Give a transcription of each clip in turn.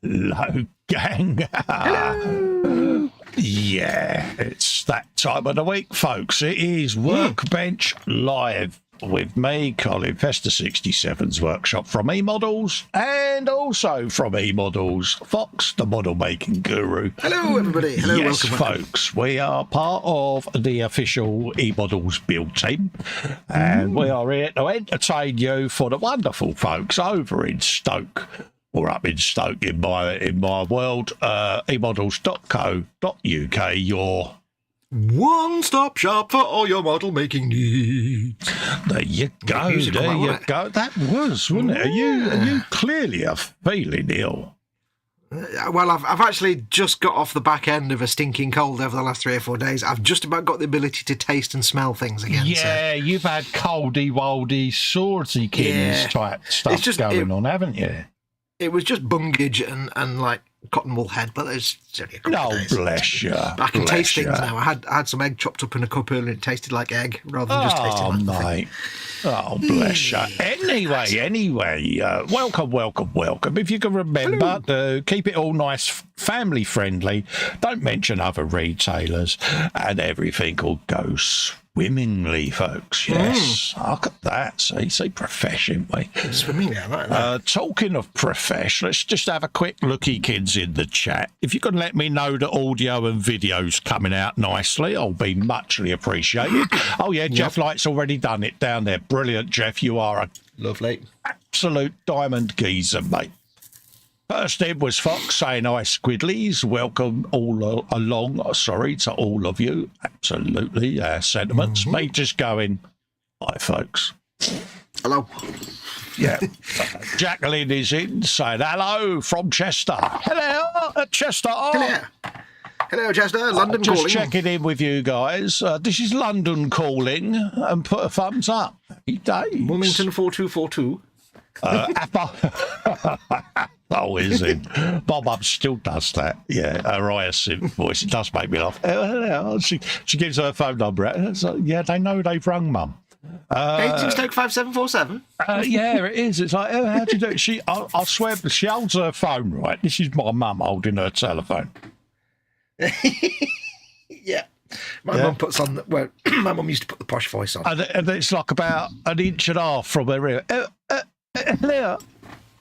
Hello, gang. Hello. Yeah, it's that time of the week, folks. It is Workbench Live with me, Colin, Festa 67's workshop from eModels, and also from eModels, Foxx, the model making guru. Hello, everybody. Hello, yes, welcome. Folks, we are part of the official eModels build team, and we are here to entertain you for the wonderful folks over in Stoke. Or up in Stoke in my world, emodels.co.uk, your one-stop shop for all your model making needs. There you go, there you go. That was, wasn't it? Are you clearly feeling ill? Well, I've actually just got off the back end of a stinking cold over the last 3 or 4 days. I've just about got the ability to taste and smell things again. Yeah, so. You've had coldy-woldy, swordsy-kins type stuff going on, haven't you? It was just bungage and like cotton wool head, but there's only a couple of days. Bless you. I can taste things now. I had some egg chopped up in a cup earlier and it tasted like egg rather than just tasting like nothing. Oh, bless you. Anyway, welcome. If you can remember, keep it all nice, family friendly. Don't mention other retailers, and everything will go swimmingly, folks. Yes, look at that. See, profession, we. Swimmingly, I like that. Talking of profession, let's just have a quick looky, kids, in the chat. If you can let me know that audio and video's coming out nicely, I'll be muchly appreciated. Oh yeah, Jeff Light's already done it down there. Brilliant, Jeff. You are a lovely, absolute diamond geezer, mate. First in was Foxx saying, "Hi, Squidlies. Welcome all along. Sorry to all of you. Absolutely, sentiments. Me just going, hi, folks. Hello. Yeah. Jacqueline is in saying, hello from Chester. Hello, Chester. Hello, Chester. London calling. Just checking in with you guys. This is London calling, and put a thumbs up. Happy days. Wilmington 4242. Oh, is it? Bob still does that. Yeah, her hyacinth voice. It does make me laugh. She gives her phone number. So, yeah, they know they've rung, Mum. 18 Stoke 5747. Yeah, it is. It's like, how do you do it? I swear, she holds her phone, right? This is my mum holding her telephone. Yeah. My mum puts on, my mum used to put the posh voice on. And it's like about an inch and a half from her ear. Hello.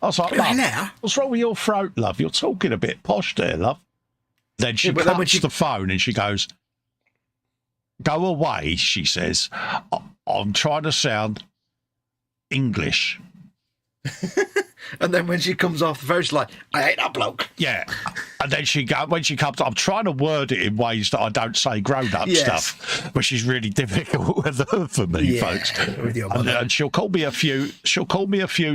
I was like, love, what's wrong with your throat, love? You're talking a bit posh there, love. Then she cuts the phone and she goes, go away, she says. I'm trying to sound English. And then when she comes off the phone, she's like, I hate that bloke. Yeah. And then when she comes, I'm trying to word it in ways that I don't say grown-up stuff, which is really difficult for me, folks. With your mother. And she'll call me a few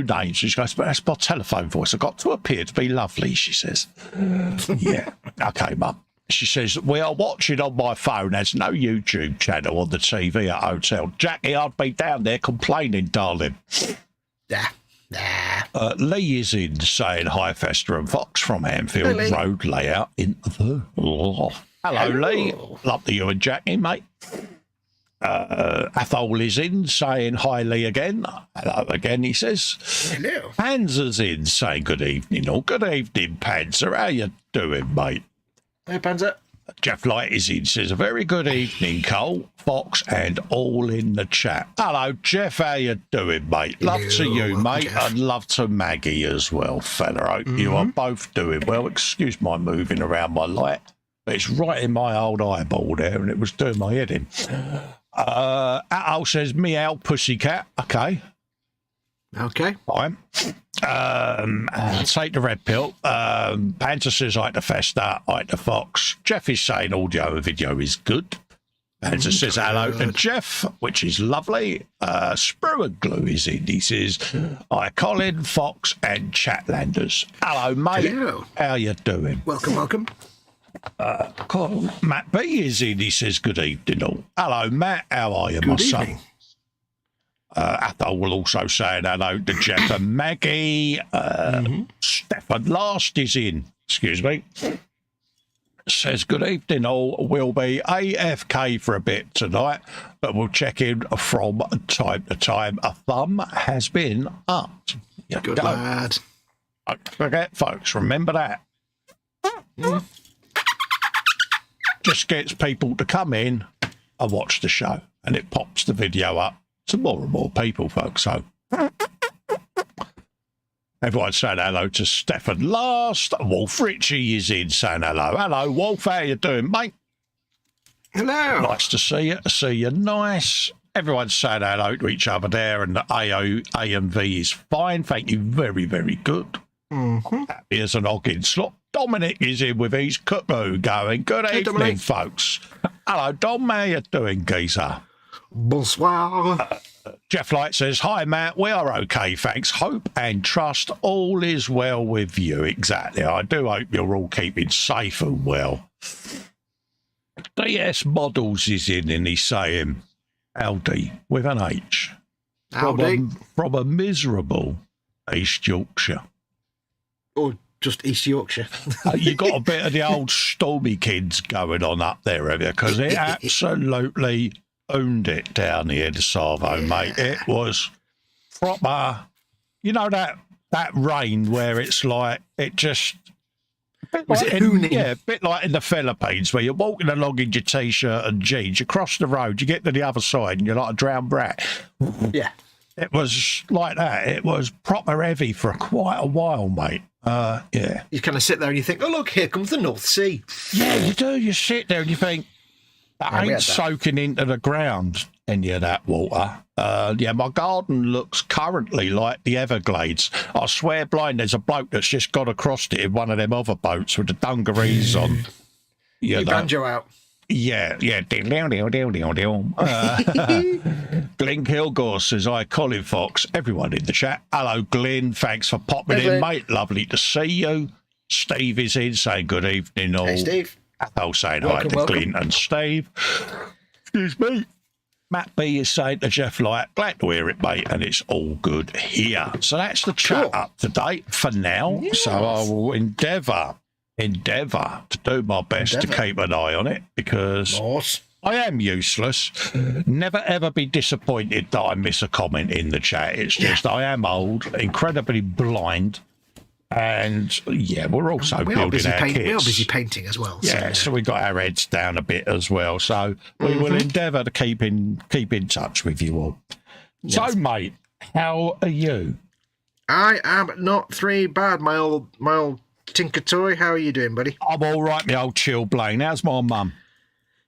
names. She goes, but that's my telephone voice. I've got to appear to be lovely, she says. Yeah. Okay, Mum. She says, we are watching on my phone. There's no YouTube channel on the TV at hotel. Jackie, I'd be down there complaining, darling. Lee is in saying hi, Festa and Foxx from Anfield Road Layout in the loft. Hello, Lee. Love to you and Jackie, mate. Athol is in saying hi, Lee again. Hello again, he says. Hello. Panzer's in saying good evening. Or good evening, Panzer. How you doing, mate? Hey, Panzer. Jeff Light is in, says, a very good evening, Cole, Fox, and all in the chat. Hello, Jeff, how you doing, mate? Love to you, mate, Jeff. And love to Maggie as well, fella. Hope you are both doing well. Excuse my moving around my light, but it's right in my old eyeball there, and it was doing my head in. Al says, meow, pussycat. Okay. Fine. Take the red pill. Panther says, I to Festa, I to Fox. Jeff is saying audio and video is good. Panther says hello to Jeff, which is lovely. Sprue and Glue is in. He says, hi, Colin, Fox, and Chatlanders. Hello, mate. Hello. How you doing? Welcome. Matt B is in. He says, good evening, all. Hello, Matt. How are you, my son? Athol will also say hello to Jeff and Maggie. Stefan Last is in. Excuse me. Says, good evening, all. We'll be AFK for a bit tonight, but we'll check in from time to time. A thumb has been upped. Good lad. Don't forget, folks. Remember that. Just gets people to come in and watch the show, and it pops the video up to more and more people, folks. So everyone saying hello to Stefan Last. Wolf Ritchie is in saying hello. Hello, Wolf. How you doing, mate? Hello. Nice to see you. See you. Nice. Everyone's saying hello to each other there, and the AMV is fine. Thank you. Very, very good. Happy as an Oggin slot. Dominic is in with his cuckoo going. Good evening, Dominic. Folks. Hello, Dom. How you doing, geezer? Bonsoir. Jeff Light says, hi, Matt. We are okay, thanks. Hope and trust all is well with you. Exactly. I do hope you're all keeping safe and well. eModels is in, and he's saying, Aldi, with an H. From a miserable East Yorkshire. Or just East Yorkshire. You got a bit of the old Stormy Kids going on up there, have you? Because it absolutely owned it down here, the Savo, mate. It was proper, you know, that rain where it's like, it just... Was it hooning? Yeah, a bit like in the Philippines where you're walking along in your T-shirt and jeans, you cross the road, you get to the other side and you're like a drowned brat. Yeah. It was like that. It was proper heavy for quite a while, mate. Yeah. You kind of sit there and you think, oh, look, here comes the North Sea. Yeah, you do. You sit there and you think, that ain't soaking into the ground, any of that water. Yeah, my garden looks currently like the Everglades. I swear blind, there's a bloke that's just got across it in one of them other boats with the dungarees on. You banjo out. Yeah. Glenn Kilgore says, hi, Colin Fox. Everyone in the chat. Hello, Glenn. Thanks for popping in, mate. Lovely to see you. Steve is in saying good evening, all. Hey, Steve. Athol saying hi to Glenn and Steve. Excuse me. Matt B is saying to Jeff Light, glad to hear it, mate, and it's all good here. So that's the chat up to date for now. Yes. So I will endeavour to do my best to keep an eye on it, because I am useless. Never ever be disappointed that I miss a comment in the chat. It's just I am old, incredibly blind. And yeah, we're also building our kits. We are busy painting as well. Yeah, so we got our heads down a bit as well. So we will endeavour to keep in touch with you all. Yes. So, mate, how are you? I am not three bad, my old Tinker Toy. How are you doing, buddy? I'm all right, my old chill Blaine. How's my mum?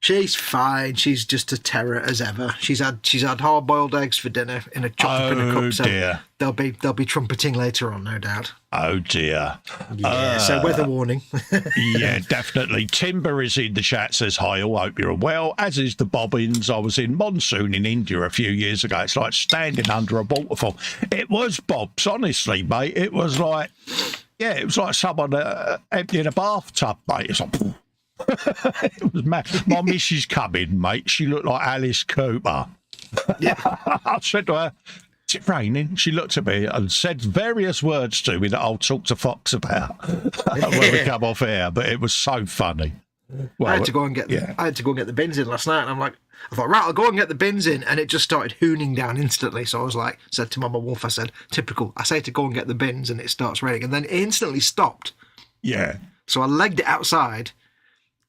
She's fine. She's just a terror as ever. She's had hard-boiled eggs for dinner in a chopped up in a cup. So dear. they'll be trumpeting later on, no doubt. Oh dear. Yeah. So weather warning. Yeah, definitely. Timber is in the chat, says hi, all hope you're well, as is the Bobbins. I was in monsoon in India a few years ago. It's like standing under a waterfall. It was, Bobs, honestly, mate. It was like, yeah, it was like someone emptying a bathtub, mate. It's like, it was mad. My missus come in, mate. She looked like Alice Cooper. Yeah. I said to her, "Is it raining?" She looked at me and said various words to me that I'll talk to Fox about when we come off air. But it was so funny. Well, I had to go and get the bins in last night, and I thought, right, I'll go and get the bins in, and it just started hooning down instantly. So I was like, said to Mama Wolf, I said, typical. I say to go and get the bins, and it starts raining, and then it instantly stopped. Yeah. So I legged it outside.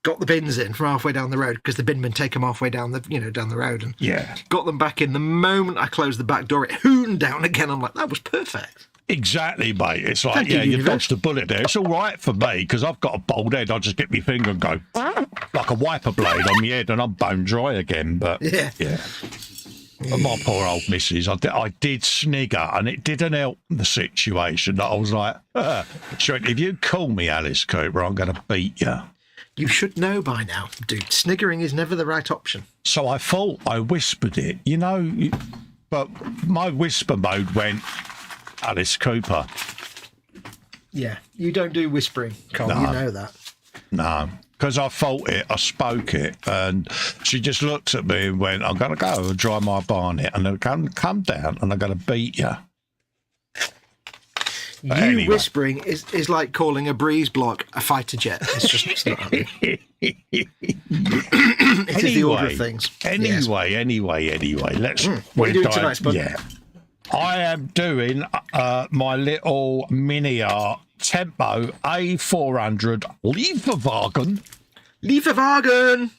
Got the bins in from halfway down the road because the binmen take them halfway down the road, and got them back in. The moment I closed the back door, it hooned down again. I'm like, that was perfect. Exactly, mate. It's like, you dodged a bullet there. It's all right for me because I've got a bald head. I just get my finger and go like a wiper blade on my head, and I'm bone dry again. But yeah. But my poor old missus, I did snigger, and it didn't help the situation. I was like, sure, if you call me Alice Cooper, I'm going to beat you. You should know by now, dude. Sniggering is never the right option. So I thought I whispered it, but my whisper mode went Alice Cooper. Yeah, you don't do whispering, Carl. No. You know that. No, because I thought it, I spoke it, and she just looked at me and went, "I'm going to go and dry my barnet, and I'm going to come down, and I'm going to beat you." Anyway. Whispering is like calling a breeze block a fighter jet. It's not happening. It is the order of things. Anyway. Let's. What are you doing tonight, Spud? Yeah. I am doing my little mini art Tempo A400 Lieferwagen.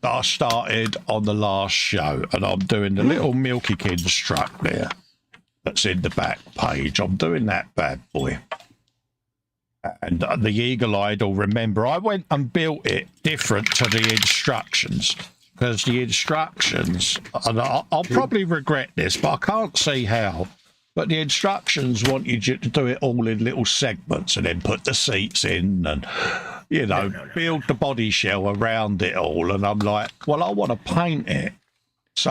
That I started on the last show, and I'm doing the little Milky Kids truck there. That's in the back page. I'm doing that bad boy. And the eagle-eyed will remember I went and built it different to the instructions, because the instructions, and I'll probably regret this, but I can't see how, but the instructions want you to do it all in little segments and then put the seats in and, build the body shell around it all. And I'm like, well, I want to paint it. So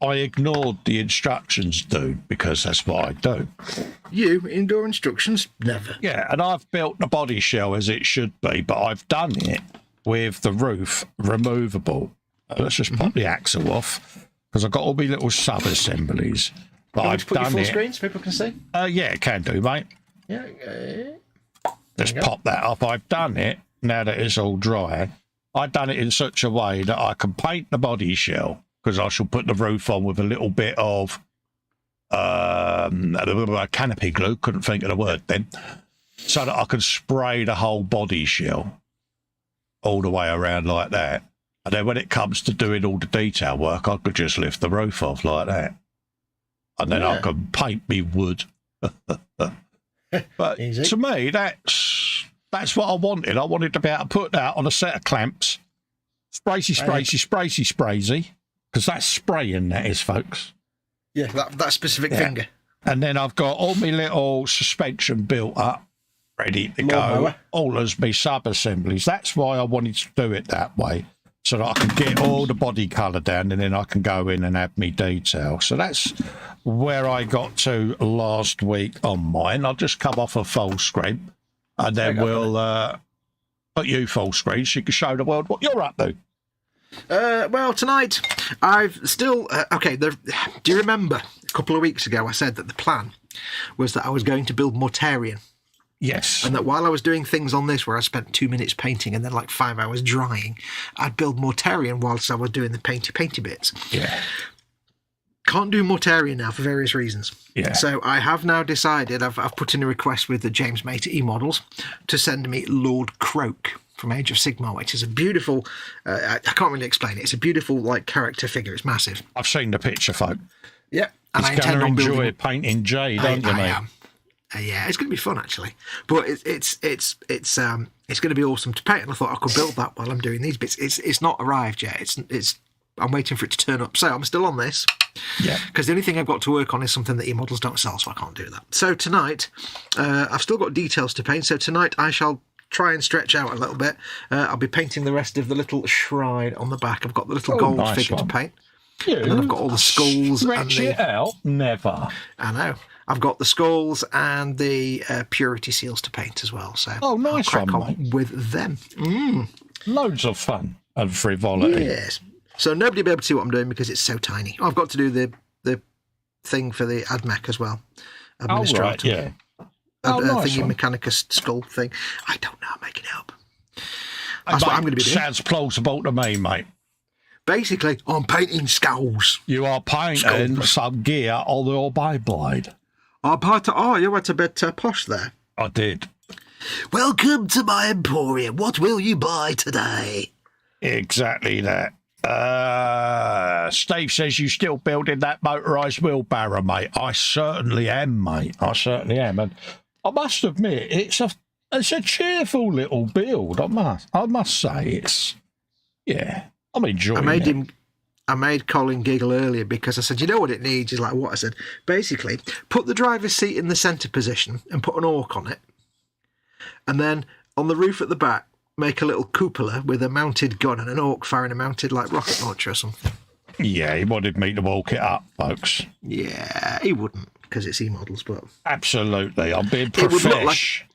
I ignored the instructions, dude, because that's what I do. You ignore instructions? Never. Yeah, and I've built the body shell as it should be, but I've done it with the roof removable. Let's just pop the axle off, because I've got all my little sub-assemblies. But I've put done your full it. Screen so people can see? Yeah, can do, mate. Yeah. Just pop that up. I've done it, now that it's all dry. I've done it in such a way that I can paint the body shell, because I shall put the roof on with a little bit of canopy glue, couldn't think of the word then, so that I can spray the whole body shell all the way around like that. And then when it comes to doing all the detail work, I could just lift the roof off like that. And then I can paint me wood. But Easy. To me, that's what I wanted. I wanted to be able to put that on a set of clamps. Spraysy. Because that's spraying, that is, folks. Yeah, that specific finger. And then I've got all my little suspension built up, ready to go. All as me sub-assemblies. That's why I wanted to do it that way, so that I can get all the body colour down, and then I can go in and add me detail. So that's where I got to last week on mine. I'll just come off a full screen, and then we'll put you full screen so you can show the world what you're up to. Well, tonight I've still... do you remember a couple of weeks ago I said that the plan was that I was going to build Mortarion? Yes. And that while I was doing things on this where I spent 2 minutes painting and then like 5 hours drying, I'd build Mortarion whilst I was doing the painty bits. Yeah. Can't do Mortarion now for various reasons. Yeah. So I have now decided, I've put in a request with the James Mate at eModels to send me Lord Croak from Age of Sigmar, which is a beautiful, I can't really explain it. It's a beautiful like character figure. It's massive. I've seen the picture, folk. Yeah. And He's going to enjoy painting Jade, don't you, mate? Yeah, it's going to be fun actually, but it's going to be awesome to paint. And I thought I could build that while I'm doing these bits. It's not arrived yet. It's I'm waiting for it to turn up. So I'm still on this. Yeah. Because the only thing I've got to work on is something that eModels don't sell, so I can't do that. So tonight, I've still got details to paint. So tonight I shall try and stretch out a little bit. I'll be painting the rest of the little shrine on the back. I've got the little gold figure to paint. And then I've got all the skulls. Stretch it out? Never. I know. I've got the skulls and the purity seals to paint as well. So nice I'll crack one, on mate. with them. Loads of fun and frivolity. Yes. So nobody will be able to see what I'm doing because it's so tiny. I've got to do the thing for the AdMech as well. Administrator. Right, yeah. Nice thingy Mechanicus skull thing. I don't know. I'm making it up. That's what I'm going to be doing. Sounds plausible to me, mate. Basically, I'm painting skulls. You are painting some gear on your Baneblade. You went a bit posh there. I did. Welcome to my emporium. What will you buy today? Exactly that. Steve says you're still building that motorised wheelbarrow, mate. I certainly am, mate. I certainly am. And I must admit, it's a cheerful little build. I must say I'm enjoying it. I made Colin giggle earlier because I said, you know what it needs? He's like, what? I said, basically, put the driver's seat in the centre position and put an orc on it. And then on the roof at the back, make a little cupola with a mounted gun and an orc firing a mounted rocket launcher or something. Yeah, he wanted me to walk it up, folks. Yeah, he wouldn't because it's eModels, but... Absolutely, I'm being profesh.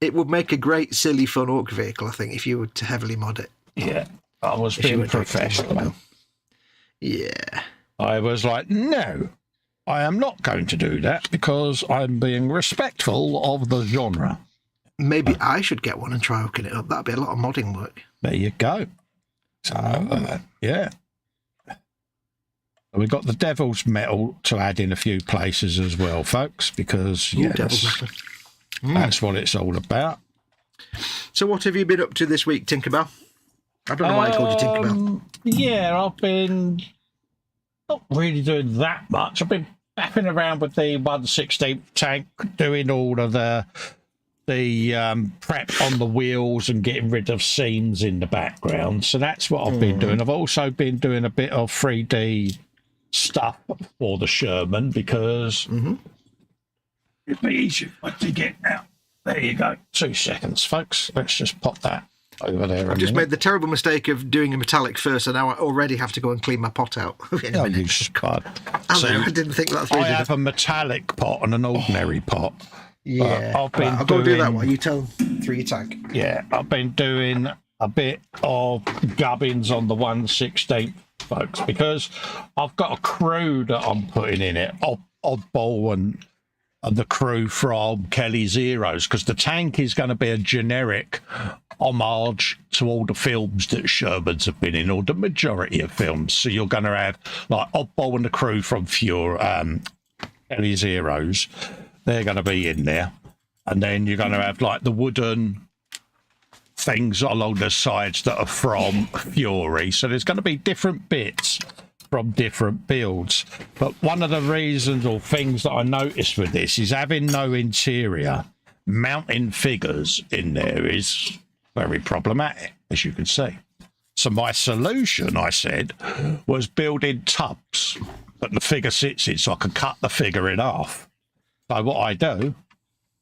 It would make a great, silly, fun orc vehicle, I think, if you were to heavily mod it. Yeah, I was being professional. Yeah. I was like, no, I am not going to do that because I'm being respectful of the genre. Maybe I should get one and try hooking it up. That'd be a lot of modding work. There you go. So, yeah. We've got the Devil's Metal to add in a few places as well, folks, because Devil's Metal. That's what it's all about. So what have you been up to this week, Tinkerbell? I don't know why I called you Tinkerbell. Yeah, I've been not really doing that much. I've been faffing around with the 1/16 tank, doing all of the prep on the wheels and getting rid of seams in the background. So that's what I've been doing. I've also been doing a bit of 3D stuff for the Sherman because it'd be easier to get out. There you go. 2 seconds, folks. Let's just pop that over there. I've just made the terrible mistake of doing a metallic first, and now I already have to go and clean my pot out in a minute. You spud. I didn't think that through. I have a metallic pot and an ordinary pot. Yeah, I'll go do that while you tell through your tank. Yeah, I've been doing a bit of gubbins on the 1/16, folks, because I've got a crew that I'm putting in it, Oddball and the crew from Kelly's Heroes, because the tank is going to be a generic homage to all the films that Shermans have been in, or the majority of films. So you're going to have Oddball and the crew from Kelly's Heroes. They're going to be in there. And then you're going to have the wooden things along the sides that are from Fury. So there's going to be different bits from different builds. But one of the reasons or things that I noticed with this is having no interior, mounting figures in there is very problematic, as you can see. So my solution, I said, was building tubs that the figure sits in so I can cut the figure in half. So what I do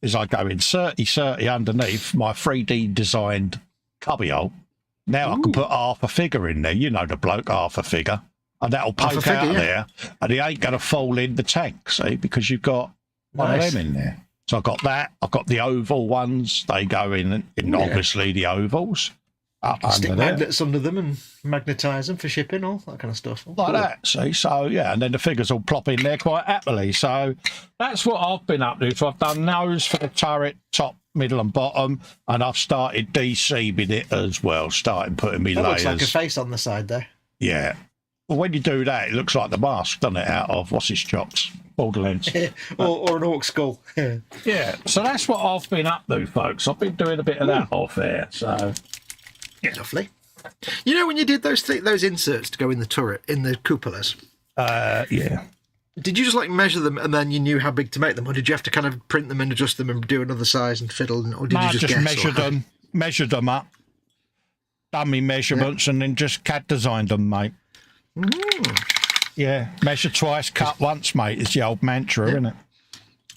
is I go insert underneath my 3D designed cubbyhole. Now I can put half a figure in there. You know the bloke, half a figure. And that'll poke out there, and he ain't going to fall in the tank, see, because you've got one of them in there. So I've got that. I've got the oval ones. They go in obviously the ovals. Stick magnets under them and magnetise them for shipping, all that kind of stuff. Like that, see? So, yeah, and then the figures will plop in there quite happily. So that's what I've been up to. So I've done those for the turret, top, middle and bottom, and I've started DCing it as well, starting putting me layers. Looks like a face on the side there. Yeah. Well, when you do that, it looks like the mask, doesn't it, out of, what's his chops? Borderlands. or an orc skull. Yeah, so that's what I've been up to, folks. I've been doing a bit of that off there, so... Yeah. Lovely. You know when you did those inserts to go in the turret, in the cupolas? Yeah. Did you just like measure them and then you knew how big to make them, or did you have to kind of print them and adjust them and do another size and fiddle, or did you just guess? measured them up, done me measurements, and then just CAD designed them, mate. Yeah, measure twice, cut once, mate. It's the old mantra, isn't it?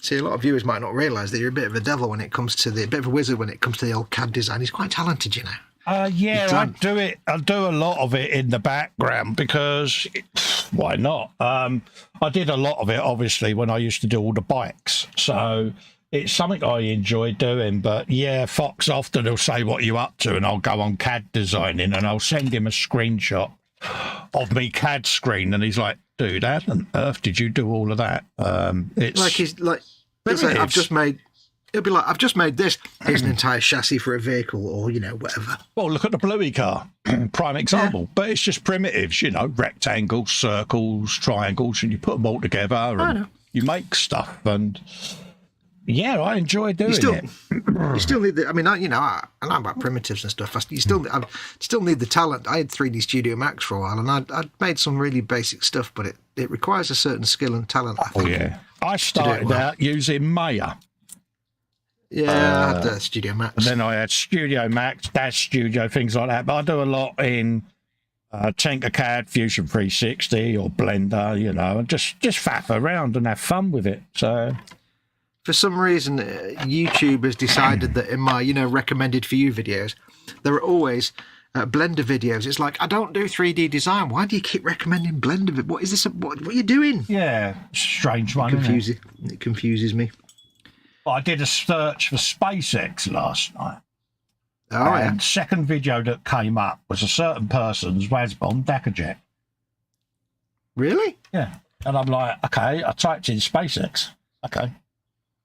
See, a lot of viewers might not realise that you're a bit of a devil when it comes to a bit of a wizard when it comes to the old CAD design. He's quite talented, you know. Yeah, I do it. I do a lot of it in the background because why not? I did a lot of it, obviously, when I used to do all the bikes. So it's something I enjoy doing. But yeah, Fox often will say what you up to, and I'll go on CAD designing, and I'll send him a screenshot of me CAD screen, and he's like, "Dude, how on earth did you do all of that?" It's like he's like, I've just made. It'll be like, I've just made this. Here's an entire chassis for a vehicle, or, you know, whatever. Well, look at the Bluey car, prime example. Yeah. But it's just primitives, you know, rectangles, circles, triangles, and you put them all together and you make stuff. And yeah, I enjoy doing it. You still need the, I mean, I know about primitives and stuff. I still need the talent. I had 3D Studio Max for a while, and I'd made some really basic stuff, but it requires a certain skill and talent, I think. Oh, yeah. I started out using Maya. Yeah, I had Studio Max. And then I had Studio Max, Dash Studio, things like that. But I do a lot in Tinkercad, Fusion 360 or Blender, you know, and just faff around and have fun with it. So, for some reason, YouTube has decided that in my, recommended for you videos, there are always Blender videos. It's like, I don't do 3D design. Why do you keep recommending Blender? What is this? What are you doing? Yeah, strange one. It confuses me. I did a search for SpaceX last night. Oh, and the second video that came up was a certain person's Wasbom Dackerjet. Really? Yeah. And I'm like, okay, I typed in SpaceX. Okay.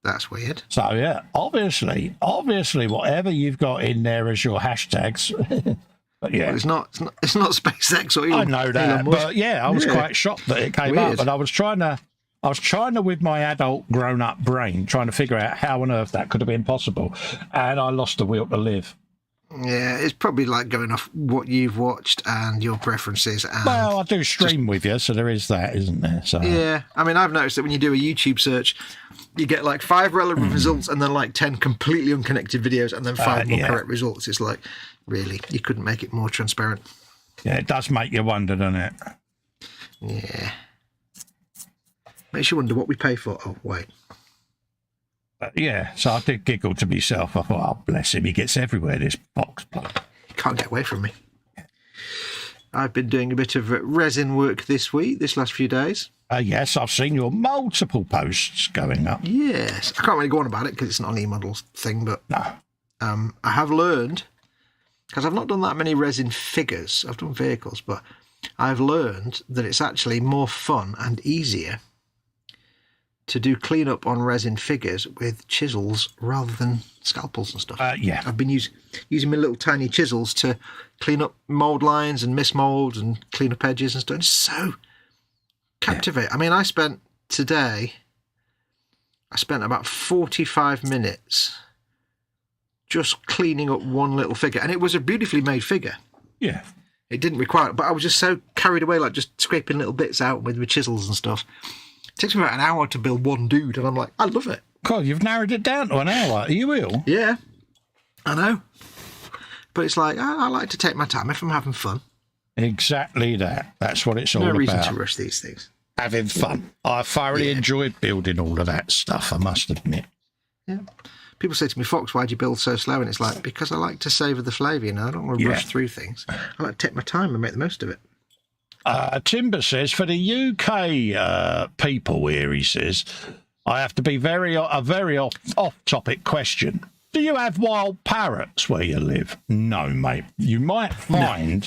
That's weird. So, yeah, obviously, whatever you've got in there as your hashtags. But yeah. Well, it's not SpaceX or Elon. I know that. But yeah, I was quite shocked that it came up. And I was trying to, with my adult grown-up brain, trying to figure out how on earth that could have been possible. And I lost the will to live. Yeah, it's probably like going off what you've watched and your preferences. And well, I do stream with you, so there is that, isn't there? So yeah, I mean, I've noticed that when you do a YouTube search, you get like 5 relevant results and then like 10 completely unconnected videos and then 5 more correct results. It's like, really, you couldn't make it more transparent. Yeah, it does make you wonder, doesn't it? Yeah. Makes you wonder what we pay for. Oh, wait. Yeah, so I did giggle to myself. I thought, oh, bless him, he gets everywhere, this box. He can't get away from me. I've been doing a bit of resin work this last few days. Yes, I've seen your multiple posts going up. Yes. I can't really go on about it because it's not an eModels thing, but no. I have learned, because I've not done that many resin figures. I've done vehicles, but I've learned that it's actually more fun and easier to do cleanup on resin figures with chisels rather than scalpels and stuff. Yeah. I've been using my little tiny chisels to clean up mould lines and mismould and clean up edges and stuff. It's so captivating. Yeah. I mean, I spent about 45 minutes just cleaning up one little figure. And it was a beautifully made figure. Yeah. It didn't require it, but I was just so carried away, like just scraping little bits out with my chisels and stuff. It takes me about an hour to build one dude, and I'm like, I love it. God, you've narrowed it down to an hour. Are you ill? Yeah, I know. But it's like, I like to take my time if I'm having fun. Exactly that. That's what it's all about. No reason to rush these things. Having fun. I thoroughly enjoyed building all of that stuff, I must admit. Yeah. People say to me, Fox, why'd you build so slow? And it's like, because I like to savour the flavour, I don't want to rush through things. I like to take my time and make the most of it. Timber says, for the UK people here, he says, I have to be a very off-topic question. Do you have wild parrots where you live? No, mate. You might find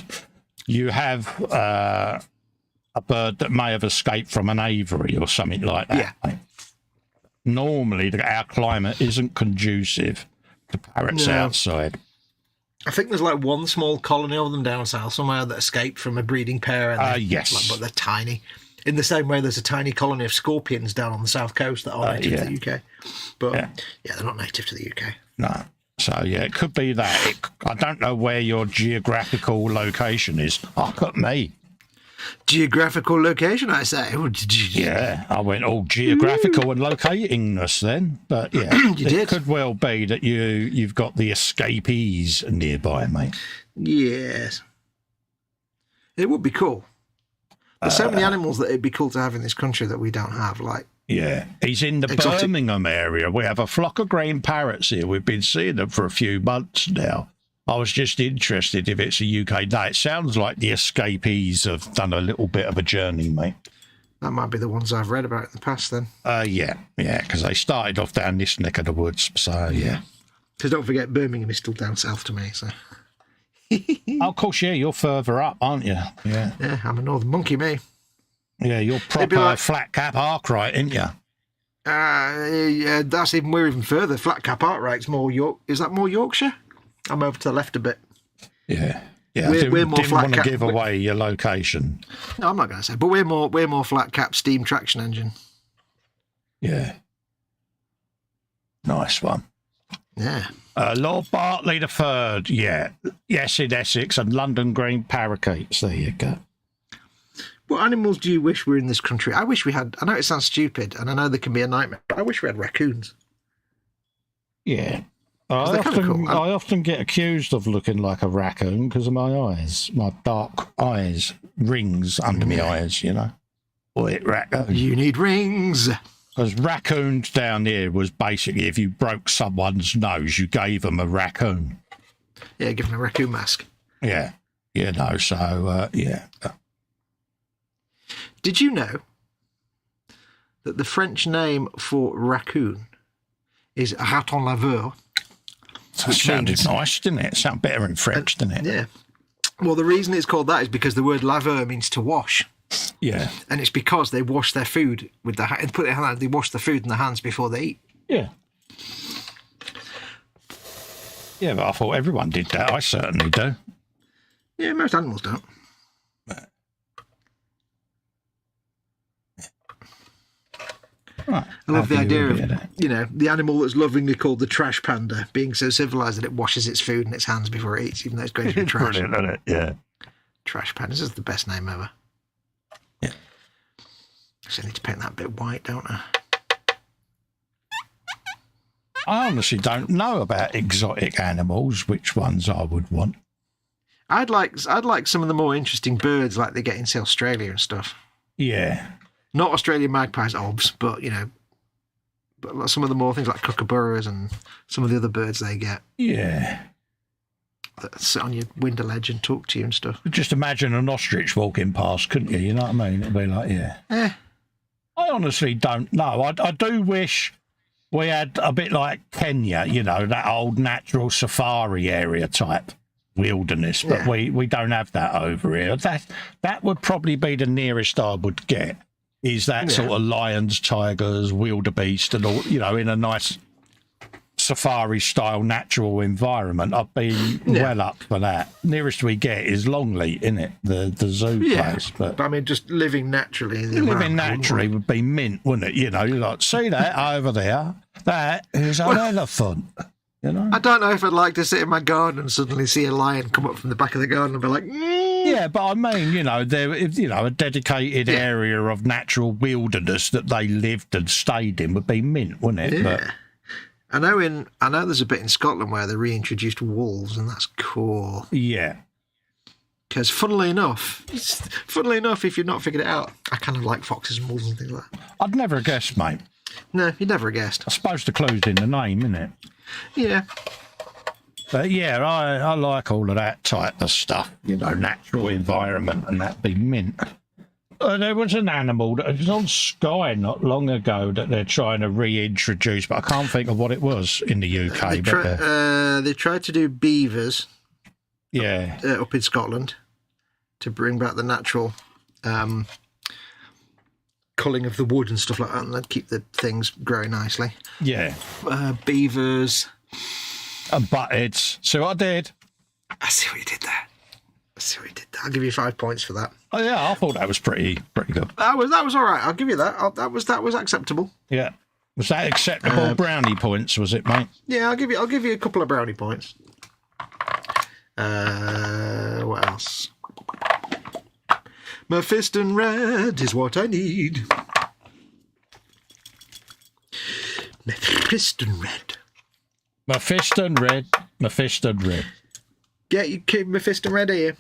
you have a bird that may have escaped from an aviary or something like that. Yeah. Normally, our climate isn't conducive to parrots outside. I think there's like one small colony of them down south somewhere that escaped from a breeding pair. And yes. But they're tiny. In the same way there's a tiny colony of scorpions down on the south coast that are native to the UK. But they're not native to the UK. No. So, yeah, it could be that. I don't know where your geographical location is. Look at me. Geographical location, I say. Yeah, I went all geographical and locatingness then. But yeah, it could well be that you've got the escapees nearby, mate. Yes. It would be cool. There's so many animals that it'd be cool to have in this country that we don't have, like. Yeah, he's in the Birmingham area. We have a flock of green parrots here. We've been seeing them for a few months now. I was just interested if it's a UK day. It sounds like the escapees have done a little bit of a journey, mate. That might be the ones I've read about in the past, then. Yeah, because they started off down this neck of the woods, so yeah. Because don't forget, Birmingham is still down south to me, so... Oh, of course, yeah, you're further up, aren't you? Yeah. Yeah, I'm a northern monkey, me. Yeah, you're proper flat cap Arkwright, ain't you? Yeah, we're even further. Flat cap Arkwright's more York. Is that more Yorkshire? I'm over to the left a bit. Yeah. Yeah, we're more didn't want to give away your location. No, I'm not going to say, but we're more flat cap steam traction engine. Yeah. Nice one. Yeah. Lord Bartley the Third, yeah. Yes, in Essex, and London green parakeets. There you go. What animals do you wish were in this country? I wish we had, I know it sounds stupid, and I know they can be a nightmare, but I wish we had raccoons. Yeah. I often get accused of looking like a raccoon because of my eyes, my dark eyes, rings under my eyes, you know. Boy, raccoon. You need rings. Because raccoons down here was basically if you broke someone's nose, you gave them a raccoon. Yeah, give them a raccoon mask. Yeah. You know, so, yeah. Did you know that the French name for raccoon is raton laveur? That sounded nice, didn't it? It sounded better in French, didn't it? Yeah. Well, the reason it's called that is because the word laveur means to wash. Yeah. And it's because they wash their food with their hands. They wash the food in their hands before they eat. Yeah. Yeah, but I thought everyone did that. I certainly do. Yeah, most animals don't. Right. I love the idea of, the animal that's lovingly called the trash panda being so civilised that it washes its food in its hands before it eats, even though it's going to be trash. Brilliant, isn't it? Yeah. Trash panda. This is the best name ever. Yeah. I need to paint that bit white, don't I? I honestly don't know about exotic animals, which ones I would want. I'd like some of the more interesting birds like they get into Australia and stuff. Yeah. Not Australian magpies, obs, but, but some of the more things like kookaburras and some of the other birds they get. Yeah. That sit on your window ledge and talk to you and stuff. Just imagine an ostrich walking past, couldn't you? You know what I mean? It'd be like, yeah. I honestly don't know. I do wish we had a bit like Kenya, that old natural safari area type wilderness, but we don't have that over here. That would probably be the nearest I would get. Is that sort of lions, tigers, wildebeest, and all, in a nice safari-style natural environment. I'd be well up for that. Nearest we get is Longleat, innit? The zoo place. But I mean, just living naturally. Living naturally would be mint, wouldn't it? You're like, see that over there? That is an elephant. I don't know if I'd like to sit in my garden and suddenly see a lion come up from the back of the garden and be like, Yeah, but I mean, there, a dedicated area of natural wilderness that they lived and stayed in would be mint, wouldn't it? Yeah. But I know there's a bit in Scotland where they reintroduced wolves, and that's cool. Yeah. Because funnily enough, if you've not figured it out, I kind of like foxes and wolves and things like that. I'd never have guessed, mate. No, you'd never have guessed. I suppose the clue's in the name, isn't it? Yeah. But yeah, I like all of that type of stuff, natural environment, and that'd be mint. There was an animal that was on Sky not long ago that they're trying to reintroduce, but I can't think of what it was in the UK. They tried to do beavers. Yeah. Up in Scotland to bring back the natural culling of the wood and stuff like that, and they'd keep the things growing nicely. Yeah. Beavers. And buttheads. See what I did? I see what you did there. I'll give you 5 points for that. Oh yeah, I thought that was pretty good. That was all right. I'll give you that. That was acceptable. Yeah. Was that acceptable brownie points, was it, mate? Yeah, I'll give you a couple of brownie points. What else? My fist and red is what I need. My fist and red. My fist and red. My fist and red. Get you keep my fist and red here.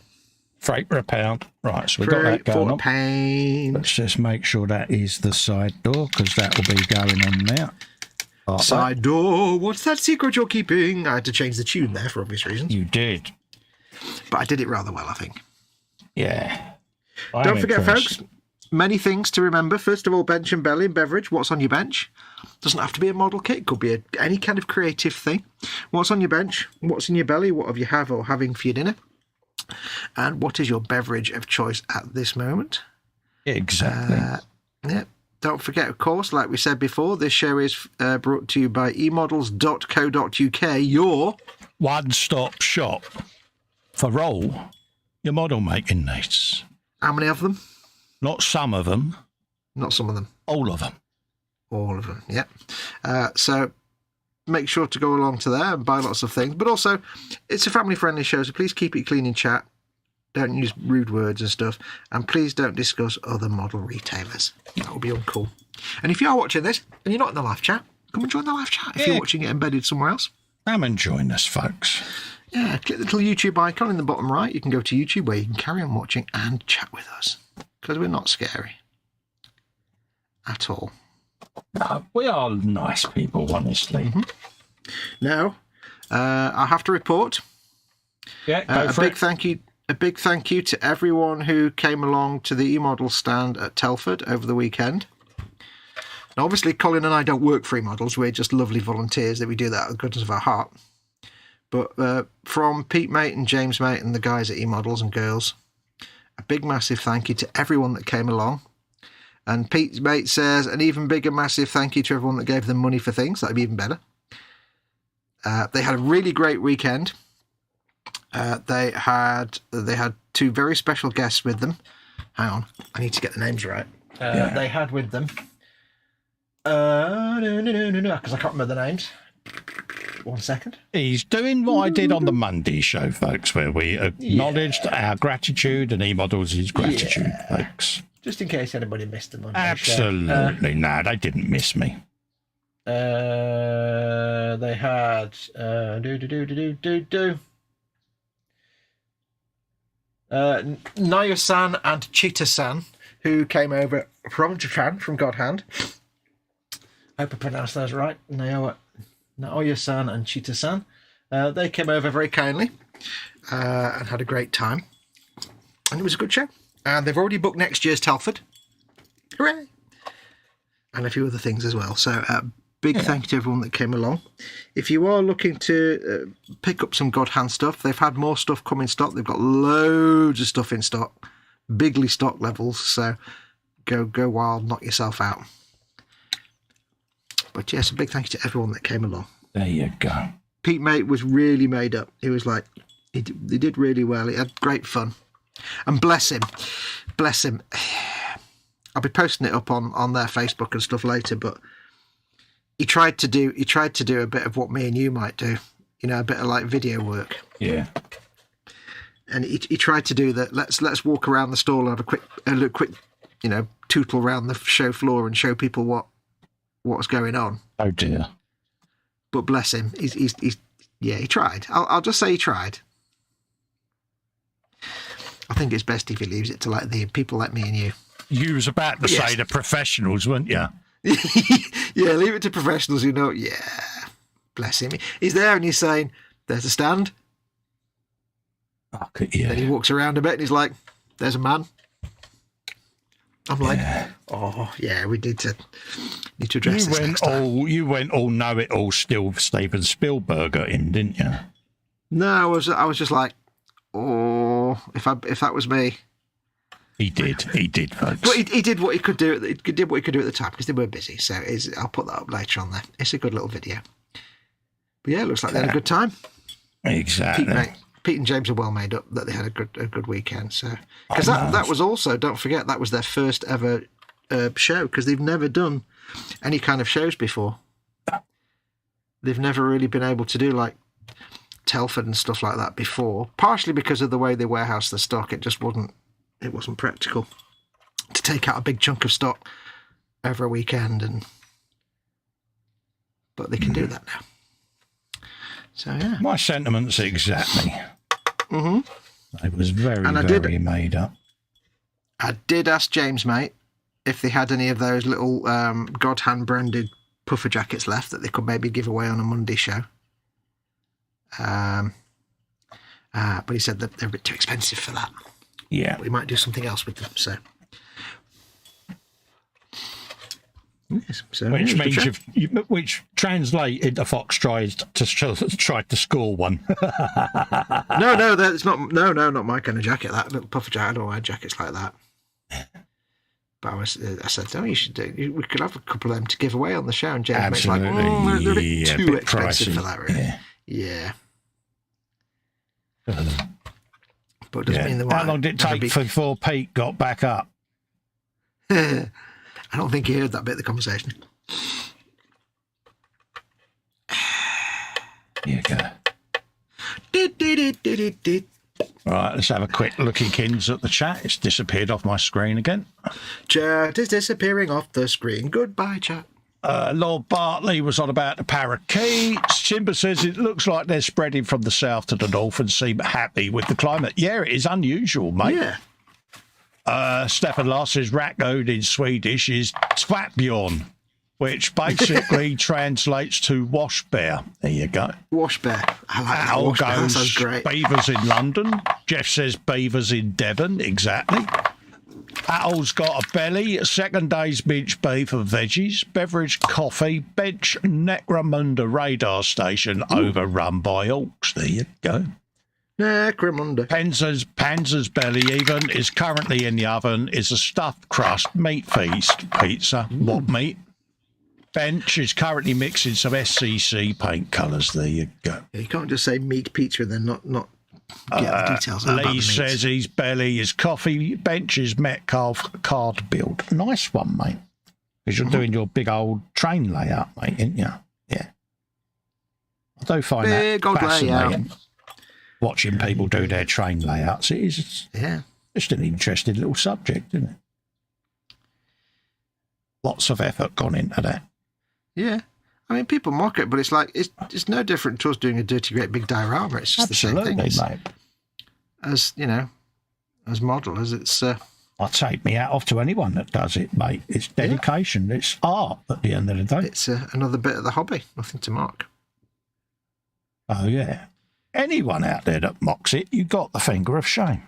Freight for a pound. Right, so we got that going on. £4. Let's just make sure that is the side door, because that will be going on now. Side door, what's that secret you're keeping? I had to change the tune there for obvious reasons. You did. But I did it rather well, I think. Yeah. Don't forget, folks, many things to remember. First of all, bench and belly and beverage. What's on your bench? Doesn't have to be a model kit. Could be any kind of creative thing. What's on your bench? What's in your belly? What have you have or having for your dinner? And what is your beverage of choice at this moment? Exactly. Yeah. Don't forget, of course, like we said before, this show is brought to you by eModels.co.uk, your one-stop shop for all your model making needs. How many of them? Not some of them. Not some of them. All of them. All of them, yeah. So make sure to go along to there and buy lots of things. But also, it's a family-friendly show, so please keep it clean in chat. Don't use rude words and stuff. And please don't discuss other model retailers. That would be uncool. And if you are watching this and you're not in the live chat, come and join the live chat if you're watching it embedded somewhere else. Come and join us, folks. Yeah, click the little YouTube icon in the bottom right. You can go to YouTube where you can carry on watching and chat with us. Because we're not scary. At all. No, we are nice people, honestly. Mm-hmm. Now, I have to report. Yeah, go for it. A big thank you to everyone who came along to the eModels stand at Telford over the weekend. Now, obviously, Colin and I don't work for eModels. We're just lovely volunteers that we do that out of the goodness of our heart. But from Pete Mate and James Mate and the guys at eModels and girls, a big massive thank you to everyone that came along. And Pete Mate says an even bigger massive thank you to everyone that gave them money for things. That'd be even better. They had a really great weekend. They had two very special guests with them. Hang on, I need to get the names right. They had with them. Because I can't remember the names. 1 second. He's doing what I did on the Monday show, folks, where we acknowledged our gratitude and eModels' gratitude, folks. Just in case anybody missed the Monday Absolutely. No, they didn't miss me. They had Nayo-san and Cheetah-san, who came over from Japan, from God Hand. I hope I pronounced those right. Naoya-san and Cheetah-san. They came over very kindly and had a great time. And it was a good show. And they've already booked next year's Telford. Hooray! And a few other things as well. So big thank you to everyone that came along. If you are looking to pick up some God Hand stuff, they've had more stuff come in stock. They've got loads of stuff in stock. Bigly stock levels. So go wild, knock yourself out. But yes, a big thank you to everyone that came along. There you go. Pete Mate was really made up. He was like, he did really well. He had great fun. And bless him. I'll be posting it up on their Facebook and stuff later, but he tried to do a bit of what me and you might do, a bit of like video work. Yeah. And he tried to do that. Let's walk around the stall and have a quick, tootle around the show floor and show people what's going on. Oh dear. But bless him, he tried. I'll just say he tried. I think it's best if he leaves it to like the people like me and you. You was about to say the professionals, weren't you? Yeah, leave it to professionals who know. Yeah, bless him. He's there and he's saying, "There's a stand." Yeah. Then he walks around a bit and he's like, "There's a man." I'm like, "Oh yeah, we need to address this next time." You went all know-it-all still Steven Spielberg at him, didn't you? No, I was just like, "Oh, if that was me." He did, folks. But he did what he could do. He did what he could do at the time because they were busy. So I'll put that up later on there. It's a good little video. But yeah, it looks like they had a good time. Exactly. Pete and James are well made up that they had a good weekend. So because that was also, don't forget, that was their first ever show because they've never done any kind of shows before. They've never really been able to do like Telford and stuff like that before. Partially because of the way they warehouse the stock, it just wasn't it wasn't practical to take out a big chunk of stock over a weekend, but they can do that now. So yeah, my sentiments exactly. It was very made up. I did ask James, mate, if they had any of those little God Hand branded puffer jackets left that they could maybe give away on a Monday show. But he said that they're a bit too expensive for that. Yeah. We might do something else with them, so. Yes, so which means which translate into Fox tried to score one. No, that's not. No, not my kind of jacket. That little puffer jacket. I don't wear jackets like that. But I said, oh, you should do. We could have a couple of them to give away on the show. And James makes like, they're a bit too expensive for that, really. Yeah. But it doesn't mean they. How long did it take before Pete got back up? I don't think he heard that bit of the conversation. Here you go. Right, let's have a quick lookykins at the chat. It's disappeared off my screen again. Chat is disappearing off the screen. Goodbye, chat. Lord Bartley was on about the parakeets. Timber says it looks like they're spreading from the south to the north and seem happy with the climate. Yeah, it is unusual, mate. Yeah. Stefan Lars says raccoon in Swedish is Tvapbjorn, which basically translates to wash bear. There you go. Wash bear. I like that. Al Wash bear. That sounds goes great. beavers in London. Jeff says beavers in Devon. Exactly. Atol's got a belly. Second day's mince beef and veggies. Beverage coffee. Bench Necromunda radar station overrun by orcs. There you go. Necromunda. Panzer's belly even is currently in the oven. Is a stuffed crust meat feast pizza. What meat? Bench is currently mixing some SCC paint colours. There you go. Yeah, you can't just say meat pizza and then not get the details out. Lee says his belly is coffee. Bench is Metcalf card build. Nice one, mate. Because you're doing your big old train layout, mate, ain't you? Yeah. I do find big that fascinating. Layout. Watching people do their train layouts. It is just an interesting little subject, isn't it? Lots of effort gone into that. Yeah. I mean, people mock it, but it's like, it's no different to us doing a dirty, great big diorama. It's just Absolutely, the same thing. Mate. As, as modelers, it's... I take me hat off to anyone that does it, mate. It's dedication. It's art at the end of the day. It's another bit of the hobby. Nothing to mock. Oh, yeah. Anyone out there that mocks it, you got the finger of shame.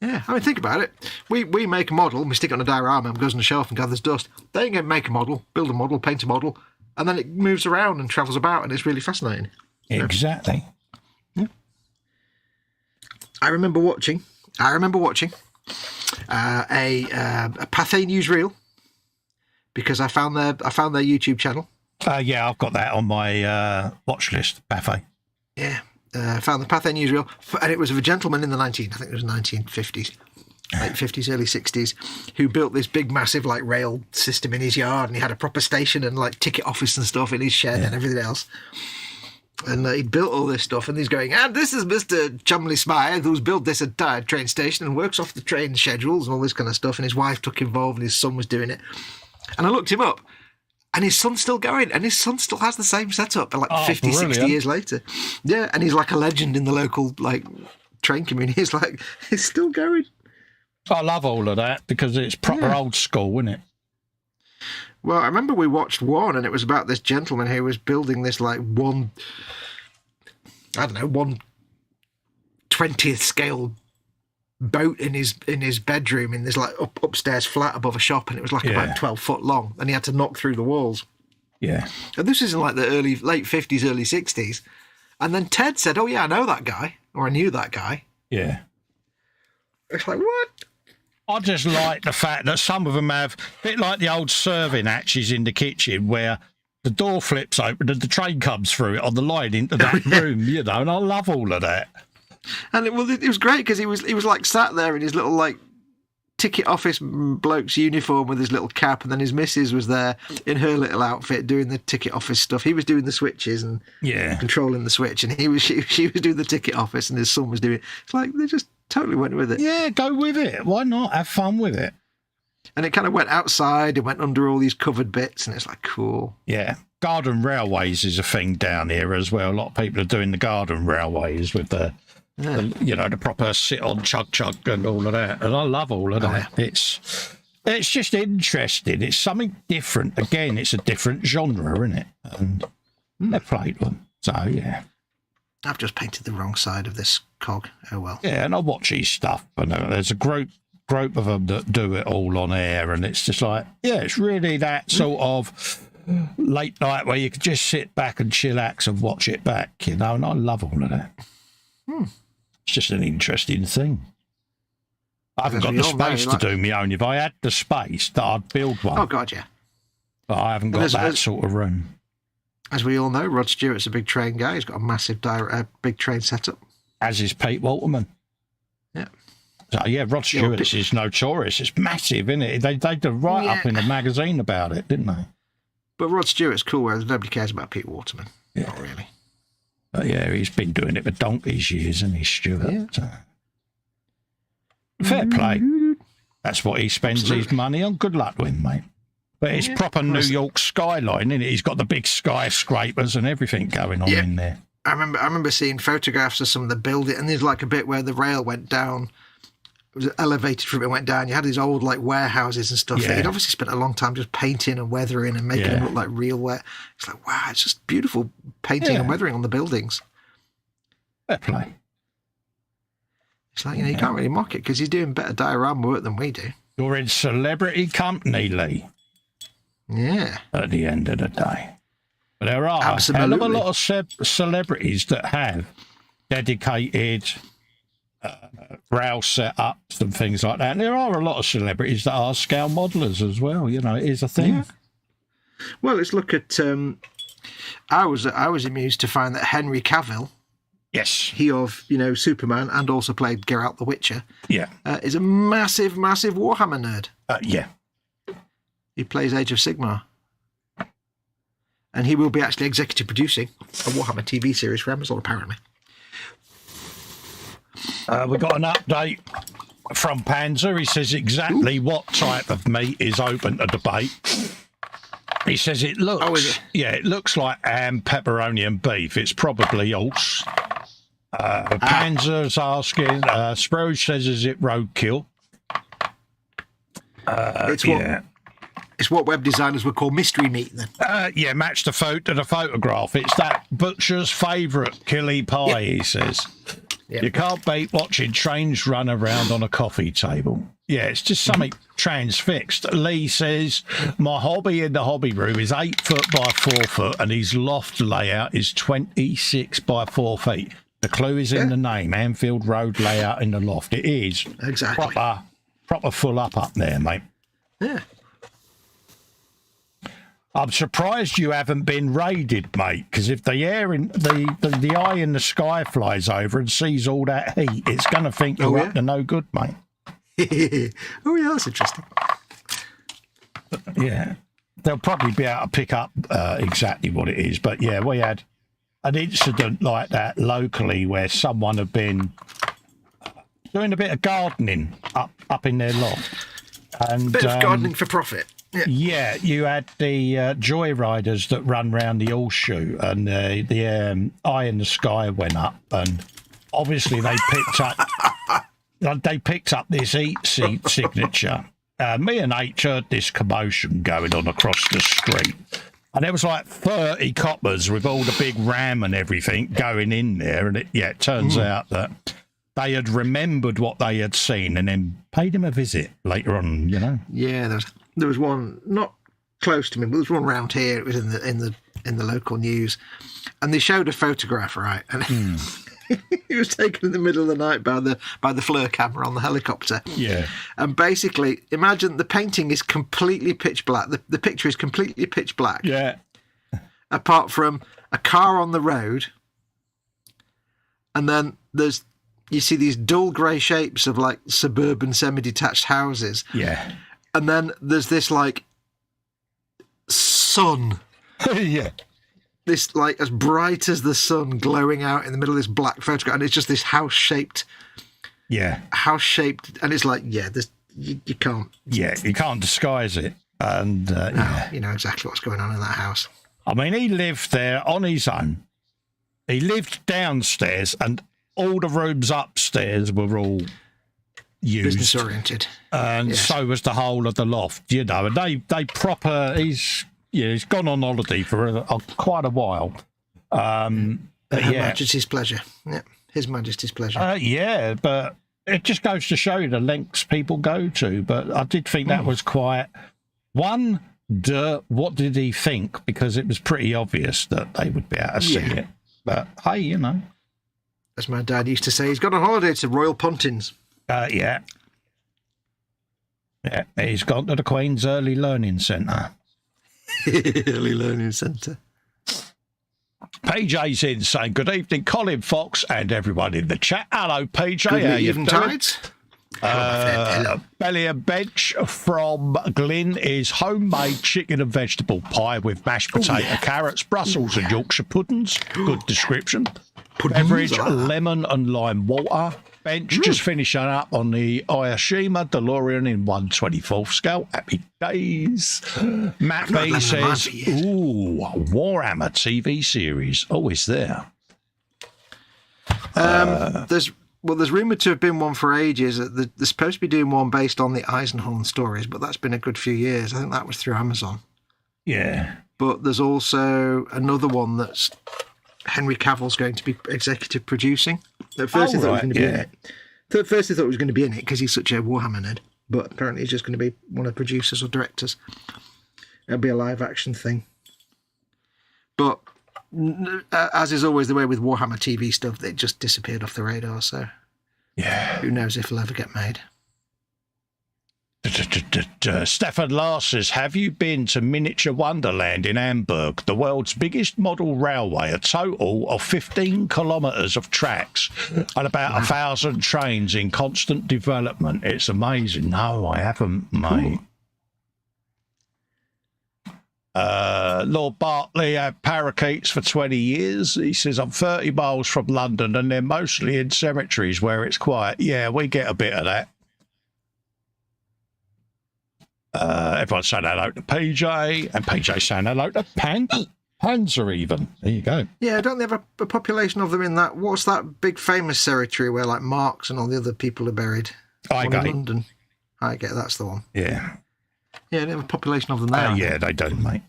Yeah, I mean, think about it. We make a model, we stick it on a diorama and goes on the shelf and gathers dust. They ain't going to make a model, build a model, paint a model, and then it moves around and travels about, and it's really fascinating. Exactly. Yeah. I remember watching a Pathé newsreel because I found their YouTube channel. Yeah, I've got that on my watch list, Pathé. Yeah, found the Pathé newsreel, and it was of a gentleman in the 1950s, late 50s, early 60s, who built this big, massive, like, rail system in his yard, and he had a proper station and, like, ticket office and stuff in his shed and everything else. And he'd built all this stuff, and he's going, and this is Mr. Chumley Smythe, who's built this entire train station and works off the train schedules and all this kind of stuff, and his wife took involved, and his son was doing it. And I looked him up, and his son's still going, and his son still has the same setup, like 50, brilliant. 60 years later. Yeah, and he's like a legend in the local, like, train community. He's still going. I love all of that because it's proper old school, isn't it? Well, I remember we watched one, and it was about this gentleman who was building this, like, 1/20th scale boat in his bedroom in this, like, upstairs flat above a shop, and it was like about 12 foot long, and he had to knock through the walls. Yeah. And this is in, like, the late 50s, early 60s. And then Ted said, oh, yeah, I know that guy, or I knew that guy. Yeah. It's like, what? I just like the fact that some of them have, a bit like the old serving hatches in the kitchen where the door flips open and the train comes through it on the line into that room, and I love all of that. And it was great because he was like sat there in his little, like, ticket office bloke's uniform with his little cap, and then his missus was there in her little outfit doing the ticket office stuff. He was doing the switches and controlling the switch, and she was doing the ticket office, and his son was doing it. It's like they're just totally went with it. Yeah, go with it. Why not? Have fun with it. And it kind of went outside. It went under all these covered bits, and it's like, cool. Yeah. Garden railways is a thing down here as well. A lot of people are doing the garden railways with the proper sit-on chug-chug and all of that. And I love all of that. Yeah. It's just interesting. It's something different. Again, it's a different genre, isn't it? And I played one. So, yeah. I've just painted the wrong side of this cog. Oh, well. Yeah, and I watch his stuff. And there's a group of them that do it all on air. And it's just like, yeah, it's really that sort of late night where you can just sit back and chillax and watch it back, and I love all of that. It's just an interesting thing. I haven't got the space to do my own. If I had the space, I'd build one. Oh, God, yeah. But I haven't got that sort of room. As we all know, Rod Stewart's a big train guy. He's got a massive big train setup. As is Pete Waterman. Yeah. So, yeah, Rod Stewart's is notorious. It's massive, isn't it? They did a write-up in a magazine about it, didn't they? But Rod Stewart's cool, whereas nobody cares about Pete Waterman. Yeah. Not really. But yeah, he's been doing it for donkey's years, isn't he, Stewart? Yeah. So. Fair play. That's what he spends his money on. Good luck with him, mate. But it's proper New York skyline, isn't it? He's got the big skyscrapers and everything going on in there. I remember seeing photographs of some of the building, and there's like a bit where the rail went down. It was elevated from it, went down. You had these old like warehouses and stuff. Yeah. He'd obviously spent a long time just painting and weathering and making them look like real It's like, wow, it's just beautiful painting and weathering on the buildings. Fair play. It's like, you can't really mock it because he's doing better diorama work than we do. You're in celebrity company, Lee. Yeah. At the end of the day. But there are a hell of a lot of celebrities that have dedicated rail setups and things like that. And there are a lot of celebrities that are scale modelers as well. It is a thing. Yeah. Well, let's look at. I was amused to find that Henry Cavill. Yes. He of Superman and also played Geralt the Witcher. Yeah. Is a massive Warhammer nerd. Yeah. He plays Age of Sigmar. And he will be actually executive producing a Warhammer TV series for Amazon, apparently. We got an update from Panzer. He says exactly what type of meat is open to debate. He says it looks... Oh, is it? Yeah, it looks like ham, pepperoni and beef. It's probably horse. Panzer's asking... Sprouge says, is it roadkill? It's what web designers would call mystery meat, then. Yeah, match the photo to the photograph. It's that butcher's favourite killie pie, he says. Yep. You can't beat watching trains run around on a coffee table. Yeah, it's just something transfixed. Lee says, my hobby in the hobby room is 8 foot by 4 foot, and his loft layout is 26 by 4 feet. The clue is in the name, Anfield Road layout in the loft. It is exactly proper full up there, mate. Yeah. I'm surprised you haven't been raided, mate, because if the eye in the sky flies over and sees all that heat, it's going to think you're up to no good, mate. Oh, yeah, that's interesting. Yeah. They'll probably be able to pick up exactly what it is. But, yeah, we had an incident like that locally where someone had been doing a bit of gardening up in their loft. And, bit of gardening for profit. Yeah, you had the joyriders that run round the horseshoe, and the eye in the sky went up, and obviously they picked up this heat signature. Me and H heard this commotion going on across the street, and there was like 30 coppers with all the big ram and everything going in there, and it turns out that they had remembered what they had seen and then paid him a visit later on. Yeah, there was one not close to me, but there was one around here. It was in the local news, and they showed a photograph, right? And he was taken in the middle of the night by the FLIR camera on the helicopter. Yeah, and basically, imagine the painting is completely pitch black. The picture is completely pitch black. Yeah, apart from a car on the road, and then you see these dull grey shapes of like suburban semi-detached houses. Yeah. And then there's this like sun. Yeah. This like as bright as the sun glowing out in the middle of this black photograph. And it's just this house-shaped Yeah. house shaped, and it's like, yeah, there's you can't. Yeah, you can't disguise it. And You know exactly what's going on in that house. I mean, he lived there on his own. He lived downstairs, and all the rooms upstairs were all used. Business oriented. And so was the whole of the loft, you know. And they proper, he's gone on holiday for quite a while. Her Majesty's pleasure. Yeah, His Majesty's pleasure. Yeah, but it just goes to show you the lengths people go to. But I did think that was quite... what did he think? Because it was pretty obvious that they would be able to see it. But hey, you know. As my dad used to say, he's gone on holiday to Royal Pontins. Yeah. Yeah, he's gone to the Queen's Early Learning Centre. Early Learning Centre. PJ's in saying, good evening, Colin, Fox, and everyone in the chat. Hello, PJ. Good how you doing? eventides. Belly and Bench from Glyn is homemade chicken and vegetable pie with mashed potato, carrots, Brussels and Yorkshire puddings. Good description. Beverage, lemon and lime water. Bench just finishing up on the Ayashima DeLorean in 1/24th scale. Happy days. Matt B says, ooh, Warhammer TV series. Oh, it's there. There's rumoured to have been one for ages. They're supposed to be doing one based on the Eisenhorn stories, but that's been a good few years. I think that was through Amazon. Yeah. But there's also another one that's Henry Cavill's going to be executive producing. At first he thought he was going to be in it. At first he thought he was going to be in it because he's such a Warhammer nerd. But apparently he's just going to be one of the producers or directors. It'll be a live action thing. But as is always the way with Warhammer TV stuff, it just disappeared off the radar. So who knows if it'll ever get made. Stefan Lars says, have you been to Miniature Wonderland in Hamburg, the world's biggest model railway, a total of 15 kilometres of tracks and about 1,000 trains in constant development? It's amazing. No, I haven't, mate. Lord Bartley had parakeets for 20 years. He says, I'm 30 miles from London and they're mostly in cemeteries where it's quiet. Yeah, we get a bit of that. Everyone's saying hello to PJ, and PJ saying hello to Panzer even. There you go. Yeah, don't they have a population of them in that? What's that big famous cemetery where like Marx and all the other people are buried? Highgate. London. Highgate, that's the one. Yeah. Yeah, they have a population of them there. Yeah, they do, mate.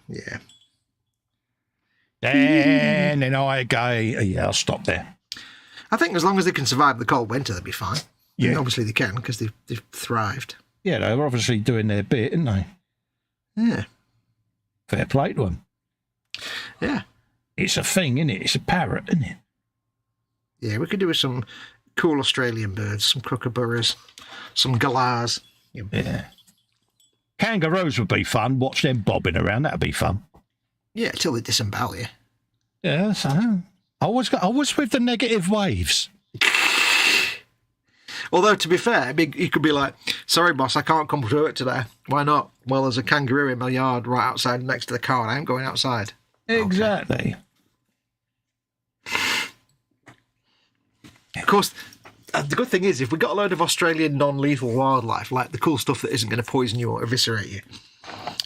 Yeah. Then in Highgate, yeah, I'll stop there. I think as long as they can survive the cold winter, they'll be fine. Yeah. And obviously they can because they've thrived. Yeah, they're obviously doing their bit, aren't they? Yeah. Fair play to them. Yeah. It's a thing, isn't it? It's a parrot, isn't it? Yeah, we could do with some cool Australian birds, some kookaburras, some galahs. Yeah. Kangaroos would be fun. Watch them bobbing around. That'd be fun. Yeah, till they disembowel you. Yeah, so I was with the negative waves. Although, to be fair, you could be like, sorry, boss, I can't come to work today. Why not? Well, there's a kangaroo in my yard right outside next to the car and I ain't going outside. Exactly. Okay. Of course, the good thing is, if we got a load of Australian non-lethal wildlife, like the cool stuff that isn't going to poison you or eviscerate you,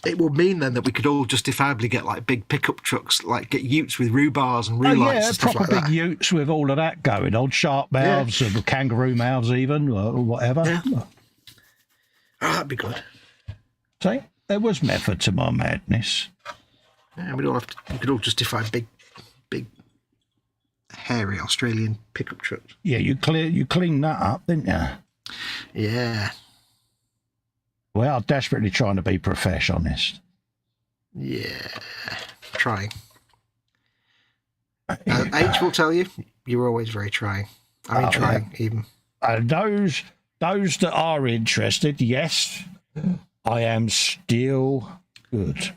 it would mean then that we could all justifiably get like big pickup trucks, like get utes with rhubars and lights and stuff proper like big utes with all of that going on, shark mouths, or kangaroo mouths even, or whatever. Yeah. Oh, that'd be good. See, there was method to my madness. Yeah, we could all justify big, hairy Australian pickup trucks. Yeah, you cleaned that up, didn't you? Yeah. Well, I'm desperately trying to be honest. Yeah, trying. H will tell you, you're always very trying. I mean, trying even. Those that are interested, yes, I am still good.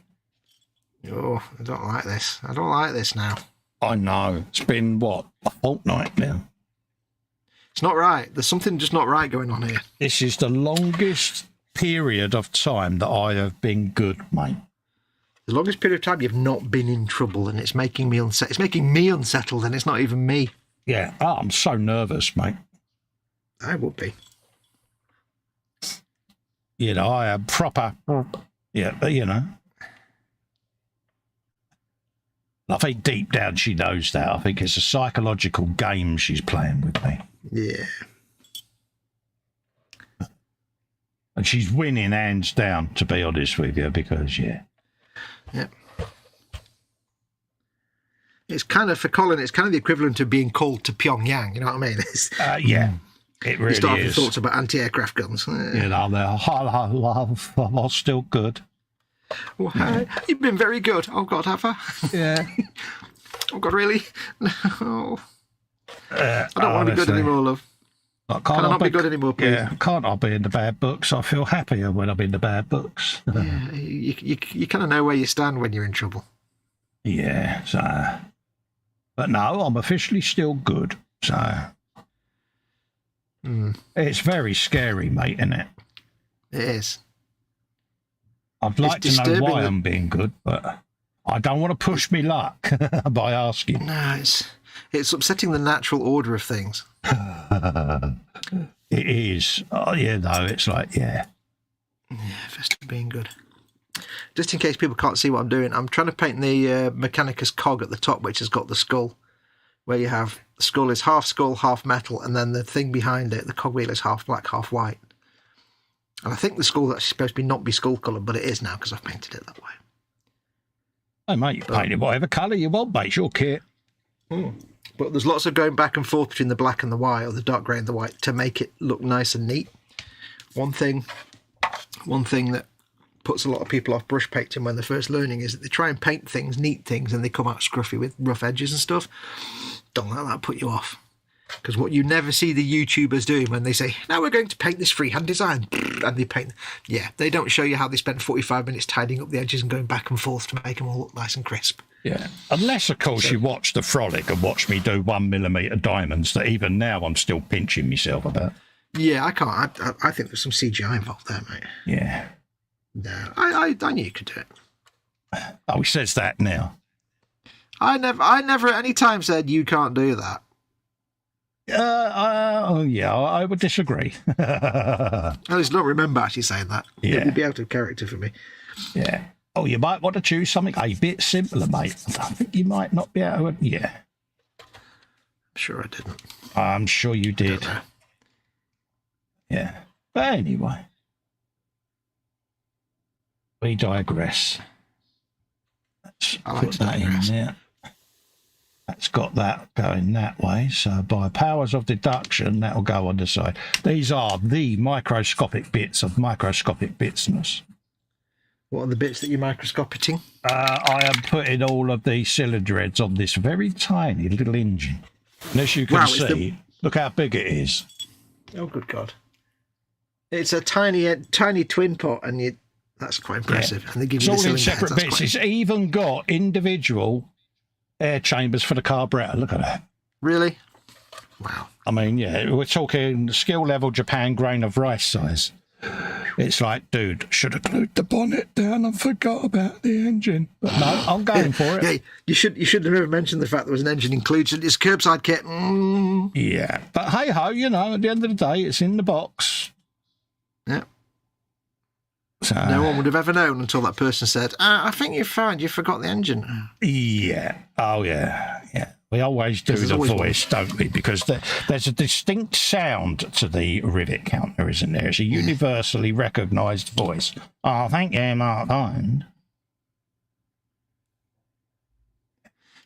Oh, I don't like this. I don't like this now. I know. It's been, what, a fortnight now? It's not right. There's something just not right going on here. This is the longest period of time that I have been good, mate. The longest period of time you've not been in trouble, and it's making me unsettled. It's making me unsettled, and it's not even me. Yeah. Oh, I'm so nervous, mate. I would be. You know, I am proper. Yeah, but you know. I think deep down she knows that. I think it's a psychological game she's playing with me. Yeah. And she's winning hands down, to be honest with you, because, yeah. Yeah. It's kind of, for Colin, it's kind of the equivalent of being called to Pyongyang, you know what I mean? Yeah, it really you start is. with thoughts about anti-aircraft guns. You know, I'm still good. Well, hi. You've been very good. Oh, God, have I? Yeah. Oh, God, really? No. I don't want to be good anymore, love. Can I not be good anymore, please? Yeah, can't I be in the bad books? I feel happier when I'm in the bad books. Yeah, you kind of know where you stand when you're in trouble. Yeah, so... But no, I'm officially still good, so... It's very scary, mate, isn't it? It is. I'd like to know why I'm being good, but I don't want to push me luck by asking. No, it's upsetting the natural order of things. It is. Oh, yeah, no, it's like, yeah. Yeah, Festa being good. Just in case people can't see what I'm doing, I'm trying to paint the Mechanicus cog at the top, which has got the skull, where you have the skull is half skull, half metal, and then the thing behind it, the cogwheel, is half black, half white. And I think the skull actually supposed to not be skull coloured, but it is now because I've painted it that way. Hey, mate, you paint it whatever colour you want, mate. It's your kit. But there's lots of going back and forth between the black and the white, or the dark grey and the white, to make it look nice and neat. One thing that puts a lot of people off brush painting when they're first learning is that they try and paint things, neat things, and they come out scruffy with rough edges and stuff. Don't let that put you off. Because what you never see the YouTubers doing when they say, now we're going to paint this freehand design, and they paint, they don't show you how they spent 45 minutes tidying up the edges and going back and forth to make them all look nice and crisp. Yeah, unless, of course, you watch the Frolic and watch me do 1mm diamonds that even now I'm still pinching myself about. Yeah, I can't. I think there's some CGI involved there, mate. Yeah. No, I knew you could do it. Oh, he says that now. I never at any time said you can't do that. I would disagree. I just don't remember actually saying that. Yeah. It would be out of character for me. Yeah. Oh, you might want to choose something a bit simpler, mate. I think you might not be able to... Yeah. I'm sure I didn't. I'm sure you did. Yeah. But anyway. We digress. Let's put that in there. That's got that going that way. So by powers of deduction, that will go on the side. These are the microscopic bits of microscopic bitsness. What are the bits that you're microscopicing? I am putting all of the cylinder heads on this very tiny little engine. And as you can see, look how big it is. Oh, good God. It's a tiny twin pot, and that's quite impressive. Yeah. And they give you all in separate bits. It's even got individual air chambers for the carburetor. Look at that. Really? Wow. I mean, yeah, we're talking skill level Japan grain of rice size. It's like, dude, should have glued the bonnet down and forgot about the engine. But no, I'm going for it. Yeah, you should have never mentioned the fact there was an engine included. It's curbside kit. Yeah, but hey-ho, you know, at the end of the day, it's in the box. Yeah. So, no one would have ever known until that person said, I think you forgot the engine. Yeah. Oh, yeah. Yeah. We always do the voice, don't we? Because there's a distinct sound to the rivet counter, isn't there? It's a universally recognised voice. Oh, thank you, Mark Hind.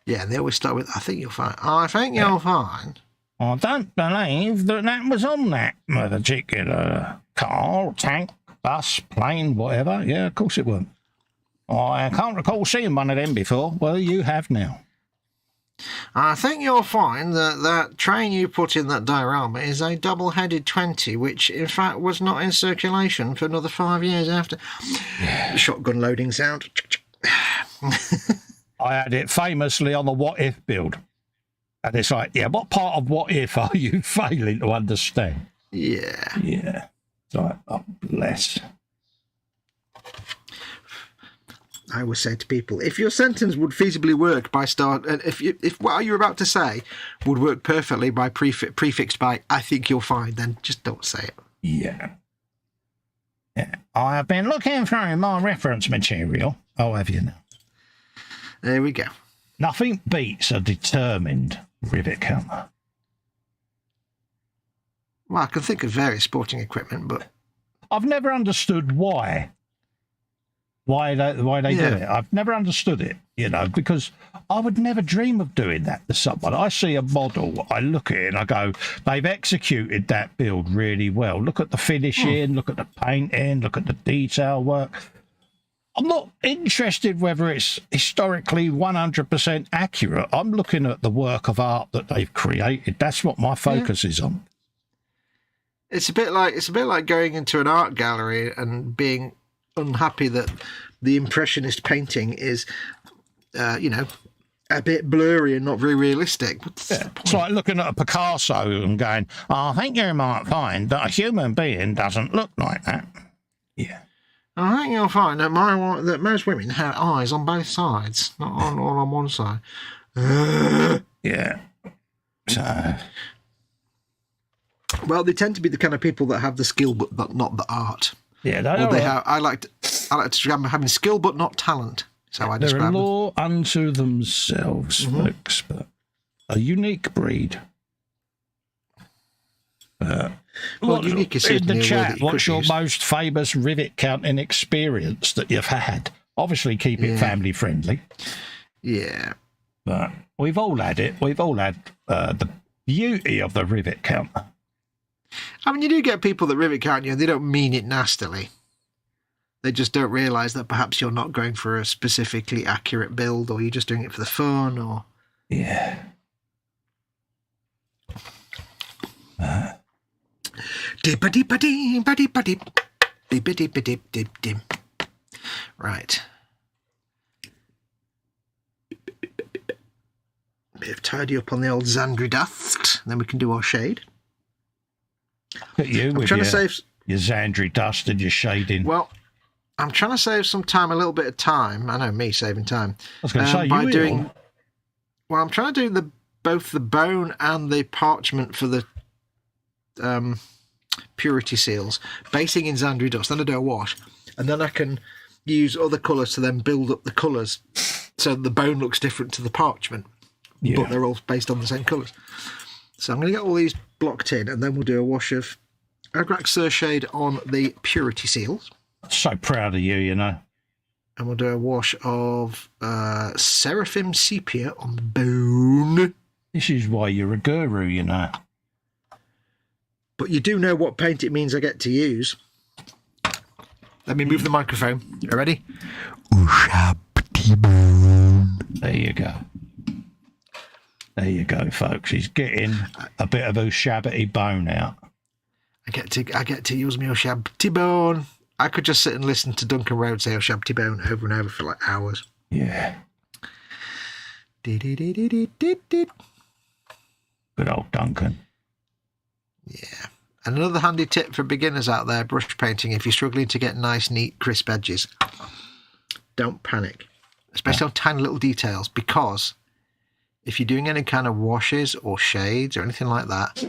Yeah, and they always start with, I think you'll find. Oh, I think you'll find. I don't believe that was on that particular car, tank, bus, plane, whatever. Yeah, of course it weren't. I can't recall seeing one of them before. Well, you have now. I think you'll find that train you put in that diorama is a double-headed 20, which in fact was not in circulation for another 5 years after. Yeah. Shotgun loading sound. I had it famously on the What If build. And it's like, yeah, what part of What If are you failing to understand? Yeah. Yeah. It's like, oh, bless. I always say to people, if your sentence would feasibly work by if what you're about to say would work perfectly by prefixed by "I think you're fine," then just don't say it. Yeah. I have been looking through my reference material. Oh, have you now? There we go. Nothing beats a determined rivet counter. Well, I can think of various sporting equipment, but I've never understood why they do it. I've never understood it, because I would never dream of doing that to someone. I see a model, I look at it and I go, they've executed that build really well. Look at the finishing, look at the painting, look at the detail work. I'm not interested whether it's historically 100% accurate. I'm looking at the work of art that they've created. That's what my focus is on. It's a bit like going into an art gallery and being unhappy that the impressionist painting is, a bit blurry and not very realistic. It's like looking at a Picasso and going, I think you might find that a human being doesn't look like that. Yeah. I think you'll find that most women have eyes on both sides, not all on one side. Yeah. So... Well, they tend to be the kind of people that have the skill but not the art. Yeah, I like to describe them having skill but not talent. So I describe them. They're a law unto themselves, folks, but a unique breed. Unique is in the chat. What's your most famous rivet counting experience that you've had? Obviously, keep it family friendly. Yeah, but we've all had it. We've all had the beauty of the rivet counter. I mean, you do get people that rivet count you and they don't mean it nastily. They just don't realise that perhaps you're not going for a specifically accurate build, or you're just doing it for the fun, or... Yeah. Right. Bit of tidy up on the old Zandri dust, then we can do our shade. Look at you with your Zandri dust and your shading. Well, I'm trying to save some time, a little bit of time. I know me saving time. I was going to say, Well, I'm trying to do both the bone and the parchment for the purity seals, basing in Zandri dust. Then I do a wash, and then I can use other colours to then build up the colours, so the bone looks different to the parchment, but they're all based on the same colours. So I'm going to get all these blocked in, and then we'll do a wash of Agrak shade on the purity seals. So proud of you, And we'll do a wash of Seraphim Sepia on the bone. This is why you're a guru, But you do know what paint it means I get to use. Let me move the microphone. You ready? There you go. There you go, folks. He's getting a bit of Ushabti bone out. I get to use my Ushabti bone. I could just sit and listen to Duncan Rhodes say Ushabti bone over and over for like hours. Yeah. Good old Duncan. Yeah. And another handy tip for beginners out there, brush painting, if you're struggling to get nice, neat, crisp edges, don't panic, especially on tiny little details, because if you're doing any kind of washes or shades or anything like that,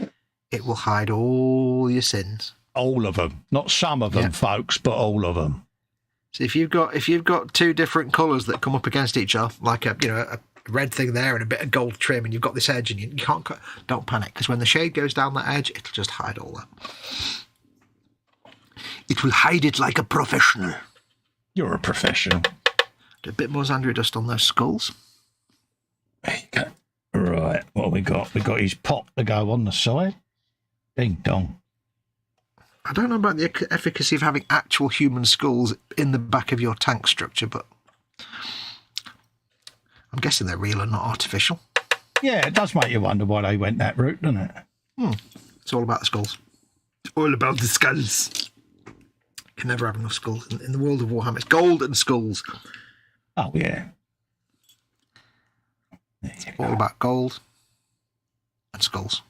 it will hide all your sins. All of them. Not some of them, folks, but all of them. So if you've got two different colours that come up against each other, like a red thing there and a bit of gold trim, and you've got this edge and you can't cut, don't panic, because when the shade goes down that edge, it'll just hide all that. It will hide it like a professional. You're a professional. Do a bit more Zandri dust on those skulls. There you go. Right, what have we got? We got his pot to go on the side. Ding dong. I don't know about the efficacy of having actual human skulls in the back of your tank structure, but I'm guessing they're real and not artificial. Yeah, it does make you wonder why they went that route, doesn't it? It's all about the skulls. It's all about the skulls. You can never have enough skulls. In the world of Warhammer, it's gold and skulls. Oh, yeah. It's all about gold and skulls.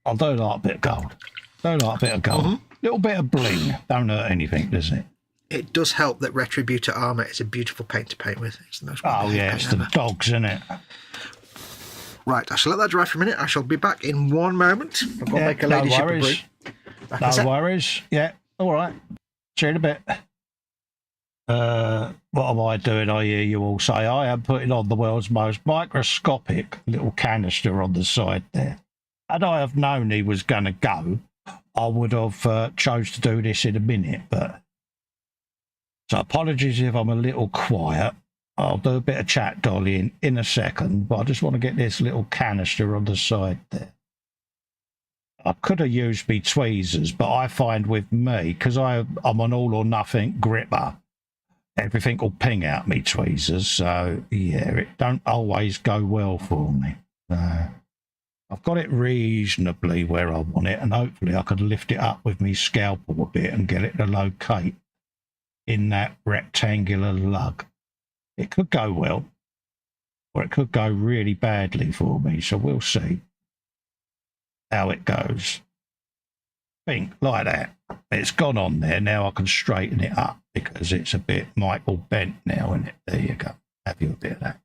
I do like a bit of gold. Little bit of bling. Don't hurt anything, does it? It does help that Retributor armour is a beautiful paint to paint with. It's the most it's the dogs, isn't it? Right, I shall let that dry for a minute. I shall be back in one moment. I've got to make a ladyship of brew. No worries. Yeah, all right. See you in a bit. What am I doing? I hear you all say. I am putting on the world's most microscopic little canister on the side there. Had I have known he was going to go, I would have chose to do this in a minute. But so apologies if I'm a little quiet. I'll do a bit of chat, Dolly, in a second. But I just want to get this little canister on the side there. I could have used me tweezers, but I find with me, because I'm an all-or-nothing gripper, everything will ping out me tweezers. So, yeah, it don't always go well for me. I've got it reasonably where I want it, and hopefully I could lift it up with me scalpel a bit and get it to locate in that rectangular lug. It could go well, or it could go really badly for me, so we'll see how it goes. Think like that. It's gone on there. Now I can straighten it up because it's a bit Michael bent now, isn't it? There you go. Have you a bit of that.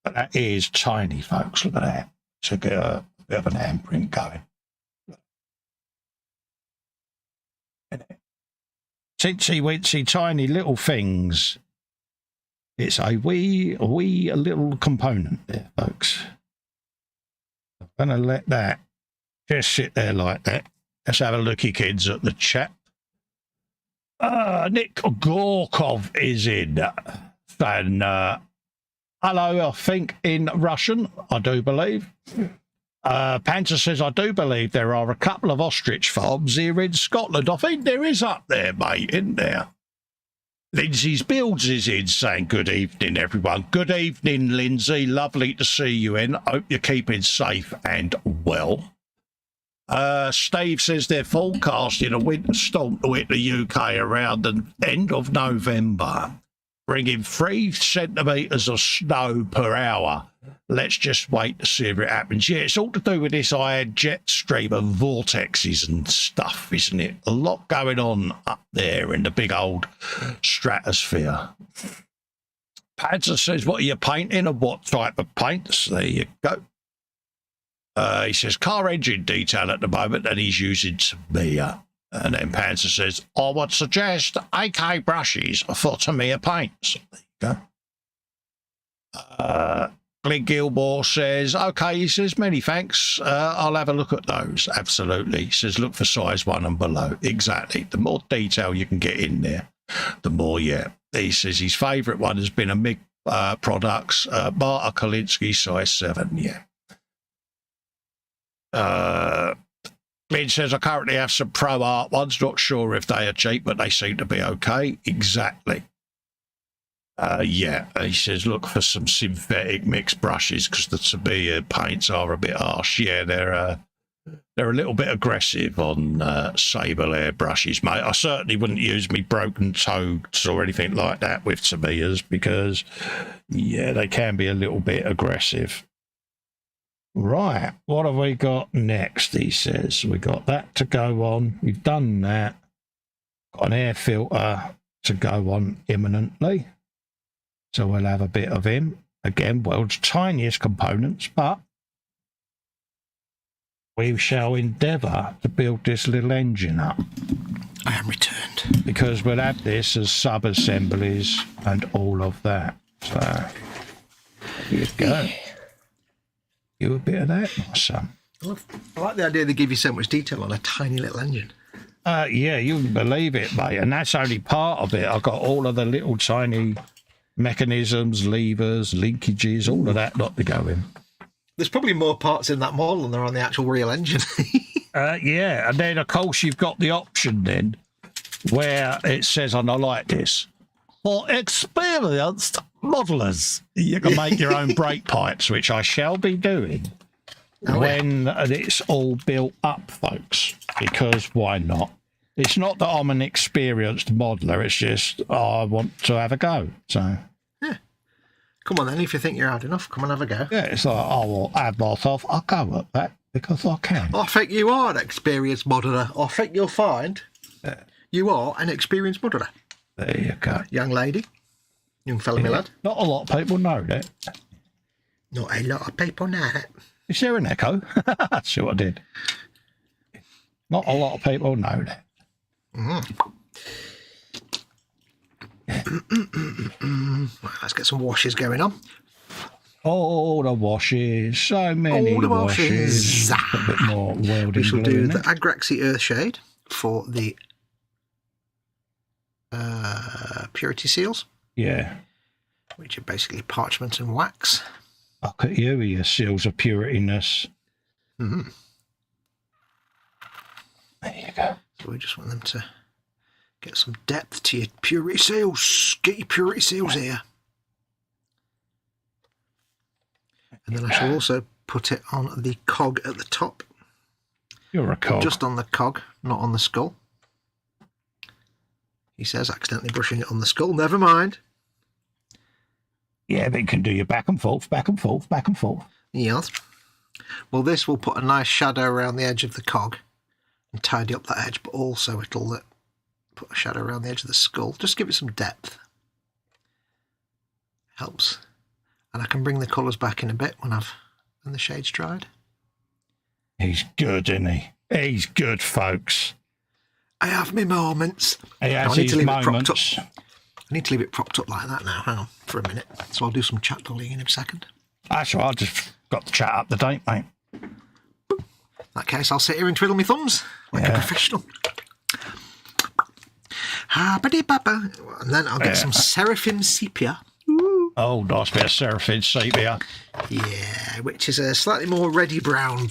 But that is tiny, folks. Look at that. To get a bit of an handprint going. Teensy weensy tiny little things. It's a wee little component there, folks. I'm going to let that just sit there like that. Let's have a looky, kids, at the chat. Nick Gorkov is in. And hello, I think, in Russian, I do believe. Panther says, I do believe there are a couple of ostrich farms here in Scotland. I think there is up there, mate, isn't there? Lindsay's Builds is in, saying good evening, everyone. Good evening, Lindsay. Lovely to see you in. Hope you're keeping safe and well. Steve says they're forecasting a winter storm to hit the UK around the end of November, bringing 3 centimetres of snow per hour. Let's just wait to see if it happens. Yeah, it's all to do with this iron jet stream of vortexes and stuff, isn't it? A lot going on up there in the big old stratosphere. Padser says, what are you painting and what type of paints? There you go. He says, car engine detail at the moment, and he's using Tamiya. And then Panzer says, I would suggest AK brushes for Tamiya paints. There you go. Glenn Gilmore says, okay, he says, many thanks. I'll have a look at those. Absolutely. He says, look for size 1 and below. Exactly. The more detail you can get in there, the more, yeah. He says his favourite one has been a MIG Products, Marta Kolinsky, size 7, yeah. Glenn says, I currently have some Pro Art ones. Not sure if they are cheap, but they seem to be okay. Exactly. Yeah, he says, look for some synthetic mixed brushes because the Tamiya paints are a bit harsh. Yeah, they're a little bit aggressive on sable air brushes, mate. I certainly wouldn't use me broken toads or anything like that with Tamiyas because, yeah, they can be a little bit aggressive. Right, what have we got next, he says. We got that to go on. We've done that. Got an air filter to go on imminently. So we'll have a bit of him. Again, world's tiniest components, but we shall endeavour to build this little engine up. I am returned. Because we'll have this as sub-assemblies and all of that. So, here you go. You a bit of that, my son. I like the idea they give you so much detail on a tiny little engine. Yeah, you wouldn't believe it, mate. And that's only part of it. I've got all of the little tiny mechanisms, levers, linkages, all of that not to go in. There's probably more parts in that model than there are on the actual real engine. Yeah, and then, of course, you've got the option then where it says, and I like this, for experienced modelers, you can make your own brake pipes, which I shall be doing when it's all built up, folks, because why not? It's not that I'm an experienced modeler, it's just I want to have a go. So, yeah. Come on then, if you think you're hard enough, come and have a go. Yeah, it's like, I will add myself, I'll go at that because I can. I think you are an experienced modeler. I think you'll find you are an experienced modeler. There you go. Young lady. Young fella, my lad. Not a lot of people know that. Not a lot of people know that. Is there an echo? Sure I did. Not a lot of people know that. Let's get some washes going on. All the washes. So many washes. A bit more welding. We shall do the Agraxy Earthshade for the purity seals. Yeah. Which are basically parchment and wax. Look at you, your seals of purityness. Mm-hmm. There you go. So we just want them to get some depth to your purity seals. Get your purity seals here. And then I shall also put it on the cog at the top. You're a cog. Just on the cog, not on the skull. He says, accidentally brushing it on the skull. Never mind. Yeah, but you can do your back and forth, back and forth, back and forth. Yes. Well, this will put a nice shadow around the edge of the cog and tidy up that edge, but also it'll put a shadow around the edge of the skull. Just give it some depth. Helps. And I can bring the colours back in a bit when the shade's dried. He's good, isn't he? He's good, folks. I have my moments. He has his moments. I need to leave it propped up like that now. Hang on for a minute. So I'll do some chat bullying in a second. That's right. I just got the chat up to date, mate. In that case, I'll sit here and twiddle my thumbs like a professional. And then I'll get some Seraphim Sepia. Ooh. Oh, nice bit of Seraphim Sepia. Yeah, which is a slightly more reddy brown.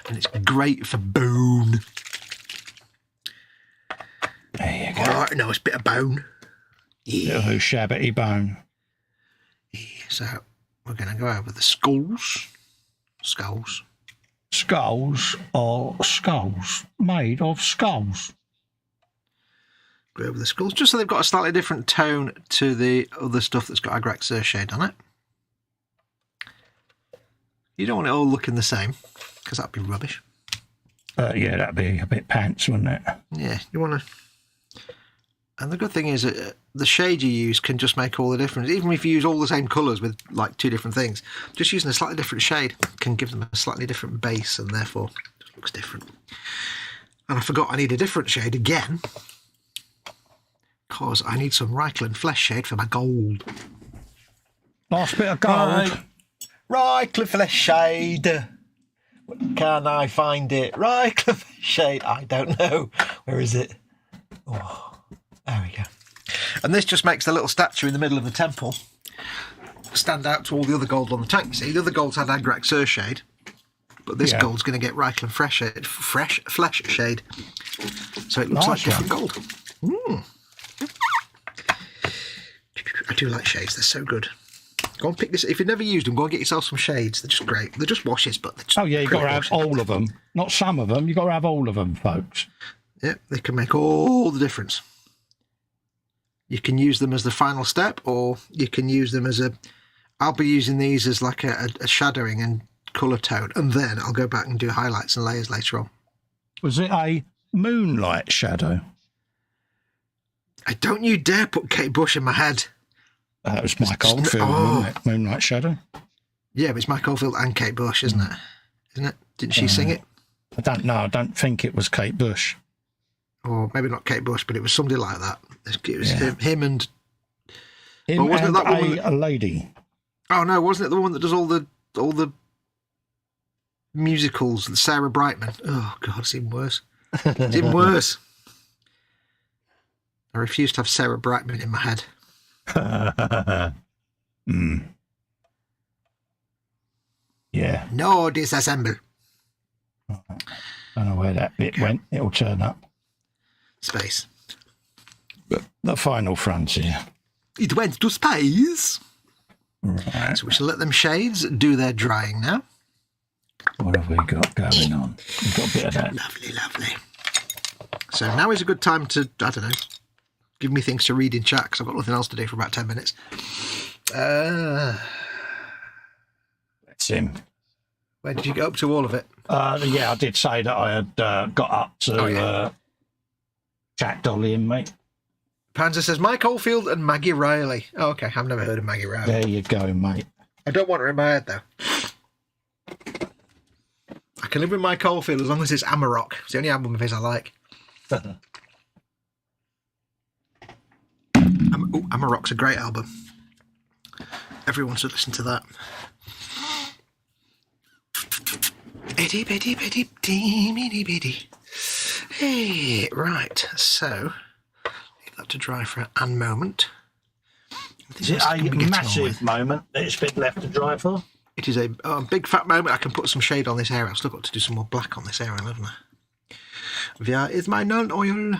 And it's great for bone. There you go. All right, no, it's a bit of bone. Yeah. Little shabbity bone. Yeah, so we're going to go over the skulls. Skulls. Skulls are skulls made of skulls. Go over the skulls, just so they've got a slightly different tone to the other stuff that's got Agrax shade on it. You don't want it all looking the same, because that'd be rubbish. Yeah, that'd be a bit pants, wouldn't it? Yeah, you want to... And the good thing is that the shade you use can just make all the difference. Even if you use all the same colours with like two different things, just using a slightly different shade can give them a slightly different base and therefore it looks different. And I forgot I need a different shade again because I need some Reichland flesh shade for my gold. Last bit of gold. Reichland flesh shade. Can I find it? Reichland flesh shade. I don't know. Where is it? Oh. There we go. And this just makes the little statue in the middle of the temple stand out to all the other gold on the tank. See, the other gold's had Agrax Surshade, but this gold's going to get Reichland fresh flesh shade. So it looks like different gold. Mm. I do like shades, they're so good. Go and pick this. If you've never used them, go and get yourself some shades. They're just great. They're just washes, but they're just you've got to have all of them. Not some of them, you've got to have all of them, folks. Yeah, they can make all the difference. You can use them as the final step, or you can use them as I'll be using these as like a shadowing and colour tone, and then I'll go back and do highlights and layers later on. Was it a moonlight shadow? Don't you dare put Kate Bush in my head. That was Mike Oldfield, wasn't it? Moonlight Shadow. Yeah, but it's Mike Oldfield and Kate Bush, isn't it? Isn't it? Didn't she sing it? I don't know. I don't think it was Kate Bush. Or maybe not Kate Bush, but it was somebody like that. It was him and... Him wasn't and it that woman a lady. Oh, no, wasn't it the woman that does all the musicals, Sarah Brightman? Oh, God, it's even worse. It's even worse. I refuse to have Sarah Brightman in my head. Yeah. No, disassemble. I don't know where that bit went. It'll turn up. Space. But the final frontier. It went to space. Right. So we shall let them shades do their drying now. What have we got going on? We've got a bit of that. Lovely, lovely. So now is a good time to, I don't know, give me things to read in chat because I've got nothing else to do for about 10 minutes. That's him. Where did you get up to all of it? Yeah, I did say that I had got up to chat dollying, mate. Panzer says Mike Oldfield and Maggie Riley. Oh, okay, I've never heard of Maggie Riley. There you go, mate. I don't want her in my head, though. I can live with Mike Oldfield as long as it's Amarok. It's the only album of his I like. Amarok's a great album. Everyone should listen to that. Itty bitty bitty bitty bitty. Hey, right, so leave that to dry for a moment. Is it a massive moment that it's been left to dry for? It is a big fat moment. I can put some shade on this area. I've still got to do some more black on this area, haven't I? Where is my null oil?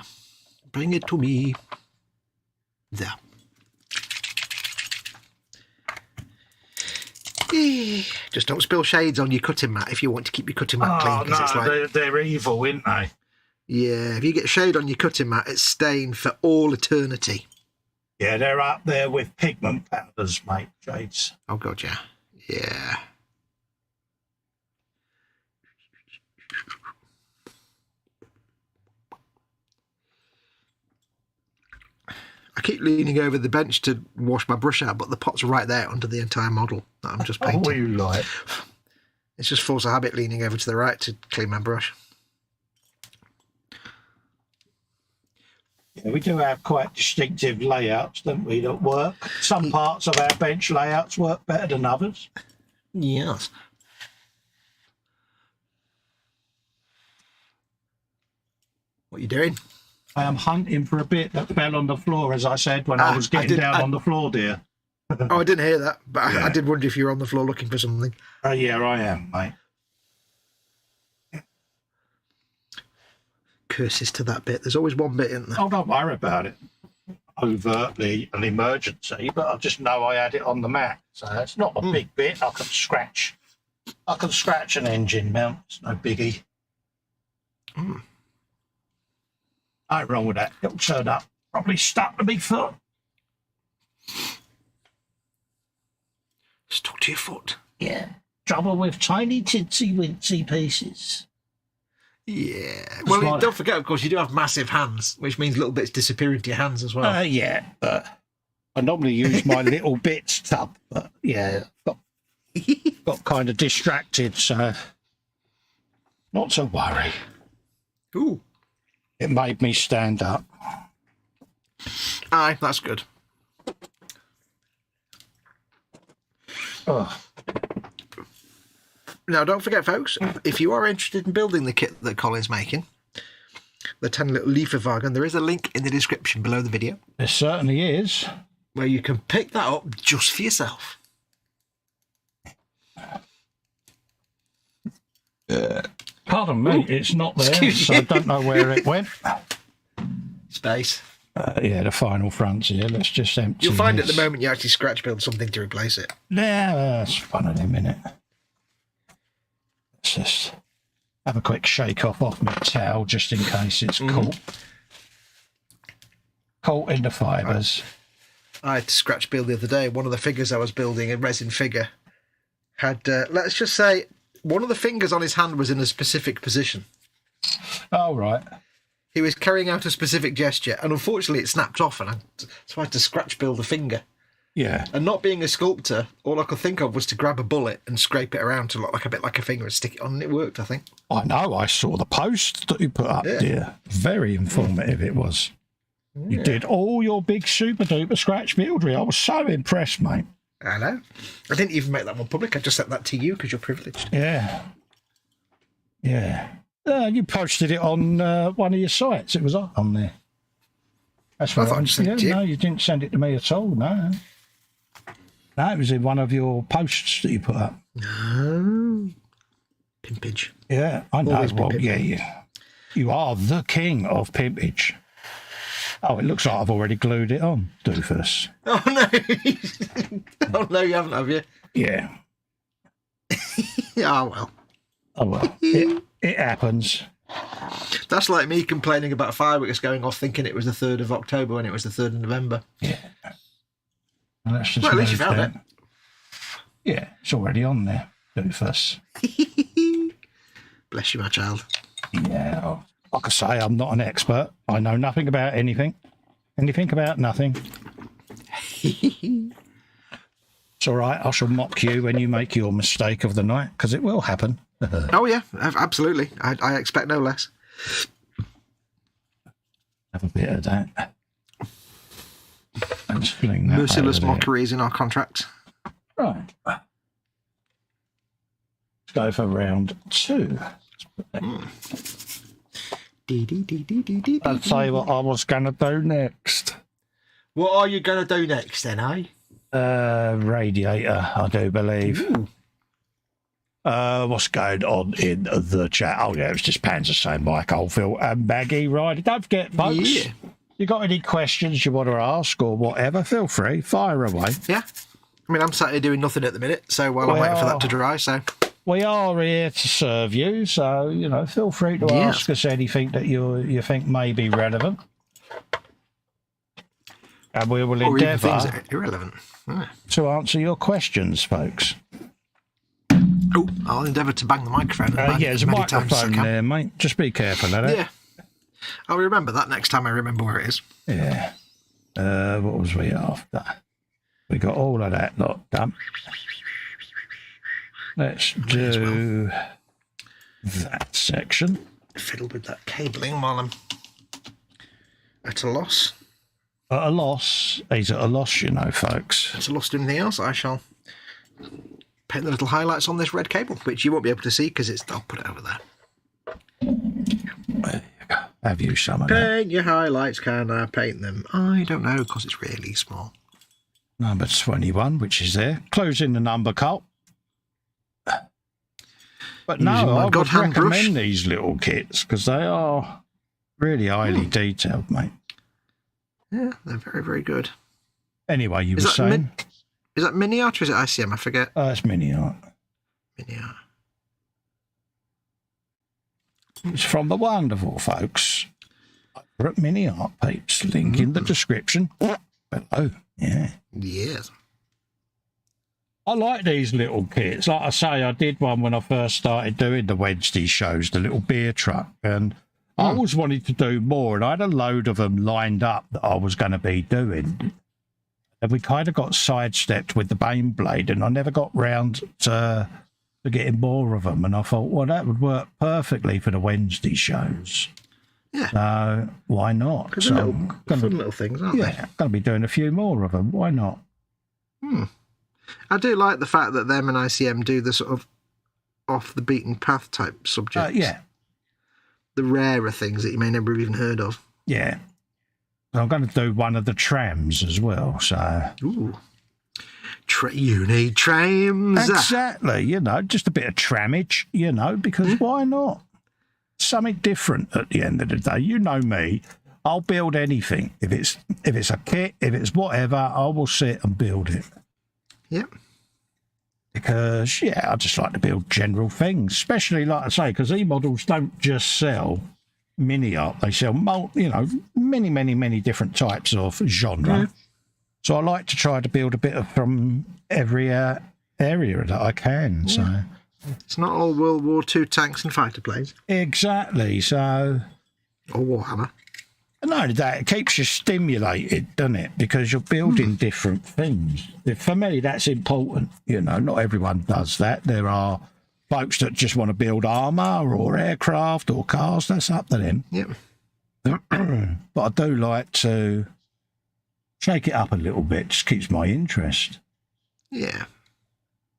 Bring it to me. There. Just don't spill shades on your cutting mat if you want to keep your cutting mat clean. No, it's like, they're evil, aren't they? Yeah, if you get shade on your cutting mat, it's stained for all eternity. Yeah, they're up there with pigment powders, mate, shades. Oh, God, yeah. Yeah. I keep leaning over the bench to wash my brush out, but the pot's right there under the entire model that I'm just painting. What you like? It's just force of habit leaning over to the right to clean my brush. Yeah, we do have quite distinctive layouts, don't we, that work? Some parts of our bench layouts work better than others. Yes. What are you doing? I am hunting for a bit that fell on the floor, as I said, when I was getting down on the floor, dear. Oh, I didn't hear that, but Yeah. I did wonder if you were on the floor looking for something. Yeah, I am, mate. Curses to that bit. There's always one bit in there. Oh, don't worry about it. Overtly an emergency, but I just know I had it on the mat. So it's not a big bit. I can scratch an engine mount. It's no biggie. Mm. Nothing wrong with that. It'll turn up. Probably stuck to me foot. Stuck to your foot. Yeah. Trouble with tiny tinsy wincy pieces. Yeah. Well, like- don't forget, of course, you do have massive hands, which means little bits disappear into your hands as well. Yeah, but I normally use my little bits tub, but yeah, got kind of distracted, so not to worry. Ooh. It made me stand up. Aye, that's good. Oh, Now, don't forget, folks, if you are interested in building the kit that Colin's making, the 10 little Lieferwagen, there is a link in the description below the video there certainly is. where you can pick that up just for yourself. Pardon me, it's not there, so I don't know where it went. Space. Yeah, the final front's here. Let's just empty You'll find at this. the moment you actually scratch build something to replace it. Yeah, that's fun in a minute. Let's just have a quick shake off my towel just in case it's caught in the fibres. I had to scratch build the other day. One of the figures I was building, a resin figure, had, let's just say, one of the fingers on his hand was in a specific position. Oh, right. He was carrying out a specific gesture, and unfortunately it snapped off, and so I had to scratch build the finger. Yeah. And not being a sculptor, all I could think of was to grab a bullet and scrape it around to look like a bit like a finger and stick it on, and it worked, I think. I know. I saw the post that you put up, dear. Very informative it was. Yeah. You did all your big super duper scratch buildery. I was so impressed, mate. I know. I didn't even make that one public. I just sent that to you because you're privileged. Yeah. Yeah. You posted it on one of your sites. It was on there. That's I what thought I just sent it to you. No, you didn't send it to me at all. No. No, it was in one of your posts that you put up. No. Pimpage. Yeah, I know. Always been Well, pimpage. you are the king of pimpage. Oh, it looks like I've already glued it on, doofus. Oh, no. Oh, no, you haven't, have you? Yeah. Oh, well. Oh, well. It happens. That's like me complaining about fireworks going off thinking it was the 3rd of October when it was the 3rd of November. Yeah. Well, let's just Well, at least you move found that. it. Yeah, it's already on there, doofus. Bless you, my child. Yeah. Like I say, I'm not an expert. I know nothing about anything. Anything about nothing? It's all right. I shall mock you when you make your mistake of the night, because it will happen. Oh, yeah, absolutely. I expect no less. Have a bit of that. And fling that Merciless over there. mockery is in our contract. Right. Let's go for round 2. I'll tell you what I was going to do next. What are you going to do next, then, eh? Radiator, I do believe. What's going on in the chat? Oh, yeah, it's just Panzer saying Mike Oldfield and Maggie Ryder. Don't forget, folks, you got any questions you want to ask or whatever, feel free, fire away. Yeah. I mean, I'm sat here doing nothing at the minute, so while I'm waiting for that to dry, so... We are here to serve you, so, you know, feel free to ask us anything that you think may be relevant. And we will endeavour things that are irrelevant. to answer your questions, folks. Oh, I'll endeavour to bang the microphone. Yeah, there's a microphone there, mate. Just be careful of that. Yeah. I'll remember that next time I remember where it is. Yeah. What was we after? We got all of that lot done. Let's do that section. Fiddle with that cabling while I'm at a loss. At a loss. He's at a loss, you know, folks. At a loss to anything else, I shall paint the little highlights on this red cable, which you won't be able to see because I'll put it over there. There you go. Have you some of that? Paint your highlights, can I paint them? I don't know, because it's really small. Number 21, which is there. Closing the number, Colt. But no, I would recommend these little kits because they are really highly detailed, mate. Yeah, they're very, very good. Anyway, you were saying? Is that mini art or is it ICM? I forget. It's mini art. Mini art. It's from the wonderful folks at Mini Art Peeps. Link in the description below. Yeah. Yes. I like these little kits. Like I say, I did one when I first started doing the Wednesday shows, the little beer truck, and I always wanted to do more, and I had a load of them lined up that I was going to be doing. And we kind of got sidestepped with the Baneblade, and I never got round to getting more of them. And I thought, well, that would work perfectly for the Wednesday shows. Yeah. So why not? Because they're fun little things, aren't they? Yeah, I'm going to be doing a few more of them. Why not? I do like the fact that them and ICM do the sort of off the beaten path type subjects. Yeah. The rarer things that you may never have even heard of. Yeah. I'm going to do one of the trams as well, so... Ooh. You need trams. Exactly, you know, just a bit of trammage, you know, because why not? Something different at the end of the day. You know me, I'll build anything. If it's a kit, if it's whatever, I will sit and build it. Yep. Because, I just like to build general things, especially, like I say, because eModels don't just sell mini art. They sell, many, many, many different types of genre. Mm. So I like to try to build a bit of from every area that I can. Yeah. So it's not all World War II tanks and fighter planes. Exactly. So, or Warhammer. And not only that, it keeps you stimulated, doesn't it? Because you're building different things. For me, that's important. You know, not everyone does that. There are folks that just want to build armour or aircraft or cars. That's up to them. Yep. But I do like to shake it up a little bit. Just keeps my interest. Yeah.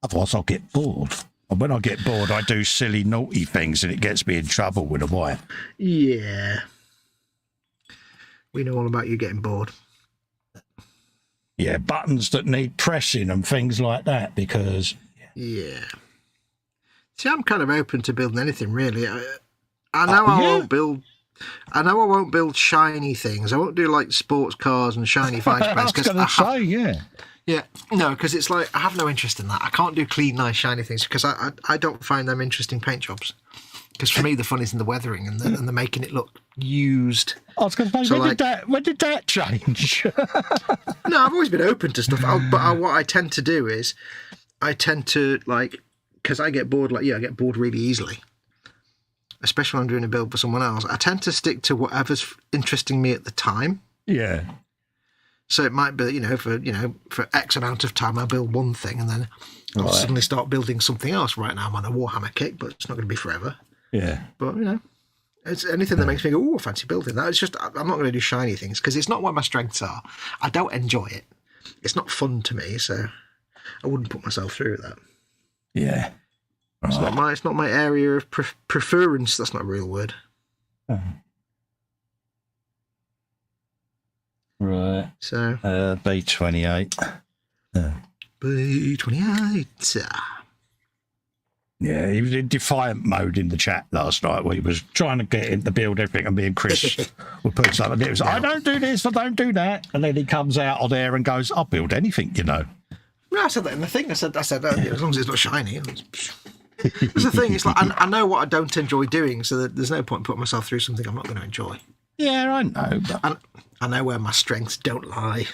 Otherwise, I'll get bored. And when I get bored, I do silly, naughty things, and it gets me in trouble with a wife. Yeah. We know all about you getting bored. Yeah, buttons that need pressing and things like that, because... Yeah. See, I'm kind of open to building anything, really. I know I won't build shiny things. I won't do, like, sports cars and shiny fighter planes. I was going to say, yeah. Yeah, no, because it's like, I have no interest in that. I can't do clean, nice, shiny things, because I don't find them interesting paint jobs. Because for me, the fun is in the weathering and the making it look used. I was going to say, so when did that change? No, I've always been open to stuff. But what I tend to do is, I tend to, like, because I get bored, I get bored really easily. Especially when I'm doing a build for someone else. I tend to stick to whatever's interesting me at the time. Yeah. So it might be, for X amount of time I build one thing and then I'll suddenly start building something else. Right now I'm on a Warhammer kick, but it's not going to be forever. Yeah. But, it's anything that makes me go, oh, I fancy building that. It's just, I'm not going to do shiny things because it's not what my strengths are. I don't enjoy it. It's not fun to me, so I wouldn't put myself through that. Yeah. Right. It's not my area of preference. That's not a real word. Oh. Right. So B28. B28. Yeah, he was in defiant mode in the chat last night where he was trying to get in to build everything, and me and Chris were putting something. And it was, I don't do this, I don't do that. And then he comes out on there and goes, I'll build anything, No, I said that in the thing. I said as long as it's not shiny. That's the thing. It's like I know what I don't enjoy doing, so there's no point in putting myself through something I'm not going to enjoy. Yeah, I know. But... I know where my strengths don't lie.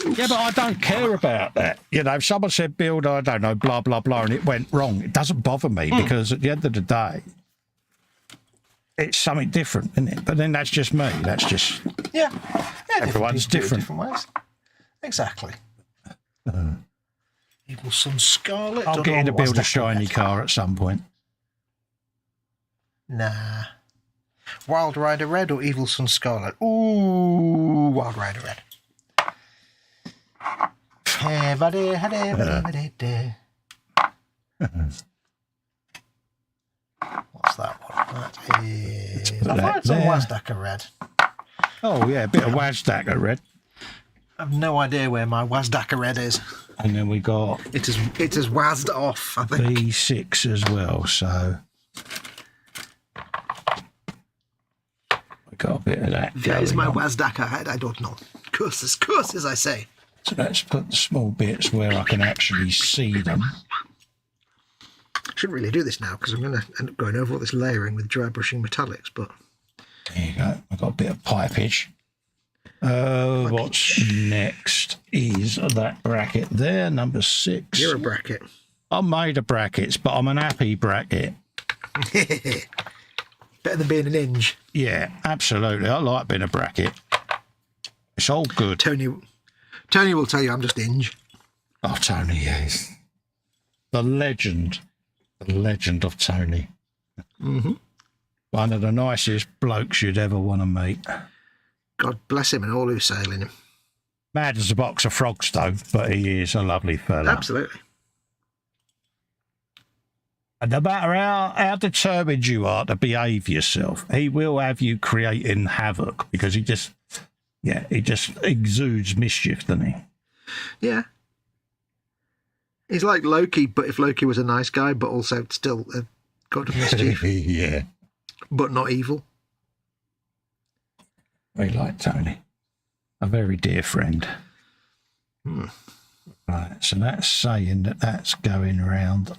Yeah, but I don't care about that. If someone said build, I don't know, blah, blah, blah, and it went wrong, it doesn't bother me because at the end of the day, it's something different, isn't it? But then that's just me. That's just... Yeah everyone's different. Different ways. Exactly. Evil Sun Scarlet. I'll get you to build a shiny car at some point. Nah. Wild Rider Red or Evil Sun Scarlet? Ooh, Wild Rider Red. What's that one? That is... I thought it's a Wazdaka Red. Oh, yeah, a bit of Wazdaka Red. I have no idea where my Wazdaka Red is. And then we got... It is Wazd off, I think. B6 as well, so... we got a bit of that. There's my Wazdaka head, I don't know. Curses, I say. So let's put the small bits where I can actually see them. I shouldn't really do this now because I'm going to end up going over all this layering with dry brushing metallics, but... There you go. I've got a bit of pipage. What's next is that bracket there, number 6. You're a bracket. I'm made of brackets, but I'm an happy bracket. Better than being an inch. Yeah, absolutely. I like being a bracket. It's all good. Tony will tell you I'm just inge. Oh, Tony, yes. The legend of Tony. Mm-hmm. One of the nicest blokes you'd ever want to meet. God bless him and all who's sailing him. Mad as a box of frogs, though, but he is a lovely fella. Absolutely. And no matter how determined you are to behave yourself, he will have you creating havoc because he just exudes mischief, doesn't he? Yeah. He's like Loki, but if Loki was a nice guy, but also still a god of mischief. Yeah. But not evil. We like Tony. A very dear friend. Right, so that's saying that's going round.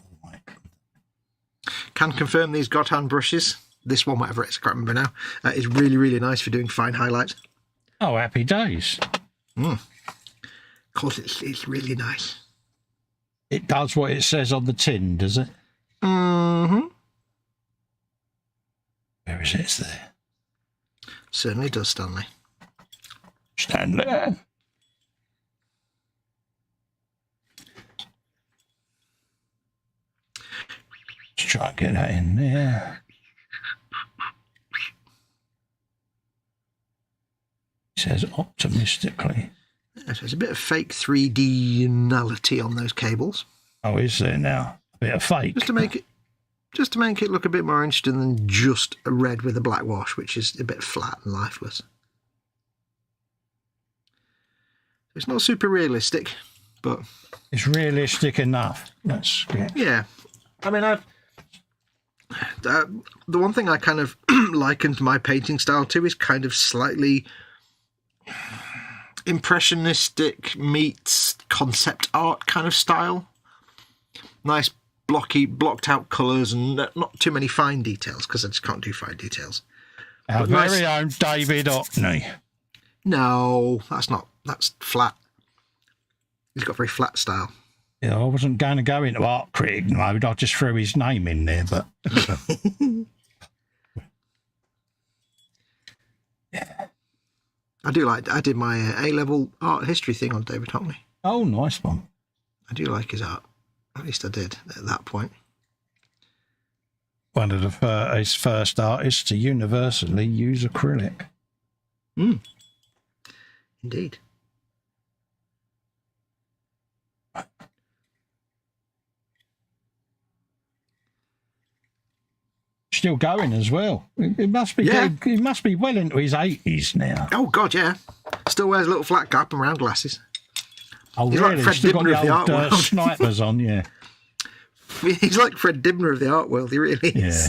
Can confirm these God-hand brushes. This one, whatever it is, I can't remember now, is really, really nice for doing fine highlights. Oh, happy days. Of course, it's really nice. It does what it says on the tin, does it? Mm-hmm. Where is it? It's there. Certainly does, Stanley. Stand there. Let's try and get that in there. It says optimistically. Yeah, so there's a bit of fake 3D-nality on those cables. Oh, is there now? A bit of fake. Just to make it look a bit more interesting than just a red with a black wash, which is a bit flat and lifeless. It's not super realistic, but it's realistic enough. That's good. Yeah. I mean, the one thing I kind of likened my painting style to is kind of slightly impressionistic meets concept art kind of style. Nice blocked out colours and not too many fine details because I just can't do fine details. Our very own David Hockney. No, that's flat. He's got very flat style. Yeah, I wasn't going to go into art critic mode. I just threw his name in there, but yeah. I did my A-level art history thing on David Hockney. Oh, nice one. I do like his art. At least I did at that point. One of his first artists to universally use acrylic. Indeed. Still going as well. It must be he must be well into his 80s now. Oh, God, yeah. Still wears a little flat cap and round glasses. Oh, He's really? like Fred Still got Dibner of the the art old world. snipers on, yeah. He's like Fred Dibner of the art world. He really is.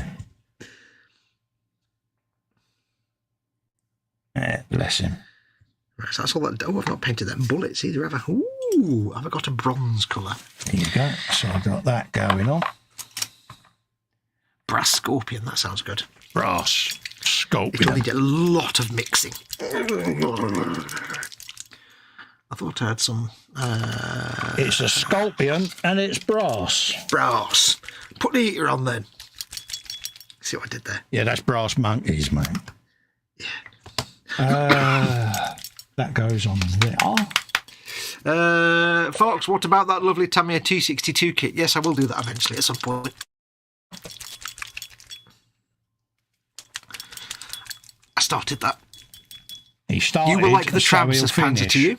Yeah, bless him. Right, so that's all that. Oh, I've not painted them bullets either, have I? Ooh, have I got a bronze colour? There you go. So I've got that going on. Brass scorpion, that sounds good. Brass It'll scorpion. need a lot of mixing. I thought I had some... It's a scorpion and it's brass. brass. Put the heater on then. See what I did there? Yeah, that's brass monkeys, mate. Yeah. That goes on there. Fox, what about that lovely Tamiya 262 kit? Yes, I will do that eventually at some point. I started that. He started. You will like the so tram, he'll says Panzer finish. to you.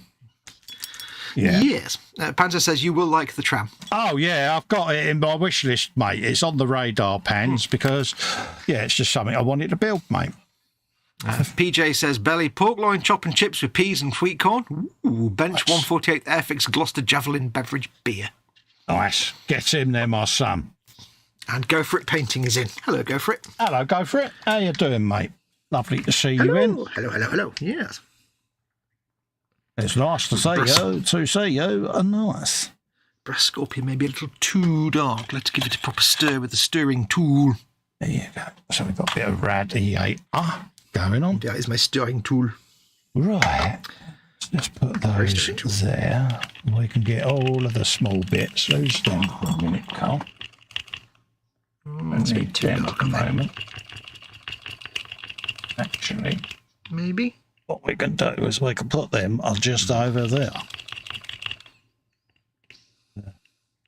Yeah. Yes. Panzer says you will like the tram. Oh, yeah, I've got it in my wish list, mate. It's on the radar, Pans, because, yeah, it's just something I wanted to build, mate. PJ says belly pork loin chop and chips with peas and wheat corn. Ooh, bench 148 Airfix Gloucester Javelin beverage beer. Nice. Get in there, my son. And Go For It painting is in. Hello, Go For It. Hello, go for it. How you doing, mate? Lovely to see you in. Hello. Yes. It's nice to see you, and nice. Brass scorpion may be a little too dark. Let's give it a proper stir with the stirring tool. There you go. So we've got a bit of rad E8 going on. That is my stirring tool. Right. Let's just put those there. We can get all of the small bits. Those down for a minute, Carl. It's a bit too dark at the moment. Actually, maybe. what we can do is we can put them just over there.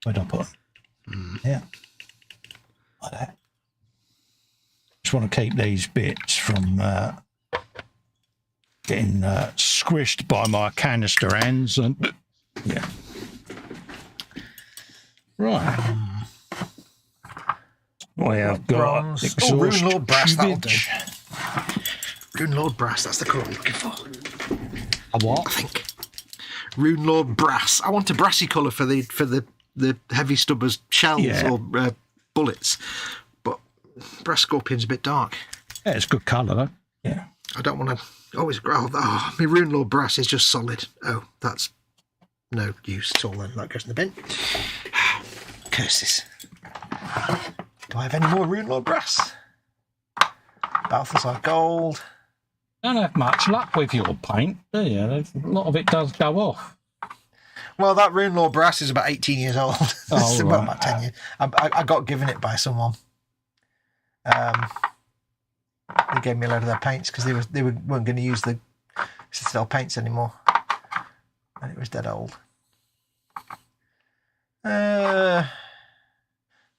Where'd I put them? Yeah. Like that. Just want to keep these bits from getting squished by my canister hands. And yeah. Right. We have got Rune Lord Brass, that'll do. tubage. Rune Lord Brass, that's the colour I'm looking for, A what? I think. Rune Lord Brass. I want a brassy colour for the heavy stubbers shells or bullets. But Brass Scorpion's a bit dark. Yeah, it's good colour though. Yeah. I don't want to always growl. Oh, my Rune Lord Brass is just solid. Oh, that's no use at all then. That goes in the bin. Curses. Do I have any more Rune Lord Brass? Balthazar Gold. Don't have much luck with your paint, do you? A lot of it does go off. Well, that Rune Lord Brass is about 18 years old. Oh, It's right. about 10 years. I got given it by someone. They gave me a load of their paints because they weren't going to use the Citadel paints anymore. And it was dead old.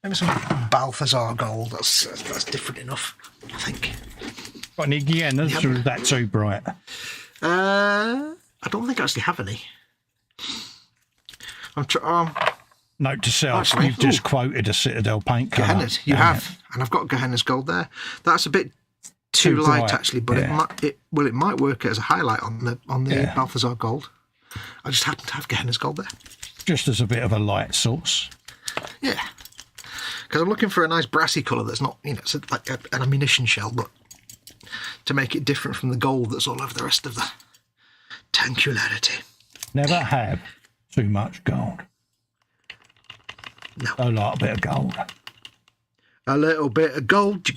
Maybe some Balthazar Gold. That's different enough, I think. Got any hyenas? Yep. Or is that too bright? I don't think I actually have any. Note to self, Actually, you've just quoted a Citadel paint colour. Gehennas, you Damn have, and I've got Gehenna's Gold there. That's a bit too Too light bright, actually, but yeah. it might work as a highlight on the Yeah. Balthazar Gold. I just happen to have Gehenna's Gold there. it. Just as a bit of a light source. Yeah, because I'm looking for a nice brassy colour that's not, it's like an ammunition shell, but to make it different from the gold that's all over the rest of the tankularity. Never have too much gold. No. I like a bit of gold. A little bit of gold.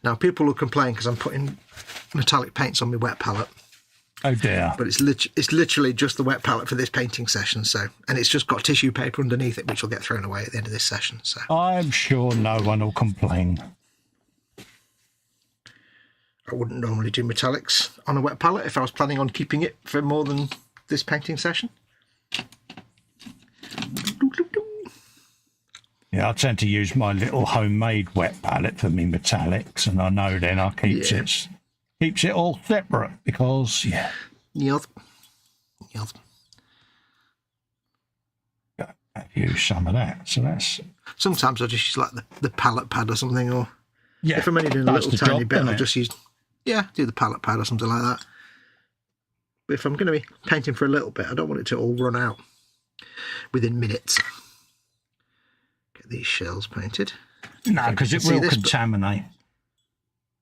Now, people will complain because I'm putting metallic paints on my wet palette, Oh dear. but it's literally just the wet palette for this painting session. So, and it's just got tissue paper underneath it, which will get thrown away at the end of this session. So, I'm sure no one will complain. I wouldn't normally do metallics on a wet palette if I was planning on keeping it for more than this painting session. Yeah, I tend to use my little homemade wet palette for me metallics, and I know then I keeps it all separate because Yes. I've used some of that. So that's Sometimes I just use like the palette pad or something, or if I'm only doing a does little the tiny job, bit, doesn't I'll it? just use do the palette pad or something like that. But if I'm going to be painting for a little bit, I don't want it to all run out within minutes. Get these shells painted. No, because it will contaminate.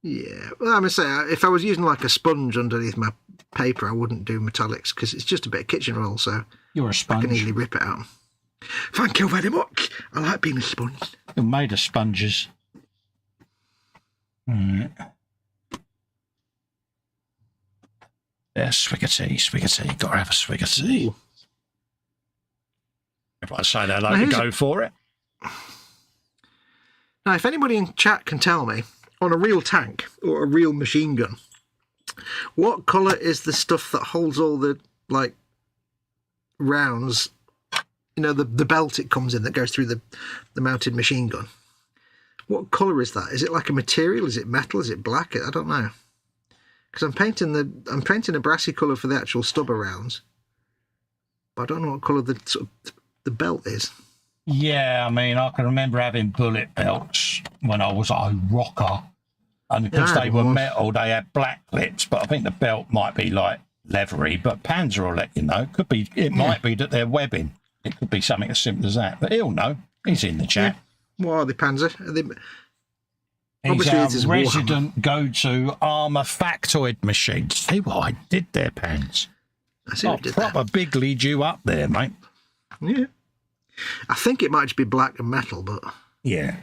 Yeah, well, I'm going to say, if I was using like a sponge underneath my paper, I wouldn't do metallics because it's just a bit of kitchen roll, so You're a I sponge. can easily rip it out. Thank you very much. I like being a sponge. You're made of sponges. Right. Yeah, swig of tea. Got to have a swig of tea. If I say that, I like to go for it. Now, if anybody in chat can tell me, on a real tank or a real machine gun, what colour is the stuff that holds all the, like, rounds, you know, the belt it comes in that goes through the mounted machine gun? What colour is that? Is it like a material? Is it metal? Is it black? I don't know. Because I'm painting a brassy colour for the actual stubber rounds, but I don't know what colour the belt is. Yeah, I mean, I can remember having bullet belts when I was a rocker, and because they were metal, they had black lips. But I think the belt might be like leathery. But Panzer will let you know. It might be that they're webbing. It could be something as simple as that. But he'll know. He's in the chat. Yeah. What are they, Panzer? Are they... He's Obviously, this is our Warhammer. resident go-to armour factoid machine. See what I did there, Pans? I see what you did proper biglied you up there, mate. there. Yeah. I think it might just be black and metal, but Yeah.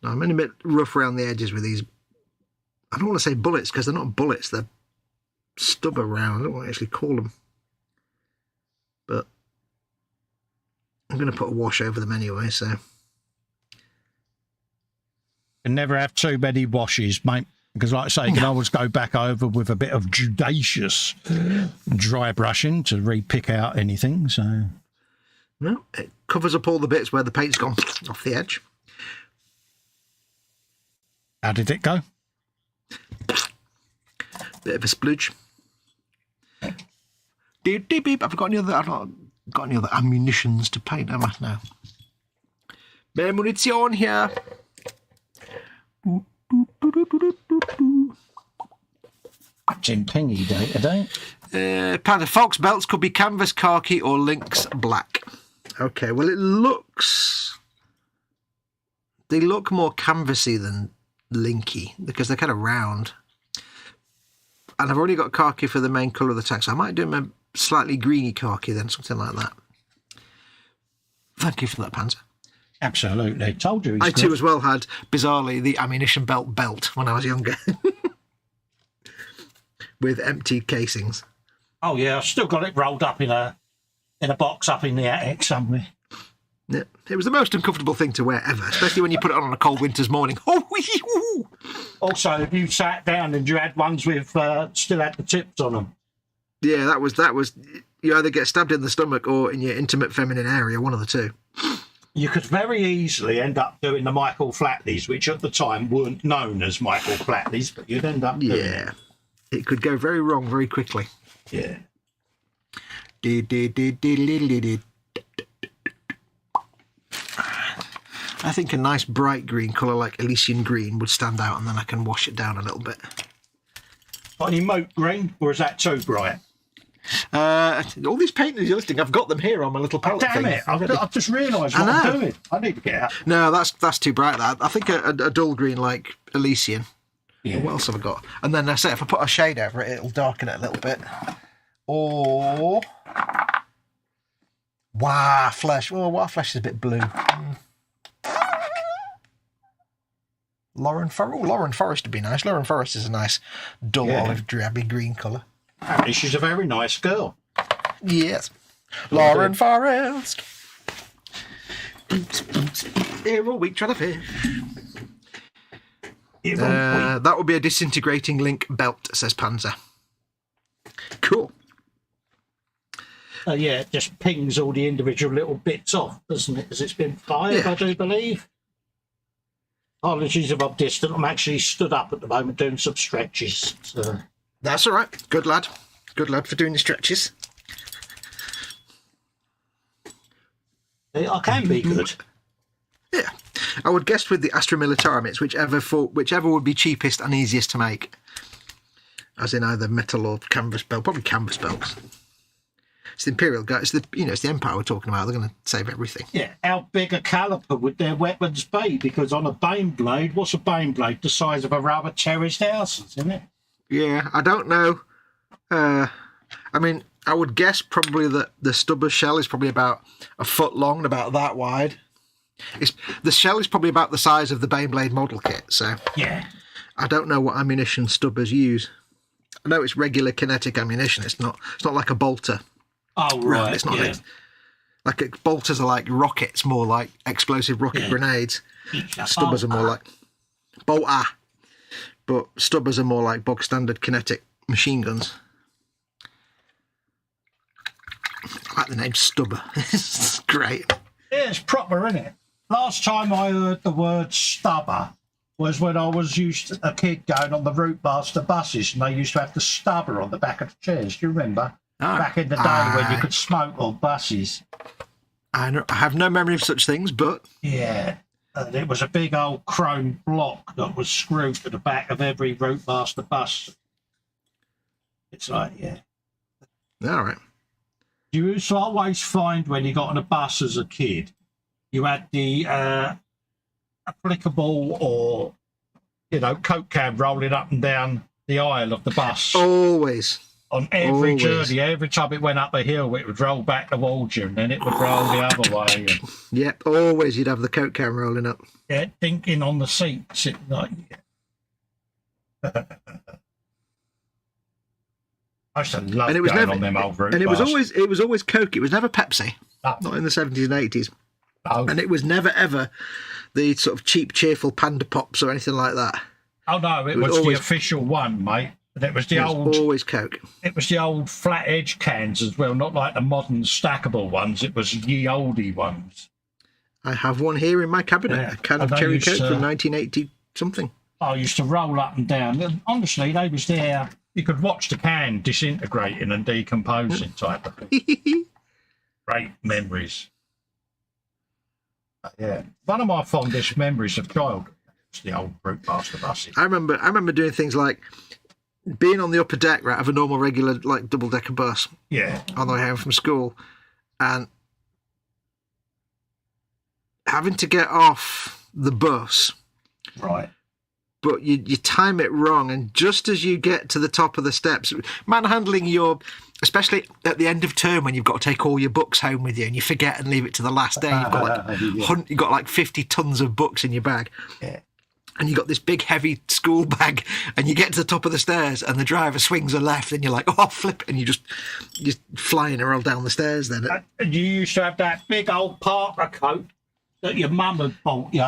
no, I'm in a bit rough around the edges with these. I don't want to say bullets because they're not bullets, they're stubber round. I don't want to actually call them. But I'm going to put a wash over them anyway, so. Can never have too many washes, mate. Because, like I say, you can always go back over with a bit of judicious dry brushing to re-pick out anything. So, No, it covers up all the bits where the paint's gone off the edge. how did it go? Bit of a splooge. Beep, beep, beep. I've not got any other ammunitions to paint, have I? No. Mehr Munition here. Jim Pingy day today. Panda Fox belts could be canvas khaki or lynx black. Okay, well they look more canvassy than linky because they're kind of round. And I've already got khaki for the main colour of the tank, so I might do them a slightly greeny khaki then, something like that. Thank you for that, Panzer. Absolutely. Told you. I too as well had, bizarrely, the ammunition belt when I was younger. With emptied casings. Oh yeah, I've still got it rolled up in a box up in the attic somewhere. Yeah. It was the most uncomfortable thing to wear ever, especially when you put it on a cold winter's morning. Oh, Also, if you sat down and you had ones with still had the tips on them. yeah, that was. You either get stabbed in the stomach or in your intimate feminine area, one of the two. You could very easily end up doing the Michael Flatleys, which at the time weren't known as Michael Flatleys, but you'd end up doing Yeah, it could go very wrong very quickly. it. I think a nice bright green colour like Elysian green would stand out, and then I can wash it down a little bit. Got any moat green, or is that too bright? All these paintings you're listing, I've got them here on my little palette Damn thing. it! I've just realised what I'm doing. I need to get out. No, that's too bright. That I think a dull green like Elysian. Yeah. What else have I got? And then I say if I put a shade over it, it'll darken it a little bit. Or Wah Flesh. Oh, Wah Flesh is a bit blue. Lauren Forest would be nice. Lauren Forest is a nice dull olive drabby green colour. Apparently she's a very nice girl. Yes. Lauren Forest. Here all week trying to fish. It won't That would be a disintegrating link belt, says Panzer. Cool. yeah, it just pings all the individual little bits off, doesn't it? As it's been fired, Yeah. I do believe. Apologies if I'm distant. I'm actually stood up at the moment doing some stretches. So. That's all right. Good lad. Good lad for doing the stretches. I can be good. Yeah. I would guess with the Astra Militarum, it's whichever would be cheapest and easiest to make. As in either metal or canvas belt. Probably canvas belts. It's the Imperial guys. It's the Empire we're talking about. They're going to save everything. Yeah, how big a caliper would their weapons be? Because on a Baneblade, what's a Baneblade? The size of a rather terraced house, isn't it? Yeah, I don't know. I mean, I would guess probably that the stubber shell is probably about a foot long and about that wide. The shell is probably about the size of the Baneblade model kit, so Yeah. I don't know what ammunition stubbers use. I know it's regular kinetic ammunition. It's not like a bolter. Oh, right. It's not yeah. bolters are like rockets, more like explosive rocket grenades. Stubbers are more like bolter, but stubbers are more like bog standard kinetic machine guns. I like the name Stubber. It's great. Yeah, it's proper, isn't it? Last time I heard the word stubber was when I was a kid going on the Route Master buses, and they used to have the stubber on the back of the chairs. Do you remember? Back in the day when you could smoke on buses. I have no memory of such things, but Yeah. And it was a big old chrome block that was screwed to the back of every Route Master bus. It's like, yeah. all right. You used to always find when you got on a bus as a kid, you had the applicable or, Coke can rolling up and down the aisle of the bus. Always. On every Always. journey, every time it went up a hill, it would roll back towards you, and then it would roll the other way. And, Yep, always you'd have the Coke can rolling up. yeah, dinking on the seat, sitting like. I used to love And it was going never on them old route and it was buses. always Coke. It was never Pepsi. No. Not in the 70s and 80s. Oh, And it was never ever the sort of cheap, cheerful Panda Pops or anything like that. oh no, it was always- the official one, mate. And it was the It was old. always Coke. It was the old flat edge cans as well, not like the modern stackable ones. It was the oldie ones. I have one here in my cabinet. Yeah, A can of and they cherry used Coke to- from 1980 something. I used to roll up and down. And honestly, they was there. You could watch the can disintegrating and decomposing type of thing. Great memories. Yeah. One of my fondest memories of childhood was the old Brute Master buses. I remember doing things like being on the upper deck, right, of a normal, regular, like double-decker bus Yeah. on the way home from school, and having to get off the bus, Right. but you time it wrong, and just as you get to the top of the steps, manhandling especially at the end of term when you've got to take all your books home with you and you forget and leave it to the last day, you've got like 50 tons of books in your bag. Yeah. And you got this big heavy school bag, and you get to the top of the stairs, and the driver swings a left, and you're like, oh, flip, and you're flying around down the stairs. Then And you used to have that big old Parker coat that your mum had bought you,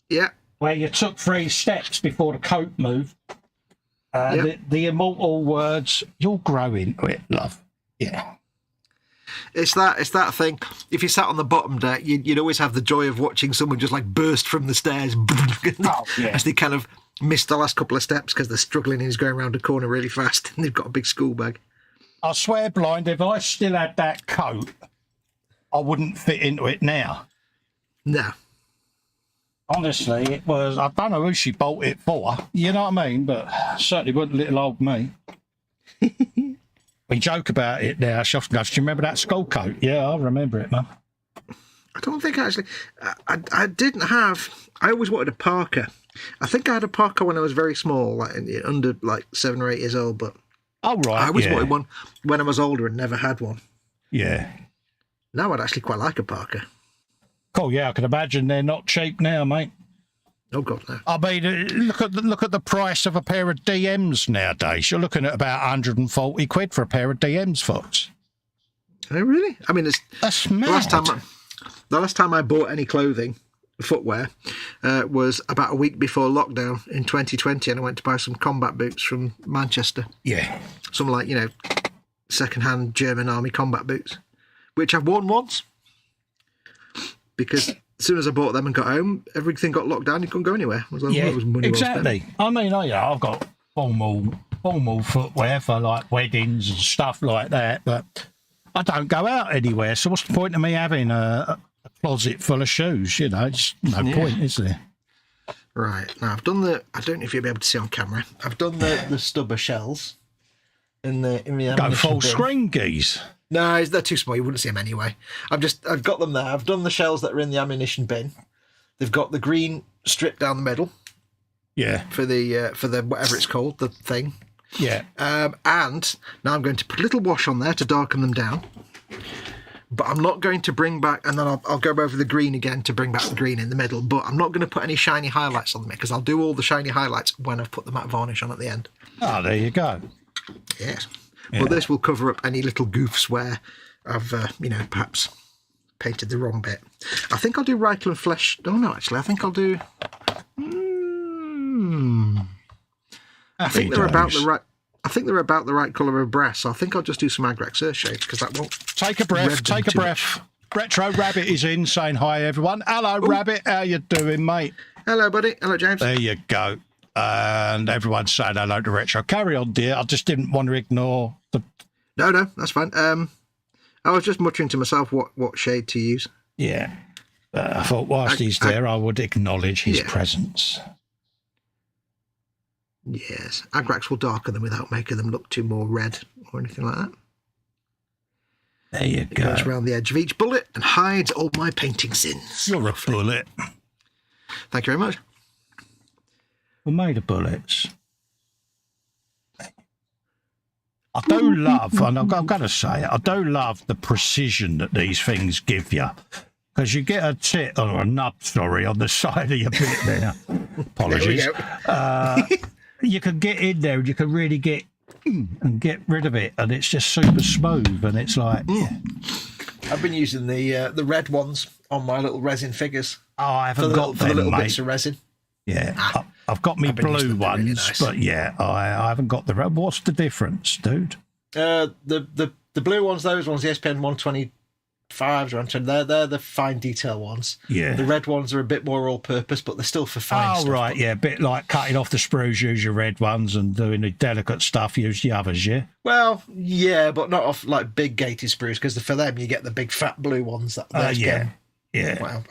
yeah, where you took 3 steps before the coat moved. Yep. The immortal words, "You'll grow into it, love." Yeah. it's that thing. If you sat on the bottom deck, you'd always have the joy of watching someone just like burst from the stairs yeah. as they kind of miss the last couple of steps because they're struggling and he's going around a corner really fast, and they've got a big school bag. I swear blind, if I still had that coat, I wouldn't fit into it now. No. Honestly, it was, I don't know who she bought it for, you know what I mean? But certainly wasn't little old me. We joke about it now. She often goes, "Do you remember that school coat?" Yeah, I remember it, man. I don't think actually. I didn't have. I always wanted a parka. I think I had a parka when I was very small, like under like 7 or 8 years old. But Oh, right. I always yeah. wanted one when I was older and never had one. Yeah. Now I'd actually quite like a parka. Cool, yeah, I can imagine they're not cheap now, mate. Oh God, no. I mean, look at the price of a pair of DMs nowadays. You're looking at about 140 quid for a pair of DMs, Fox. Oh really? I mean, That's mad. the last time I bought any clothing, footwear, was about a week before lockdown in 2020, and I went to buy some combat boots from Manchester. Yeah. Some second-hand German army combat boots, which I've worn once. Because as soon as I bought them and got home, everything got locked down. You couldn't go anywhere. I was like, Yeah, well, it was money well spent. exactly. I mean, I've got formal footwear for like weddings and stuff like that, but I don't go out anywhere. So what's the point of me having a closet full of shoes? It's no point, is there? Right. Now, I've done I don't know if you'll be able to see on camera. I've done the stubber shells in the Go full screen, geese. No, they're too small. You wouldn't see them anyway. I've got them there. I've done the shells that are in the ammunition bin. They've got the green strip down the middle. Yeah. For the whatever it's called, the thing. Yeah. And now I'm going to put a little wash on there to darken them down. But I'm not going to bring back, and then I'll go over the green again to bring back the green in the middle. But I'm not going to put any shiny highlights on them because I'll do all the shiny highlights when I've put the matte varnish on at the end. Oh, there you go. Yes. Yeah. But this will cover up any little goofs where I've, perhaps painted the wrong bit. I think I'll do Reichel and Flesh. Oh, no, actually, I think I'll do... I think they're about the right... I think they're about the right colour of brass, so I think I'll just do some Agrax Earth shades, because that won't... Take a breath. Retro Rabbit is in, saying hi, everyone. Hello, Ooh. Rabbit. How you doing, mate? Hello, buddy. Hello, James. There you go. And everyone's saying hello to Retro. Carry on, dear. I just didn't want to ignore the... No, that's fine. I was just muttering to myself what shade to use. Yeah. I thought whilst he's there, I would acknowledge his presence. Yes. Agrax will darken them without making them look too more red or anything like that. There you go. It goes around the edge of each bullet and hides all my painting sins. You're a bullet. Thank you very much. We're made of bullets. I do love, and I've got to say it, I do love the precision that these things give you. Because you get a tit or a nub, sorry, on the side of your bit there. Apologies. You can get in there and you can really get rid of it, and it's just super smooth, and it's like, I've been using the red ones on my little resin figures. Oh, I haven't got them, for the little mate. bits of resin. Yeah, I've got me blue ones, really nice. But I haven't got the red. What's the difference, dude? The blue ones, those ones, the SPN 125s, they're the fine detail ones. Yeah. The red ones are a bit more all-purpose, but they're still for fine stuff. Oh, right, a bit like cutting off the sprues, use your red ones, and doing the delicate stuff, use the others, yeah? Well, yeah, but not off like big gated sprues, because for them you get the big fat blue ones. Yeah. Wow.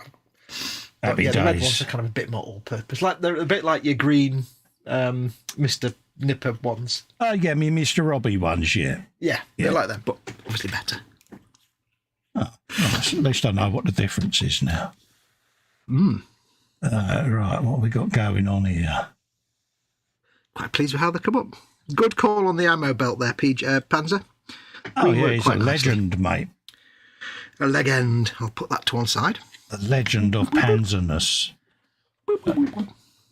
Happy days. The red ones are kind of a bit more all-purpose. Like they're a bit like your green Mr. Nipper ones. Oh, yeah, me Mr. Robbie ones, yeah. Yeah, they're like them, but obviously better. Oh, at least I know what the difference is now. Right, what have we got going on here? Quite pleased with how they come up. Good call on the ammo belt there, Panzer. Oh, yeah, he's a legend, mate. A legend. I'll put that to one side. The legend of Panzerness.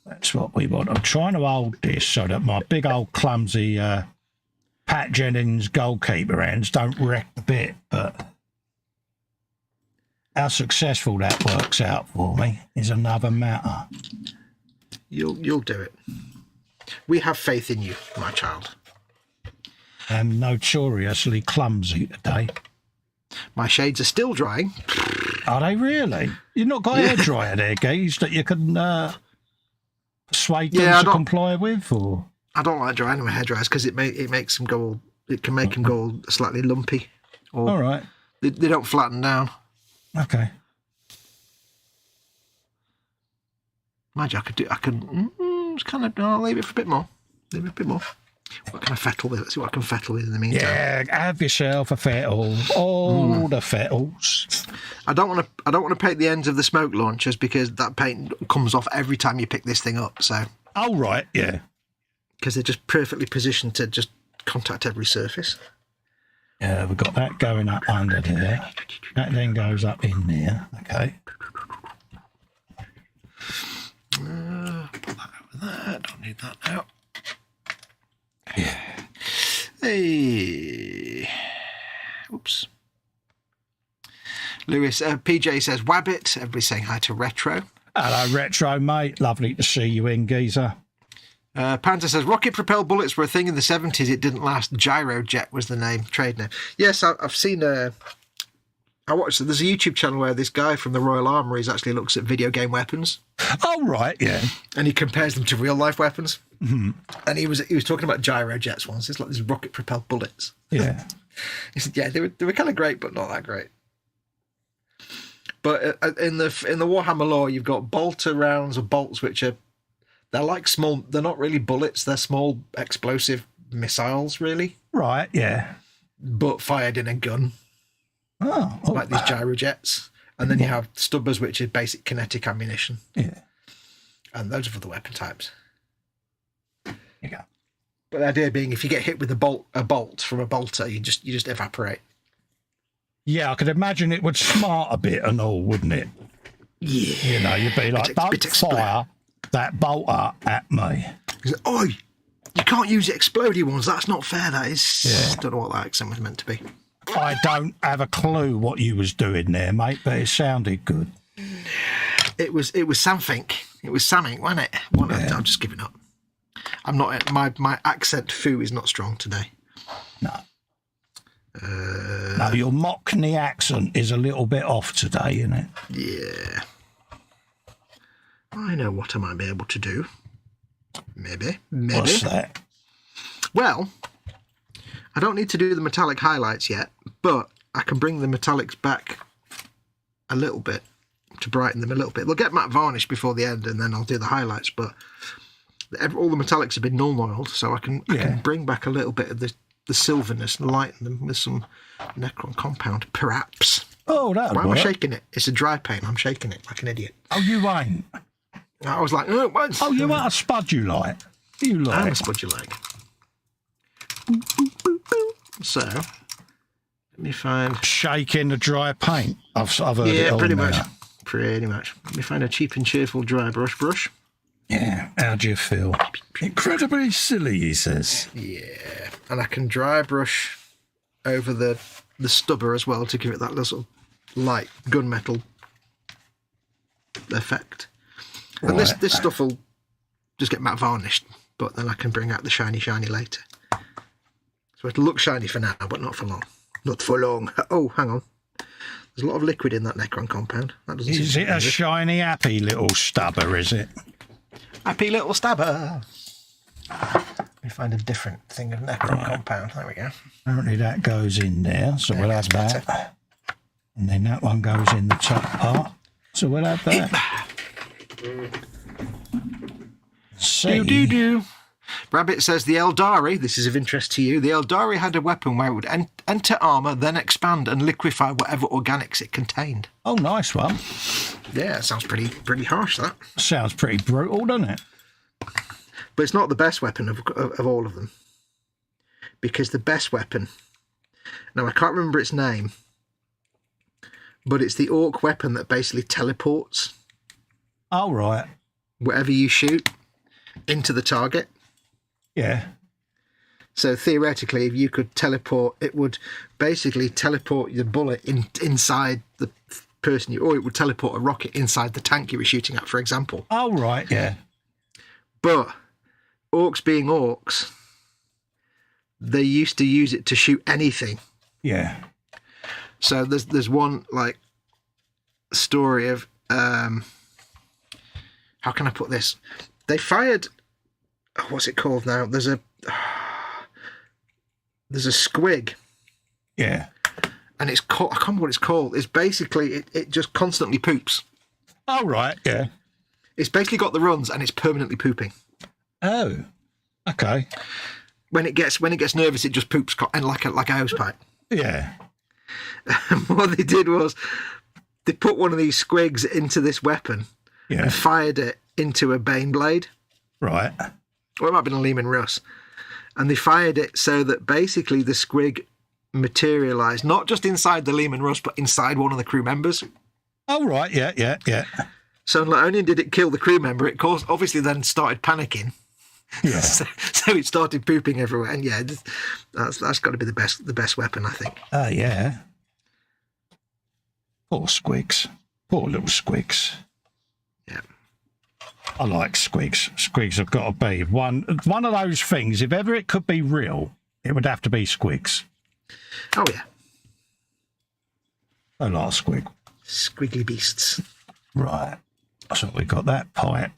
That's what we want. I'm trying to hold this so that my big old clumsy Pat Jennings goalkeeper hands don't wreck the bit, but how successful that works out for me is another matter. You'll do it. We have faith in you, my child. I'm notoriously clumsy today. My shades are still drying. Are they really? You've not got a hairdryer there, Geese, that you can persuade them to comply with? Or I don't like drying my hairdryers because it makes them go all... It can make them go all slightly lumpy. Or all right. They don't flatten down. Okay. Imagine I could just kind of... I'll leave it for a bit more. What can I fettle with? Let's see what I can fettle with in the meantime. Yeah, have yourself a fettle. All the fettles. I don't want to paint the ends of the smoke launchers because that paint comes off every time you pick this thing up. So. Oh right, yeah. Because they're just perfectly positioned to just contact every surface. Yeah, we've got that going up under there. That then goes up in there. Okay. Put that over there. Don't need that now. Yeah. Hey. Oops. Lewis, PJ says, Wabbit. Everybody's saying hi to Retro. Hello, Retro, mate. Lovely to see you in, geezer. Panther says, rocket-propelled bullets were a thing in the 70s. It didn't last. Gyrojet was the name, trade name. Yes, I've seen... I watched... There's a YouTube channel where this guy from the Royal Armouries actually looks at video game weapons. Oh, right, yeah. And he compares them to real-life weapons. Mm-hmm. And he was talking about gyrojets once. It's like these rocket-propelled bullets. Yeah. He said, yeah, they were kind of great, but not that great. But in the Warhammer lore, you've got bolter rounds or bolts, which are... They're like small... They're not really bullets. They're small explosive missiles, really. Right, yeah. But fired in a gun. Oh. Like these gyrojets. And then you have stubbers, which is basic kinetic ammunition. Yeah. And loads of other weapon types. Yeah. But the idea being, if you get hit with a bolt from a bolter, you just evaporate. Yeah, I could imagine it would smart a bit and all, wouldn't it? Yeah. You know, you'd be like, don't fire that bolter at me. He's like, oi, you can't use the explodey ones. That's not fair, that is. Yeah. Don't know what that accent was meant to be. I don't have a clue what you was doing there, mate, but it sounded good. It was something. It was something, wasn't it? Yeah. I'm just giving up. I'm not... My accent foo is not strong today. No. No, your Mockney accent is a little bit off today, isn't it? Yeah. I know what I might be able to do. Maybe. What's that? Well, I don't need to do the metallic highlights yet, but I can bring the metallics back a little bit to brighten them a little bit. They'll get matte varnish before the end, and then I'll do the highlights, but all the metallics have been null-oiled, so I can bring back a little bit of the silverness and lighten them with some Necron compound, perhaps. Oh, that. Why am I shaking it? It's a dry paint. I'm shaking it like an idiot. Oh, you ain't. I was like, oh, what? Oh, you want a spud you like? You like? I'm a spud you like. So, let me find... Shaking the dry paint. I've heard it all pretty now. much. Pretty much. Let me find a cheap and cheerful dry brush. Yeah, how do you feel? Incredibly silly, he says. Yeah, and I can dry brush over the stubber as well to give it that little light gunmetal effect. And right. this stuff will just get matte varnished, but then I can bring out the shiny later. So it'll look shiny for now, but not for long. Not for long. Oh, hang on. There's a lot of liquid in that Necron compound. That doesn't is it a shiny, happy little stubber, is it? Happy little stabber. Let me find a different thing of Necron compound. There we go. Apparently that goes in there, so we'll have that. Better. And then that one goes in the top part, so we'll have that. Do. Rabbit says the Eldari, this is of interest to you, the Eldari had a weapon where it would enter armour, then expand and liquefy whatever organics it contained. Oh, nice one. Yeah, it sounds pretty harsh, that. Sounds pretty brutal, doesn't it? But it's not the best weapon of all of them. Because the best weapon... Now, I can't remember its name, but it's the orc weapon that basically teleports. Oh, right. Whatever you shoot into the target. Yeah. So theoretically, if you could teleport, it would basically teleport the bullet inside the person or it would teleport a rocket inside the tank you were shooting at, for example. Oh, right, yeah. But orcs being orcs, they used to use it to shoot anything. Yeah. So there's one like story of how can I put this? They fired. What's it called now? There's a squig. Yeah. And it's called, I can't remember what it's called. It's basically, it just constantly poops. Oh, right, yeah. It's basically got the runs and it's permanently pooping. Oh, okay. When it gets nervous, it just poops and like a hose pipe. Yeah. And what they did was they put one of these squigs into this weapon and fired it into a Baneblade. Right. Or it might have been a Lehman Russ. And they fired it so that basically the squig materialised, not just inside the Lehman Russ, but inside one of the crew members. Oh, right, yeah. So not only did it kill the crew member, it obviously then started panicking. Yeah. so it started pooping everywhere. And yeah, that's got to be the best weapon, I think. Yeah. Poor squigs. Poor little squigs. Yeah. I like squigs. Squigs have got to be one of those things. If ever it could be real, it would have to be squigs. Oh, yeah. I like squig. Squiggly beasts. Right. So we got that pipe.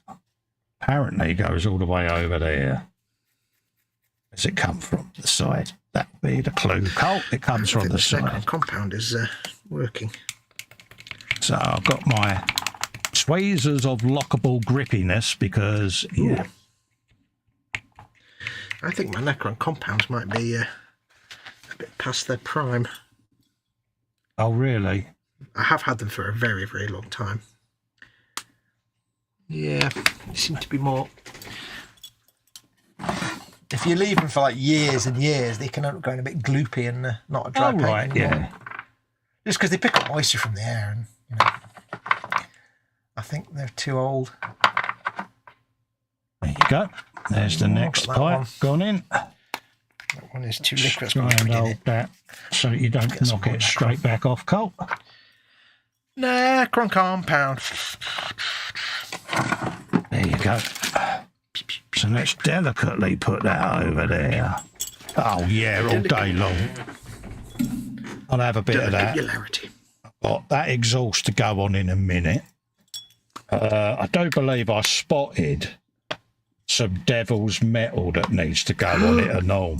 Apparently goes all the way over there. Where's it come from? The side. That would be the clue. Colt, it comes from the side. Compound is working. So I've got my tweezers of lockable grippiness because, yeah. I think my Necron compounds might be a bit past their prime. Oh, really? I have had them for a very, very long time. Yeah, they seem to be more... If you leave them for like years and years, they can end up going a bit gloopy and not a dry paint right, anymore. yeah. Just because they pick up moisture from the air and, you know... I think they're too old. There you go. There's the next pipe gone in. That one is too liquid. Try and hold that so you don't knock it straight back off, Colt. Necron compound. There you go. So let's delicately put that over there. Oh, yeah, all day long. I'll have a bit of that. Got that exhaust to go on in a minute. I do believe I spotted some devil's metal that needs to go on it and all.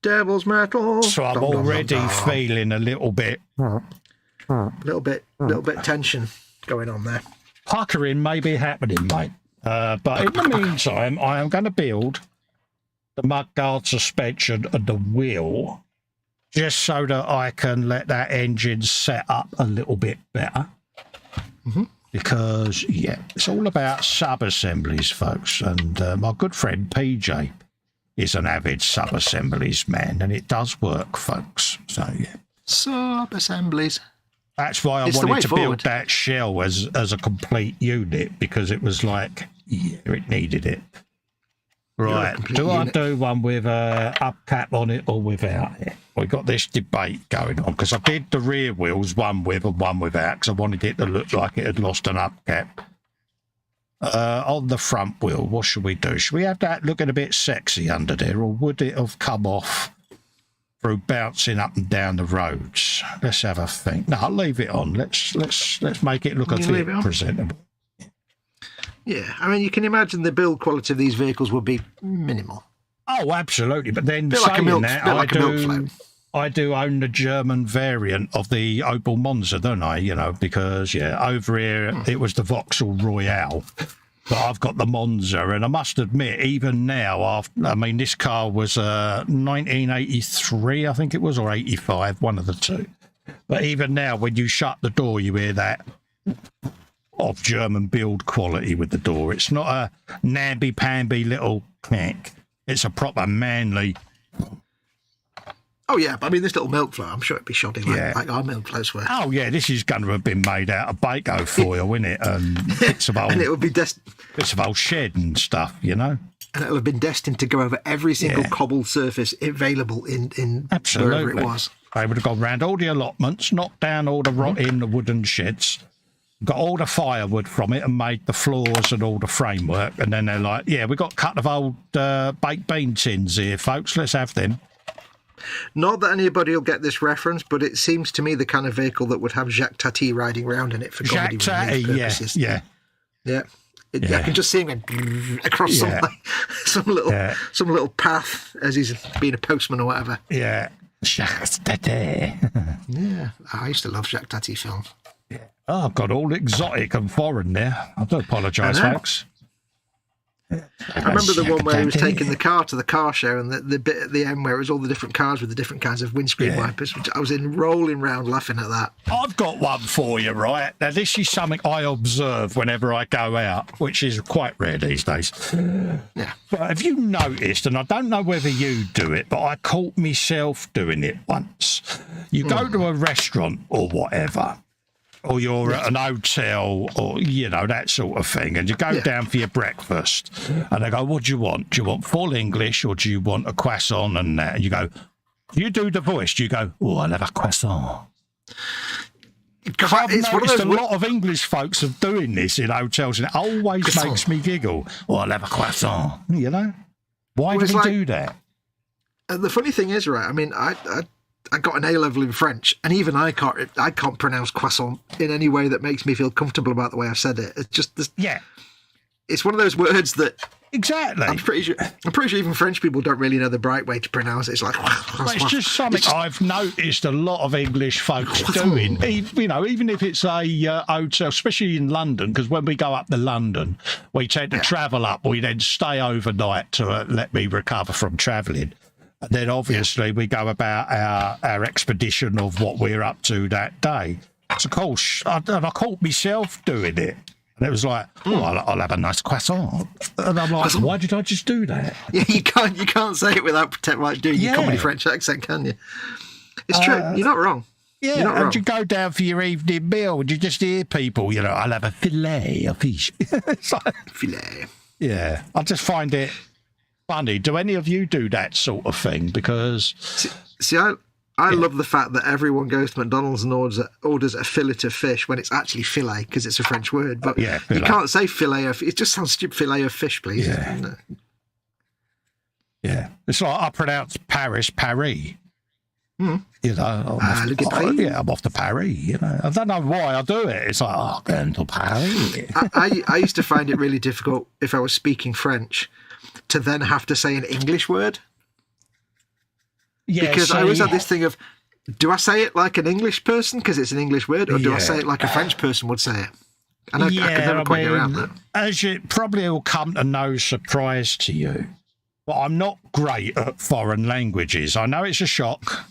Devil's metal. So I'm already feeling a little bit... little bit tension going on there. Puckering may be happening, mate. But in the meantime, I am going to build the mudguard suspension and the wheel just so that I can let that engine set up a little bit better. Mm-hmm. Because, yeah, it's all about sub-assemblies, folks. And my good friend PJ is an avid sub-assemblies man, and it does work, folks. So, yeah. Sub-assemblies. That's why I wanted to build that shell as a complete unit, because it was like, yeah, it needed it. Right, do I do one with a up cap on it or without it? We got this debate going on, because I did the rear wheels, one with and one without, because I wanted it to look like it had lost an up cap. On the front wheel, what should we do? Should we have that looking a bit sexy under there, or would it have come off through bouncing up and down the roads? Let's have a think. No, I'll leave it on. Let's make it look a bit presentable. Yeah, I mean, you can imagine the build quality of these vehicles would be minimal. Oh, absolutely. But then saying that, I do own the German variant of the Opel Monza, don't I? You know, because, yeah, over here it was the Vauxhall Royale. But I've got the Monza, and I must admit, even now, I mean, this car was 1983, I think it was, or 85, one of the two. But even now, when you shut the door, you hear that of German build quality with the door. It's not a namby-pamby little knack. It's a proper manly... Oh, yeah, but I mean, this little milk flow, I'm sure it'd be shoddy like our milk flows were. Oh, yeah, this is going to have been made out of Baco foil, isn't it? And bits of old, and it would be bits of old shed and stuff, you know? And it'll have been destined to go over every single cobbled surface available in wherever it was. They would have gone round all the allotments, knocked down all the rot in the wooden sheds, got all the firewood from it and made the floors and all the framework. And then they're like, yeah, we've got a couple of old baked bean tins here, folks. Let's have them. Not that anybody will get this reference, but it seems to me the kind of vehicle that would have Jacques Tati riding around in it for comedy purposes. Yeah. I can just see him going across some little path as he's being a postman or whatever. Yeah. Jacques Tati. Yeah, I used to love Jacques Tati films. Yeah. Oh, I've got all exotic and foreign there. I do apologise, folks. I remember the one where he was taking the car to the car show, and the bit at the end where it was all the different cars with the different kinds of windscreen wipers, which I was rolling round laughing at that. I've got one for you, right? Now, this is something I observe whenever I go out, which is quite rare these days. Yeah. But have you noticed, and I don't know whether you do it, but I caught myself doing it once. You go to a restaurant or whatever, or you're at an hotel or, you know, that sort of thing, and you go down for your breakfast, and they go, what do you want? Do you want full English or do you want a croissant and that? And you go, you do the voice. You go, oh, I'll have a croissant. Because I've It's one of noticed those a lot of English folks are doing this in hotels, and it always Croissant. makes me giggle. Oh, I'll have a croissant, you know? Why Well, do it's we like- do that? And the funny thing is, right? I mean, I got an A level in French, and even I can't pronounce croissant in any way that makes me feel comfortable about the way I've said it. It's just this, Yeah, it's one of those words that exactly. I'm pretty sure even French people don't really know the right way to pronounce it. It's like But it's just something I've noticed a lot of English folks doing. Even if it's a hotel, especially in London, because when we go up to London, we tend to travel up. We then stay overnight to let me recover from travelling. And then obviously we go about our expedition of what we're up to that day. So of course, I caught myself doing it. And it was like, I'll have a nice croissant. And I'm like, why did I just do that? Yeah, you can't say it without doing your comedy French accent, can you? It's true. You're not wrong. Yeah, You're not and wrong. you go down for your evening meal and you just hear people, I'll have a fillet of fish. It's like, Filet. yeah, I just find it funny. Do any of you do that sort of thing? Because, See, I love the fact that everyone goes to McDonald's and orders a fillet of fish when it's actually filet because it's a French word. But Yeah, you filet. can't say filet of. It just sounds stupid. Filet of fish, please. Yeah. No. yeah, it's like I pronounce Paris. Hmm. I'm Paris. off to Paris, I don't know why I do it. It's like, going to Paris. I used to find it really difficult if I was speaking French to then have to say an English word. Yeah, Because I always had this thing of, do I say it like an English person because it's an English word, or do I Yeah. say it like a French person would say it? And I could never quite get around that. As it probably will come to no surprise to you, but I'm not great at foreign languages. I know it's a shock.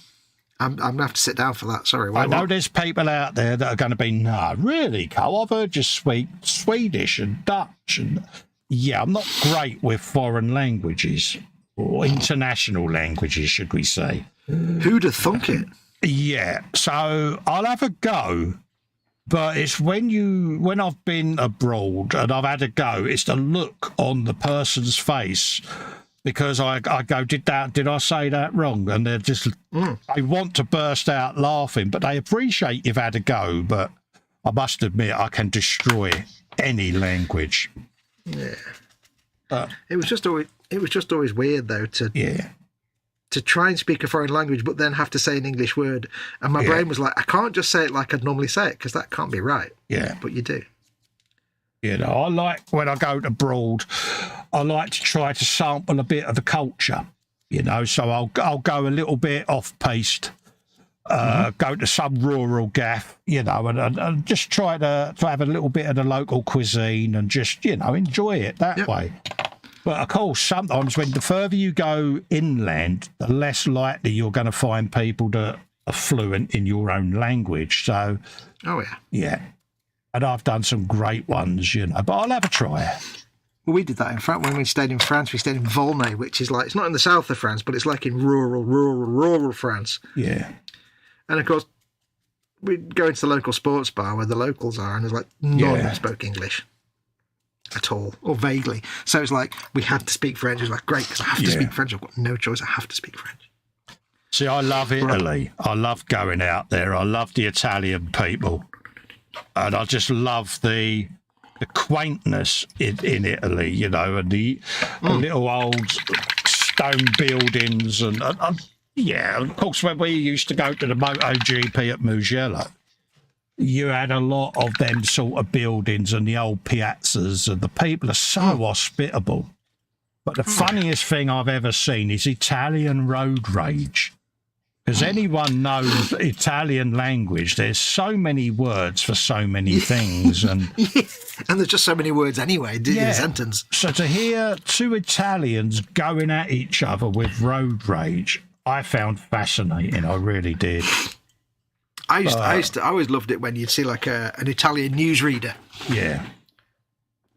I'm going to have to sit down for that. Sorry. I know what? there's people out there that are going to be, no, really, Cole? I've heard you speak Swedish and Dutch. And yeah, I'm not great with foreign languages, or international languages, should we say. Who'd have thunk it? Yeah, so I'll have a go, but it's when I've been abroad and I've had a go, it's the look on the person's face, because I go, did I say that wrong? And they're just, they want to burst out laughing, but they appreciate you've had a go. But I must admit, I can destroy any language. Yeah. It was just always weird though to try and speak a foreign language, but then have to say an English word. And my brain was like, I can't just say it like I'd normally say it because that can't be right. Yeah. But you do. I like, when I go abroad, I like to try to sample a bit of the culture, so I'll go a little bit off-piste, go to some rural gaff, and just try to have a little bit of the local cuisine and just, enjoy it that way. But of course, sometimes when the further you go inland, the less likely you're going to find people that are fluent in your own language. So, Oh, yeah. yeah. And I've done some great ones, but I'll have a try. Well, we did that in France. When we stayed in France, we stayed in Volnay, which is like, it's not in the south of France, but it's like in rural France. Yeah. And of course, we'd go into the local sports bar where the locals are, and there's like none of them spoke English at all, or vaguely. So it's like, we had to speak French. It was like, great, because I have to speak French. I've got no choice. I have to speak French. See, I love Italy. I love going out there. I love the Italian people. And I just love the quaintness in Italy, and the little old stone buildings. And of course, when we used to go to the MotoGP at Mugello, you had a lot of them sort of buildings and the old piazzas, and the people are so hospitable. But the funniest thing I've ever seen is Italian road rage. Because anyone knows Italian language, there's so many words for so many things. And and there's just so many words anyway in a sentence. So to hear two Italians going at each other with road rage, I found fascinating. I really did. I always loved it when you'd see like an Italian newsreader. Yeah.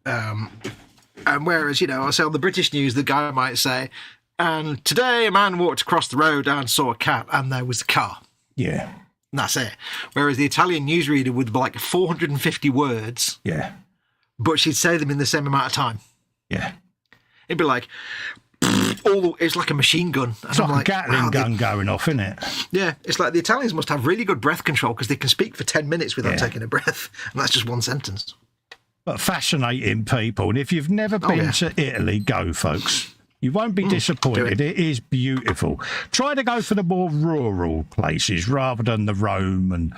And whereas, I say on the British news, the guy might say, and today a man walked across the road and saw a cat, and there was a car. Yeah. And that's it. Whereas the Italian newsreader would be like 450 words, Yeah. but she'd say them in the same amount of time. Yeah. It'd be like, it's like a machine gun. And It's like a Gatling gun going off, isn't it? Yeah, it's like the Italians must have really good breath control because they can speak for 10 minutes without taking a breath, and that's just one sentence. But fascinating people, and if you've never been to Italy, go, folks. You won't be disappointed. It is beautiful. Try to go for the more rural places rather than the Rome and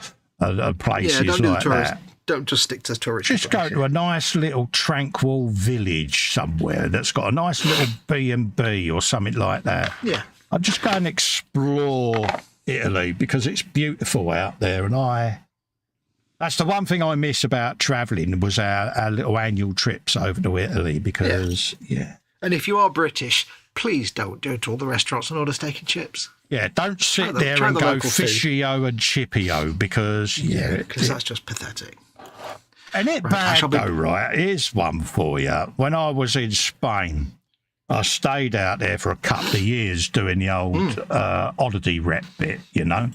places like that. Don't just stick to tourist. Just go to a nice little tranquil village somewhere that's got a nice little B&B or something like that. Yeah. I'd just go and explore Italy because it's beautiful out there. And that's the one thing I miss about travelling was our little annual trips over to Italy because, And if you are British, please don't go to all the restaurants and order steak and chips. Yeah, don't sit there and go fishio and chippio because, because that's just pathetic. And it bad though, right? Here's one for you. When I was in Spain, I stayed out there for a couple of years doing the old oddity rep bit, you know,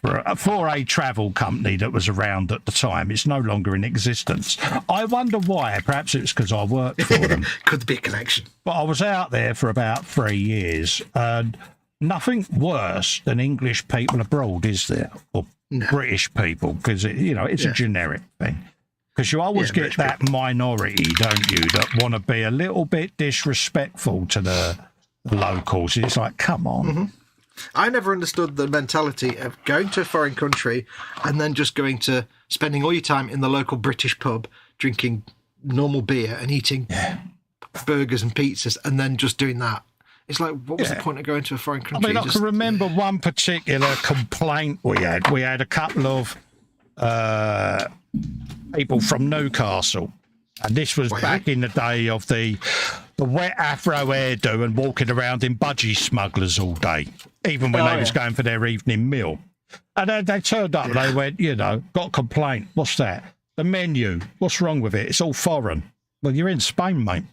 for a travel company that was around at the time. It's no longer in existence. I wonder why. Perhaps it's because I worked for them. Could be a connection. But I was out there for about 3 years, and nothing worse than English people abroad, is there? Or British people, because it's a generic thing. Because you always get that minority, don't you, that want to be a little bit disrespectful to the locals. It's like, come on. Mm-hmm. I never understood the mentality of going to a foreign country and then just spending all your time in the local British pub, drinking normal beer and eating burgers and pizzas, and then just doing that. It's like, what was the point of going to a foreign country? I mean, I can remember one particular complaint we had. We had a couple of people from Newcastle, and this was back in the day of the wet afro hairdo and walking around in budgie smugglers all day, even when they was going for their evening meal. And they turned up and they went, got a complaint. What's that? The menu. What's wrong with it? It's all foreign. Well, you're in Spain, mate.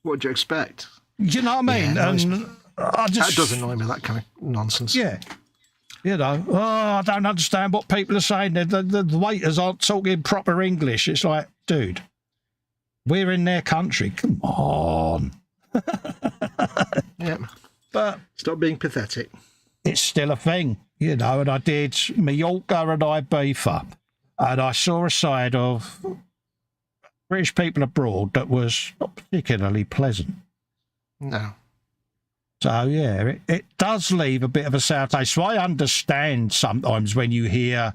What do you expect? You know what I mean? And that does annoy me, that kind of nonsense. Yeah. I don't understand what people are saying. The waiters aren't talking proper English. It's like, dude, we're in their country. Come on. But stop being pathetic. It's still a thing, and I did Mallorca and Ibiza, and I saw a side of British people abroad that was not particularly pleasant. No. So, it does leave a bit of a sour taste. So I understand sometimes when you hear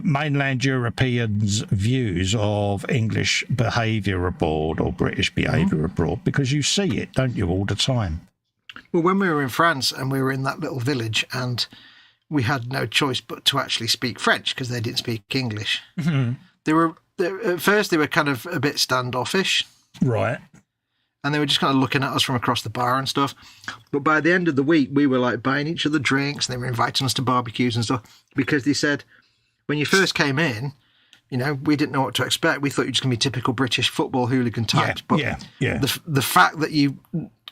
mainland Europeans' views of English behaviour abroad or British behaviour abroad, because you see it, don't you, all the time? Well, when we were in France and we were in that little village and we had no choice but to actually speak French because they didn't speak English. Mm-hmm. At first they were kind of a bit standoffish. Right. And they were just kind of looking at us from across the bar and stuff. But by the end of the week, we were like buying each other drinks and they were inviting us to barbecues and stuff because they said, when you first came in, we didn't know what to expect. We thought you were just going to be typical British football hooligan types. But the fact that you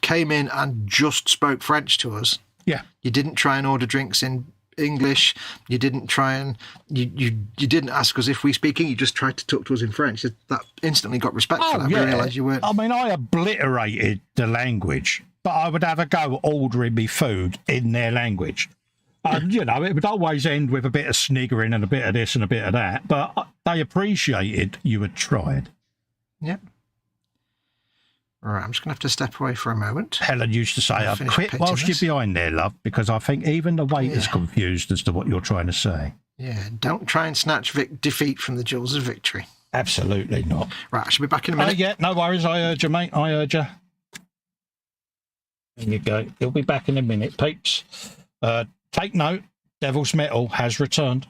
came in and just spoke French to us, you didn't try and order drinks in English, you didn't try and you didn't ask us if we speak English, you just tried to talk to us in French. That instantly got respect for that. We realised you weren't. I mean, I obliterated the language, but I would have a go ordering me food in their language. And, it would always end with a bit of sniggering and a bit of this and a bit of that, but they appreciated you had tried. Yep. All right, I'm just going to have to step away for a moment. Helen used to say, I've quit whilst you're behind there, love, because I think even the waiter's confused as to what you're trying to say. Yeah, don't try and snatch defeat from the jaws of victory. Absolutely not. Right, I should be back in a minute. No worries. I urge you, mate. I urge you. There you go. He'll be back in a minute, peeps. Take note, Devil's Metal has returned.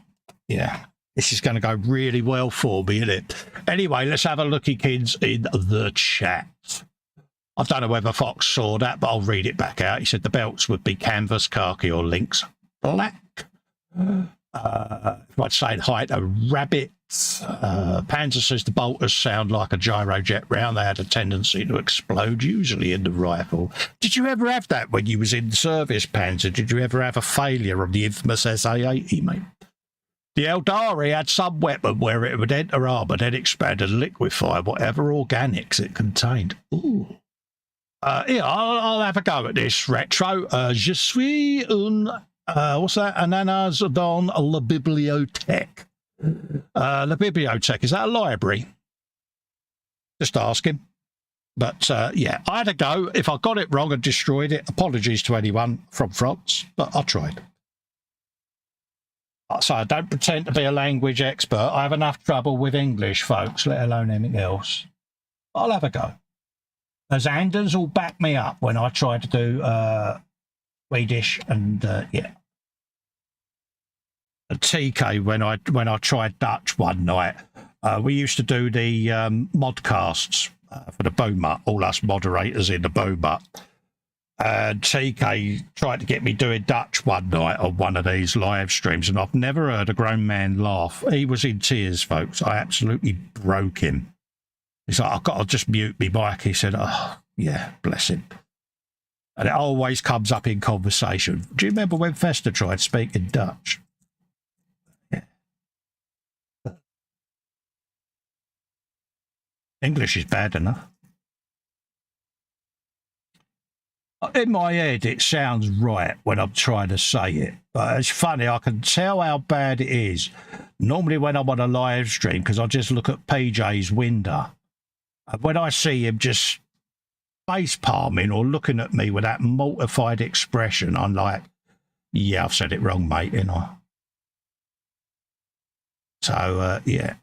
Yeah, this is going to go really well for me, isn't it? Anyway, let's have a looky, kids, in the chat. I don't know whether Fox saw that, but I'll read it back out. He said the belts would be canvas, khaki, or lynx black. I'd say hi to Rabbit. Panzer says the bolters sound like a gyrojet round. They had a tendency to explode, usually in the rifle. Did you ever have that when you was in service, Panzer? Did you ever have a failure of the infamous SA-80, mate? The Eldari had some weapon where it would enter armor, then expand and liquefy whatever organics it contained. Ooh. Yeah, I'll have a go at this retro. Je suis what's that? Ananas dans la bibliothèque. La bibliothèque, is that a library? Just asking. But yeah, I had a go. If I got it wrong and destroyed it, apologies to anyone from France, but I tried. So I don't pretend to be a language expert. I have enough trouble with English, folks, let alone anything else. I'll have a go. As Anders will back me up when I try to do Swedish and yeah. And TK, when I tried Dutch one night, we used to do the modcasts for the Boomut, all us moderators in the Boomut. And TK tried to get me doing Dutch one night on one of these live streams, and I've never heard a grown man laugh. He was in tears, folks. I absolutely broke him. He's like, I've got to just mute me mic. He said, oh, yeah, bless him. And it always comes up in conversation. Do you remember when Festa tried speaking Dutch? Yeah. English is bad enough. In my head, it sounds right when I'm trying to say it. But it's funny, I can tell how bad it is. Normally when I'm on a live stream, because I just look at PJ's window. And when I see him just face palming or looking at me with that mortified expression, I'm like, yeah, I've said it wrong, mate, you know. So, yeah,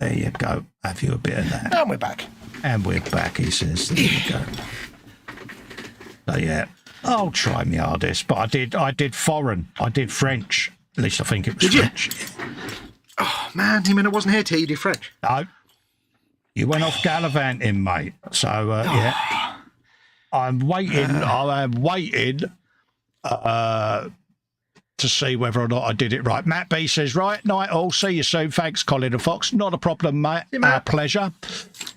there you go. Have you a bit of that. And we're back. And we're back, he says. There you go. So, yeah, I'll try my hardest. But I did foreign. I did French. At least I think it was French. Oh, man, you mean I wasn't here till you did French? No. You went off gallivanting, mate. So, yeah. I'm waiting. I am waiting to see whether or not I did it right. Matt B says, right, night all. See you soon. Thanks, Colin and Fox. Not a problem, mate. Our pleasure.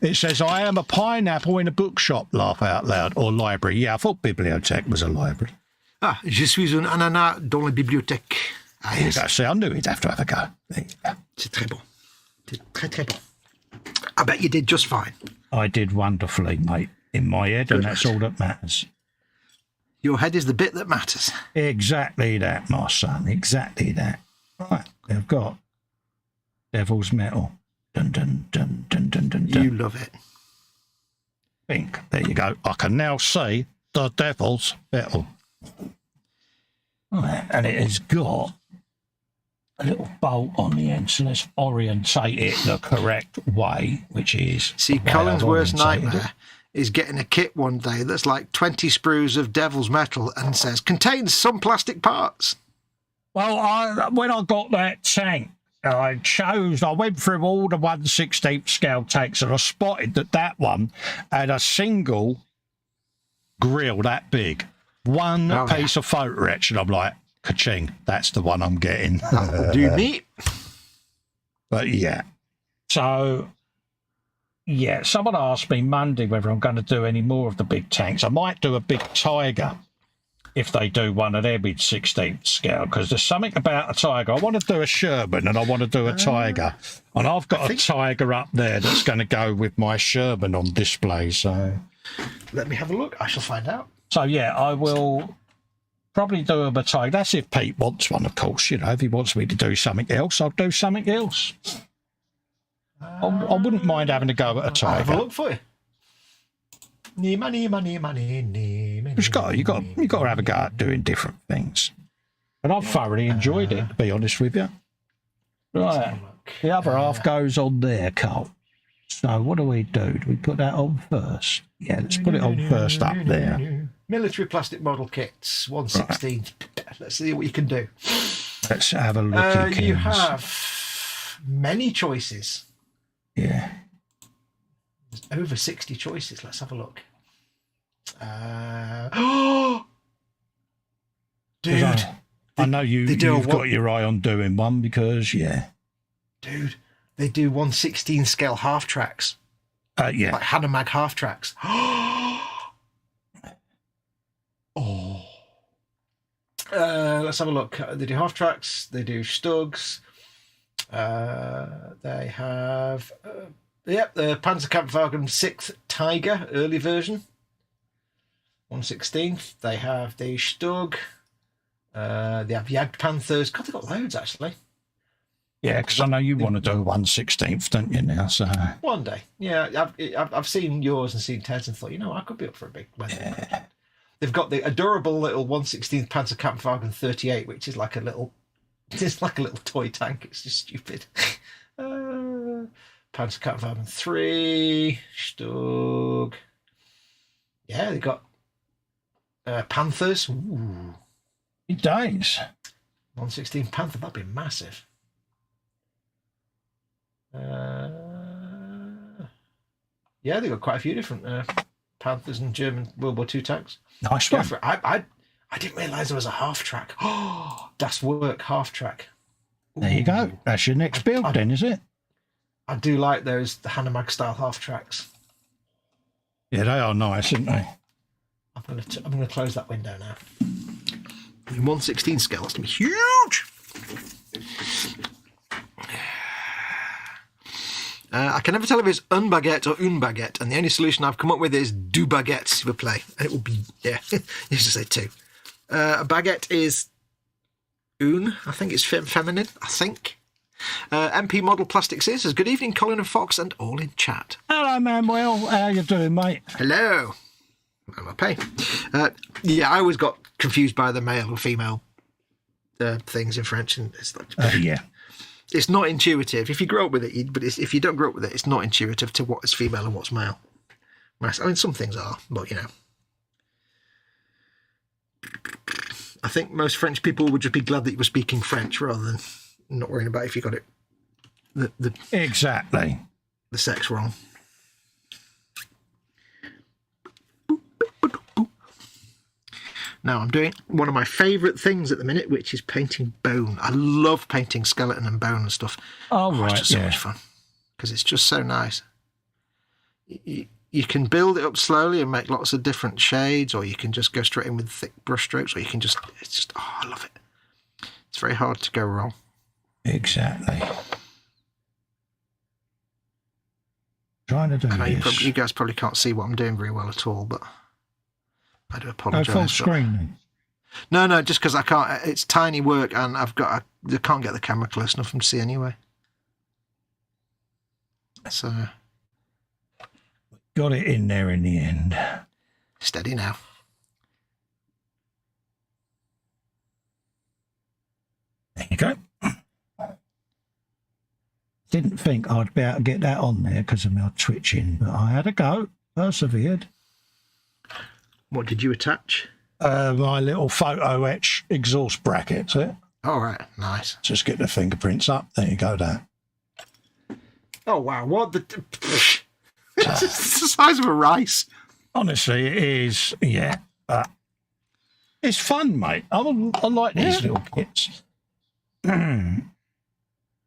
It says, I am a pineapple in a bookshop. Laugh out loud. Or library. Yeah, I thought bibliothèque was a library. Ah, je suis un ananas dans la bibliothèque. Ah, yes. There you go. See, I knew he'd have to have a go. There you go. C'est très bon. C'est très, très bon. I bet you did just fine. I did wonderfully, mate, in my head, and that's all that matters. Your head is the bit that matters. Exactly that, my son. Exactly that. Right, they've got Devil's Metal. Dun, dun, dun, dun, dun, dun, dun. You love it. Think. There you go. I can now see the Devil's Metal. Right, and it has got a little bolt on the end, so let's orientate it the correct way, which is... See, Colin's worst nightmare is getting a kit one day that's like 20 sprues of Devil's Metal and says, contains some plastic parts. Well, when I got that tank, I went through all the 1/16 scale tanks, and I spotted that one had a single grill that big. One piece of photo etch, and I'm like, ka-ching, that's the one I'm getting. Do me. But yeah. So, yeah, someone asked me Monday whether I'm going to do any more of the big tanks. I might do a big Tiger if they do one of their mid 16th scale, because there's something about a Tiger. I want to do a Sherman and I want to do a Tiger. And I've got a Tiger up there that's going to go with my Sherman on display. So let me have a look. I shall find out. So, yeah, I will probably do a Tiger. That's if Pete wants one, of course. You know, if he wants me to do something else, I'll do something else. I wouldn't mind having a go at a Tiger. I'll have a look for you. You got to have a go at doing different things. And I've thoroughly enjoyed it, to be honest with you. Right. The other half goes on there, Carl. So what do we do? Do we put that on first? Yeah, let's put it on first up there. Military plastic model kits, 1/16. Right. Let's see what you can do. Let's have a look. You have many choices. Yeah. There's over 60 choices. Let's have a look. Dude. I know you've got your eye on doing one because, yeah. Dude, they do 1/16 scale half tracks. Yeah. Like Hanomag half tracks. Let's have a look. They do half tracks. They do Stugs. They have, the Panzerkampfwagen 6th Tiger early version, 1/16. They have the Stug. They have Jagdpanthers. God, they've got loads actually. Yeah, because I know you want to do 1/16th, don't you now? So one day, yeah. I've seen yours and seen Ted's and thought, I could be up for a big weather. Yeah. They've got the adorable little 1/16th Panzerkampfwagen 38, which is like a little, it's like a little toy tank. It's just stupid. Panzerkampfwagen 3, Stug. Yeah, they got Panthers. Ooh. days. 1/16 Panther, that'd be massive. Yeah, they got quite a few different Panthers and German World War II tanks. Nice one. I didn't realise there was a half track. Oh, Das Work half track. There you go. That's your next build then, is it? I do like those the Hanomag style half tracks. Yeah, they are nice, aren't they? I'm gonna close that window now. In 1/16 scale, that's gonna be huge. I can never tell if it's un baguette or une baguette, and the only solution I've come up with is deux baguettes, s'il vous plaît. And it will be, you used to say two. A baguette is une, I think it's feminine, I think. MP Model Plastics says, good evening, Colin and Fox, and all in chat. Hello, Manuel. How you doing, mate? Hello. I'm okay. I always got confused by the male or female things in French, and it's like, yeah. It's not intuitive. If you grow up with it, but if you don't grow up with it, it's not intuitive to what is female and what's male. I mean, some things are, but I think most French people would just be glad that you were speaking French rather than not worrying about if you got it exactly the sex wrong. Now I'm doing one of my favourite things at the minute, which is painting bone. I love painting skeleton and bone and stuff. Right, it's just so much fun because it's just so nice. You can build it up slowly and make lots of different shades, or you can just go straight in with thick brush strokes, or you can I love it. It's very hard to go wrong. Exactly. Trying to do this. You guys probably can't see what I'm doing very well at all, but I do apologise. Full screen. No, just because I can't. It's tiny work, and I can't get the camera close enough for them to see anyway. So got it in there in the end. Steady now. There you go. Didn't think I'd be able to get that on there because of my twitching, but I had a go. Persevered. What did you attach? My little photo etch exhaust brackets. All right, nice. Just get the fingerprints up. There you go. That. Oh wow! What the? It's the size of a rice. Honestly, it is. Yeah, but it's fun, mate. I like these little kits.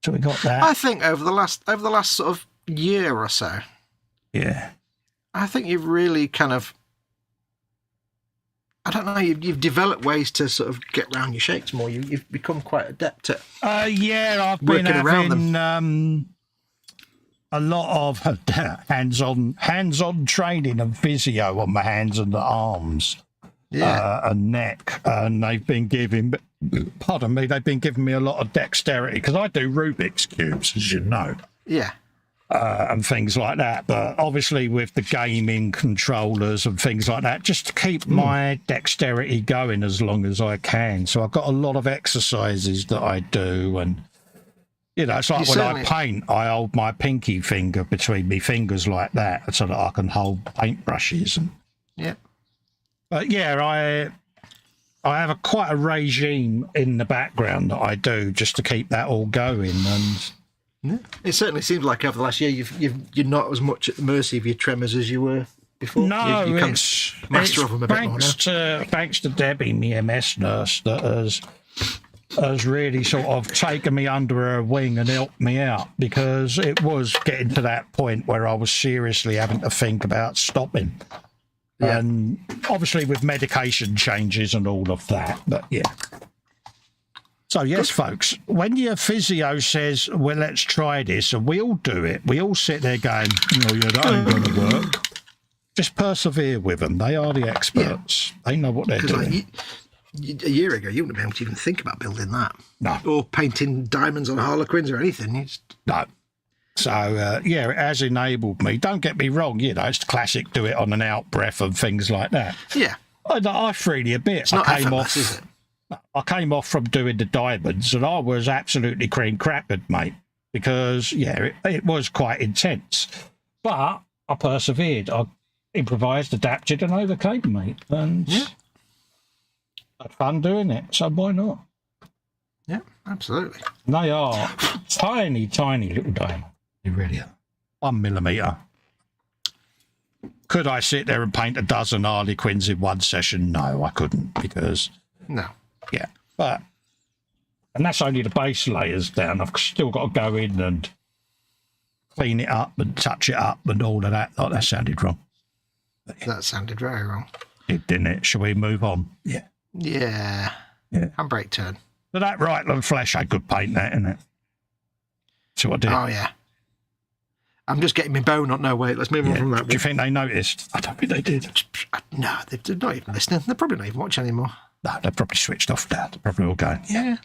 So we got that. I think over the last sort of year or so. Yeah. I think you've really kind of. I don't know. You've developed ways to sort of get around your shapes more. You've become quite adept at. I've been having a lot of hands-on training and physio on my hands and the arms, and neck, and they've been giving. Pardon me. They've been giving me a lot of dexterity because I do Rubik's cubes, as you know. Yeah. And things like that, but obviously with the gaming controllers and things like that, just to keep my dexterity going as long as I can. So I've got a lot of exercises that I do, and it's like when I paint, I hold my pinky finger between my fingers like that so that I can hold paintbrushes. But I have quite a regime in the background that I do just to keep that all going. And yeah. It certainly seems like over the last year you're not as much at the mercy of your tremors as you were before. No, you it's master of them a bit more now. Thanks to Debbie, my MS nurse, that has really sort of taken me under her wing and helped me out, because it was getting to that point where I was seriously having to think about stopping. Yeah. And obviously with medication changes and all of that, but yeah. So, yes, folks, when your physio says, well, let's try this, and we all do it, we all sit there going, oh, yeah, that ain't going to work. Just persevere with them. They are the experts. They know what they're doing. Like, a year ago, you wouldn't have been able to even think about building that. No. Or painting diamonds on harlequins or anything. No. So, yeah, it has enabled me. Don't get me wrong, it's the classic do it on an out-breath and things like that. Yeah. I freely admit, it's not effortless, is it? I came off from doing the diamonds and I was absolutely cream crackered, mate, because, it was quite intense. But I persevered. I improvised, adapted and overcame, mate. And had fun doing it, so why not? Yeah, absolutely. And they are tiny, tiny little diamonds. They really are. 1 millimetre. Could I sit there and paint a dozen harlequins in one session? No, I couldn't, because... No. Yeah, and that's only the base layers down. I've still got to go in and clean it up and touch it up and all of that. Oh, that sounded wrong. That sounded very wrong. It didn't it? Shall we move on? Yeah. Yeah. Handbrake turn. So that Rightland Flesh, I could paint that, isn't it? That's what I did. Oh, yeah. I'm just getting my bone up. No, wait, let's move on from that. Do you think they noticed? I don't think they did. No, they're not even listening. They're probably not even watching anymore. No, they're probably switched off now. They're probably all going, yeah.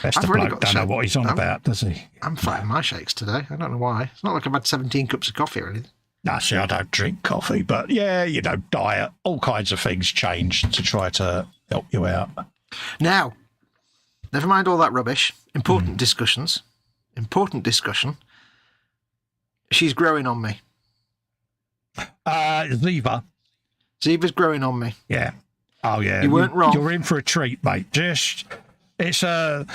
Best of bloke don't know what he's on about, does he? I'm fighting my shakes today. I don't know why. It's not like I've had 17 cups of coffee or anything. No, see, I don't drink coffee, but diet, all kinds of things change to try to help you out. Now, never mind all that rubbish. Important discussion. She's growing on me. Ziva's growing on me. Yeah. Oh, yeah. You weren't wrong. You're in for a treat, mate. It's Helen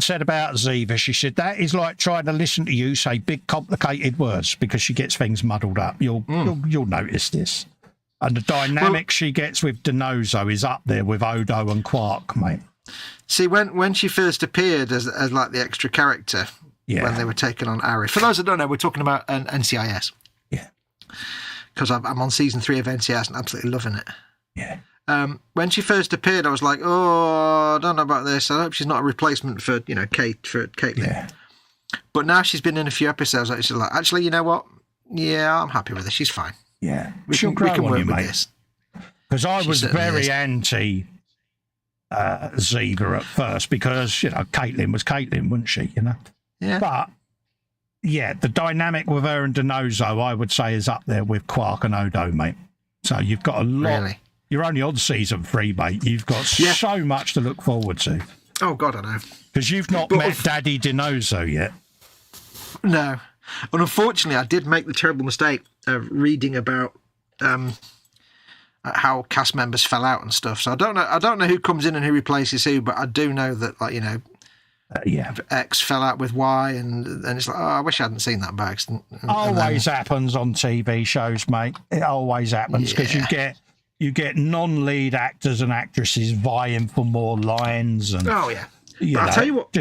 said about Ziva, she said, that is like trying to listen to you say big, complicated words because she gets things muddled up. You'll notice this. And the dynamic she gets with Denozo is up there with Odo and Quark, mate. See, when she first appeared as like the extra character, when they were taking on Ari. For those that don't know, we're talking about an NCIS. Yeah. Because I'm on season 3 of NCIS and absolutely loving it. Yeah. When she first appeared, I was like, oh, I don't know about this. I hope she's not a replacement for, Caitlin. Yeah. But now she's been in a few episodes. She's like, actually, you know what? Yeah, I'm happy with her. She's fine. Yeah. We can work with this. Because I was very anti Ziva at first because, Caitlin was Caitlin, wasn't she, Yeah. But, the dynamic with her and Denozo, I would say, is up there with Quark and Odo, mate. So you've got a lot. Really? You're only on season 3, mate. You've got so much to look forward to. Oh, God, I know. Because you've not met Daddy Denozo yet. No. And unfortunately, I did make the terrible mistake of reading about how cast members fell out and stuff. So I don't know who comes in and who replaces who, but I do know that, X fell out with Y, and it's like, oh, I wish I hadn't seen that by accident. Always happens on TV shows, mate. It always happens because you get non-lead actors and actresses vying for more lines. And I'll tell you what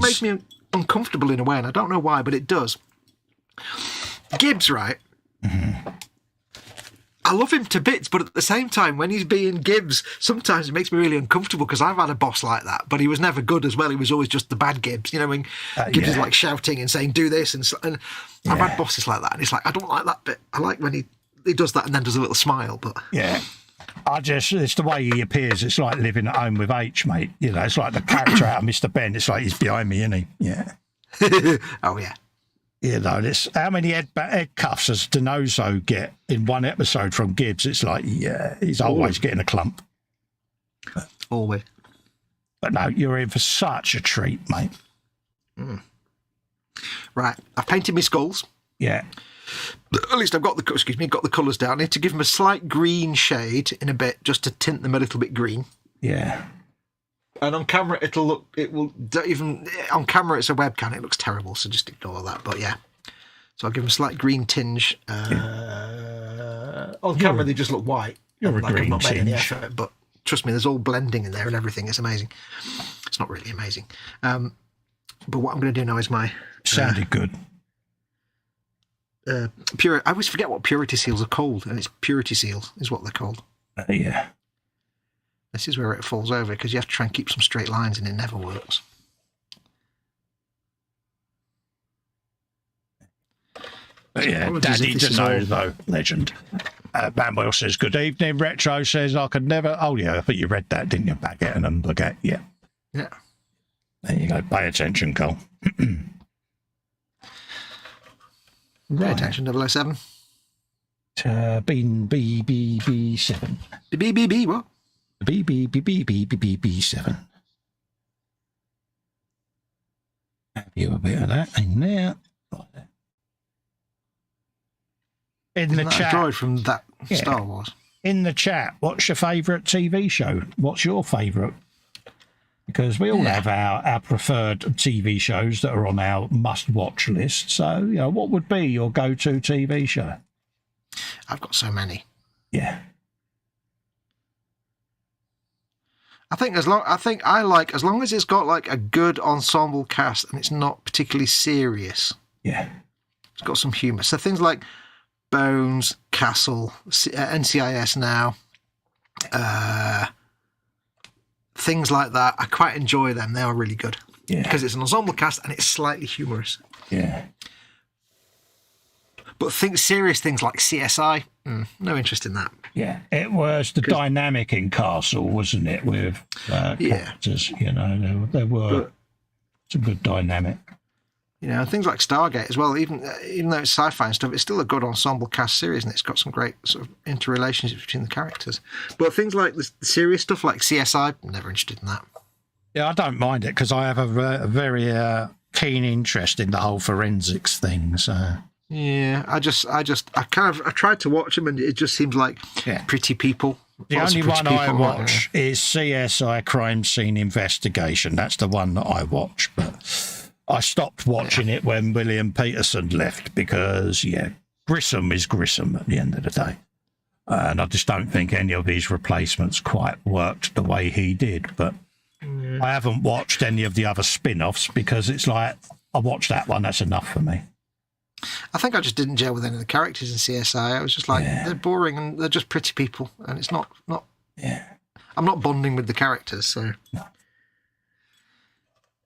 makes me uncomfortable in a way, and I don't know why, but it does. Gibbs, right? Mm-hmm. I love him to bits, but at the same time, when he's being Gibbs, sometimes it makes me really uncomfortable because I've had a boss like that, but he was never good as well. He was always just the bad Gibbs, when Gibbs is like shouting and saying, do this, and I've had bosses like that, and it's like, I don't like that bit. I like when he does that and then does a little smile, but... Yeah. It's the way he appears. It's like living at home with H, mate. It's like the character out of Mr. Ben. It's like he's behind me, isn't he? Yeah. Oh, yeah. It's how many head cuffs does Denozo get in one episode from Gibbs? It's like, he's always getting a clump. Always. But no, you're in for such a treat, mate. Mm. Right, I've painted my skulls. Yeah. At least I've got the colours down. I need to give them a slight green shade in a bit, just to tint them a little bit green. Yeah. And on camera, on camera it's a webcam, it looks terrible, so just ignore that. But yeah, so I'll give them a slight green tinge. On camera, they just look white. You're a green not made any tinge. effort, but trust me, there's all blending in there and everything. It's amazing. It's not really amazing. But what I'm going to do now is my... Sounded good. I always forget what purity seals are called, and it's purity seals is what they're called. Yeah. This is where it falls over, because you have to try and keep some straight lines, and it never works. But yeah, Daddy to know, though, legend. Manuel says, good evening. Retro says, I could never... Oh, yeah, I think you read that, didn't you? Baguette and Baguette, yeah. Yeah. There you go. Pay attention, Cole. Pay attention, 007. B7. B, what? B7. Have you a bit of that in there? Like that. In the chat, a droid from that Star Wars. In the chat, what's your favourite TV show? What's your favourite? Because we all have our preferred TV shows that are on our must-watch list. So, what would be your go-to TV show? I've got so many. Yeah. I think as long as it's got like a good ensemble cast and it's not particularly serious. Yeah. It's got some humour. So things like Bones, Castle, NCIS now, things like that. I quite enjoy them. They are really good. Yeah. Because it's an ensemble cast and it's slightly humorous. Yeah. But serious things like CSI, no interest in that. Yeah. It was the dynamic in Castle, wasn't it, with characters, there were some good dynamic. Things like Stargate as well, even though it's sci-fi and stuff, it's still a good ensemble cast series, and it's got some great sort of interrelationships between the characters. But things like the serious stuff like CSI, never interested in that. Yeah, I don't mind it because I have a very keen interest in the whole forensics thing. So yeah, I tried to watch them, and it just seems like pretty people. The only one I watch is CSI Crime Scene Investigation. That's the one that I watch, but I stopped watching it when William Peterson left because, Grissom is Grissom at the end of the day. And I just don't think any of these replacements quite worked the way he did. But I haven't watched any of the other spin-offs because it's like, I watched that one, that's enough for me. I think I just didn't gel with any of the characters in CSI. I was just like, they're boring and they're just pretty people. And it's not. I'm not bonding with the characters, so... No.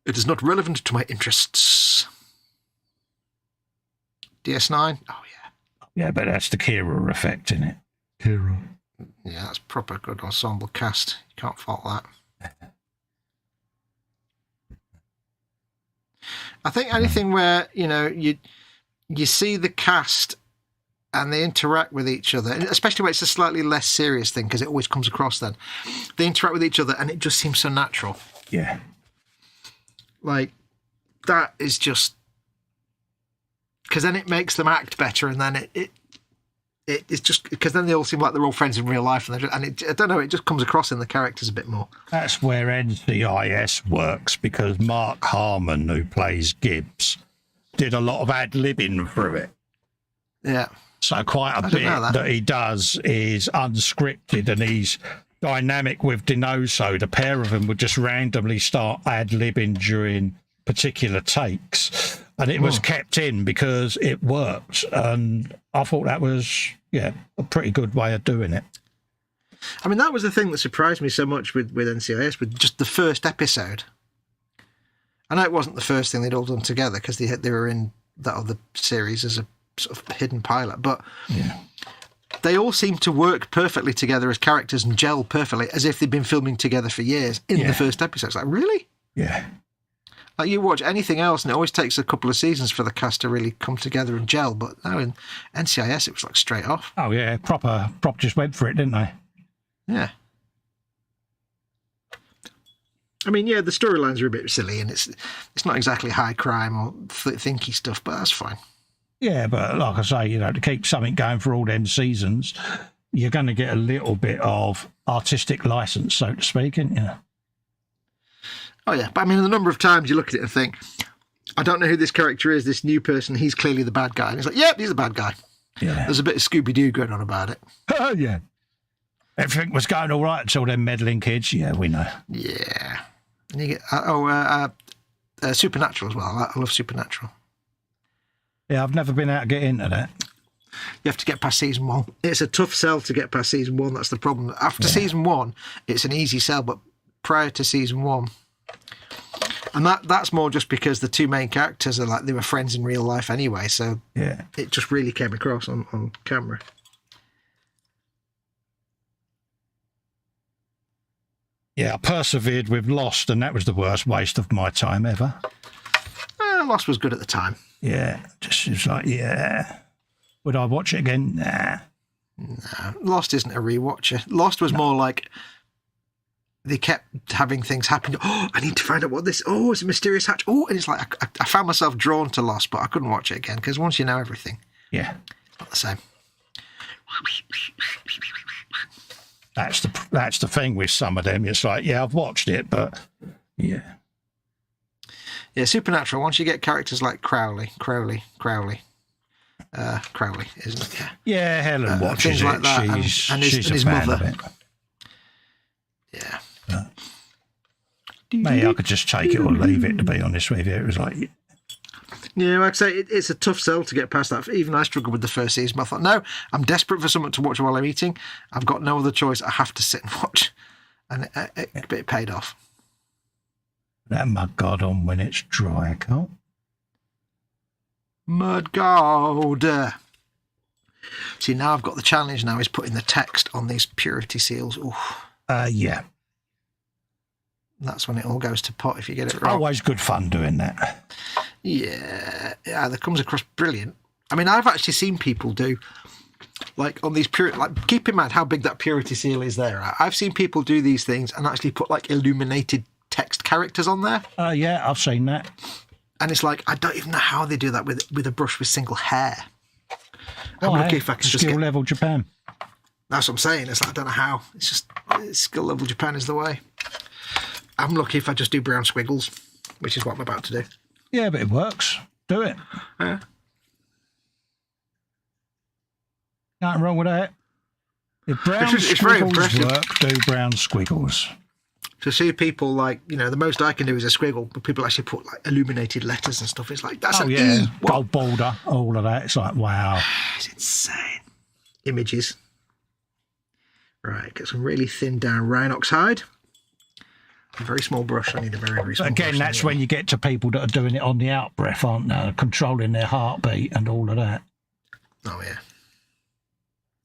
It is not relevant to my interests. DS9? Oh, yeah. Yeah, but that's the Kira effect, isn't it? Kira. Yeah, that's proper good ensemble cast. You can't fault that. I think anything where, you see the cast and they interact with each other, and especially when it's a slightly less serious thing, because it always comes across then. They interact with each other and it just seems so natural. Yeah. Like, that is just... Because then it makes them act better, and then it's just... Because then they all seem like they're all friends in real life, and I don't know, it just comes across in the characters a bit more. That's where NCIS works, because Mark Harmon, who plays Gibbs, did a lot of ad-libbing through it. Yeah. So quite a bit that he does is unscripted, and he's... dynamic with Dinoso. The pair of them would just randomly start ad-libbing during particular takes, and it was kept in because it worked, and I thought that was a pretty good way of doing it. I mean, that was the thing that surprised me so much with NCIS, with just the first episode. I know it wasn't the first thing they'd all done together because they were in that other series as a sort of hidden pilot, but they all seem to work perfectly together as characters and gel perfectly, as if they've been filming together for years in the first episode. It's like, really? Yeah. Like, you watch anything else, and it always takes a couple of seasons for the cast to really come together and gel. But now in NCIS, it was like straight off. Oh, yeah. Proper just went for it, didn't they? Yeah. I mean, the storylines are a bit silly, and it's not exactly high crime or thinky stuff, but that's fine. Yeah, but like I say, to keep something going for all them seasons, you're going to get a little bit of artistic license, so to speak, isn't you? Oh, yeah. But I mean, the number of times you look at it and think, I don't know who this character is, this new person, he's clearly the bad guy. And it's like, yep, he's the bad guy. Yeah. There's a bit of Scooby-Doo going on about it. Oh, yeah. Everything was going all right until them meddling kids. Yeah, we know. Yeah. And you get, Supernatural as well. I love Supernatural. Yeah, I've never been able to get into that. You have to get past season 1. It's a tough sell to get past season 1. That's the problem. After season 1, it's an easy sell, but prior to season 1, and that's more just because the two main characters are like they were friends in real life anyway. So it just really came across on camera. Yeah, I persevered with Lost, and that was the worst waste of my time ever. Lost was good at the time. Yeah, just it was like, yeah. Would I watch it again? Nah. No, Lost isn't a rewatcher. Lost was more like they kept having things happen. Oh, I need to find out what this. Oh, it's a mysterious hatch. Oh, and it's like I found myself drawn to Lost, but I couldn't watch it again because once you know everything, yeah, it's not the same. That's the thing with some of them. It's like, yeah, I've watched it, but yeah. Yeah, Supernatural, once you get characters like Crowley, isn't it? Yeah. Yeah, Helen watches things it. Like that. She's his a fan mother. of it. Yeah. Me, I could just take it or leave it, to be honest with you. It was like... Yeah, like I say, it's a tough sell to get past that. Even I struggled with the first season. I thought, no, I'm desperate for something to watch while I'm eating. I've got no other choice. I have to sit and watch. And it paid off. That mud guard on when it's dry, can't? Mud gold. See, now I've got the challenge now is putting the text on these purity seals. Ooh. Yeah. That's when it all goes to pot if you get it wrong. Always good fun doing that. Yeah, that comes across brilliant. I mean, I've actually seen people do, like on these purity, like keep in mind how big that purity seal is there. I've seen people do these things and actually put like illuminated text characters on there. Yeah, I've seen that. And it's like, I don't even know how they do that with a brush with single hair. I'm lucky if I can just skill level Japan. That's what I'm saying. It's like, I don't know how. It's just skill level Japan is the way. I'm lucky if I just do brown squiggles, which is what I'm about to do. Yeah, but it works. Do it. Yeah. Nothing wrong with that. If brown It's very squiggles impressive. work, do brown squiggles. To see people like, the most I can do is a squiggle, but people actually put like illuminated letters and stuff. It's like, that's an E. What? Gold border, all of that. It's like, wow. It's insane. Images. Right, get some really thin down Rhinox hide. A very small brush. I need a very, very small brush. Again, that's when you get to people that are doing it on the out breath, aren't they? Controlling their heartbeat and all of that. Oh, yeah.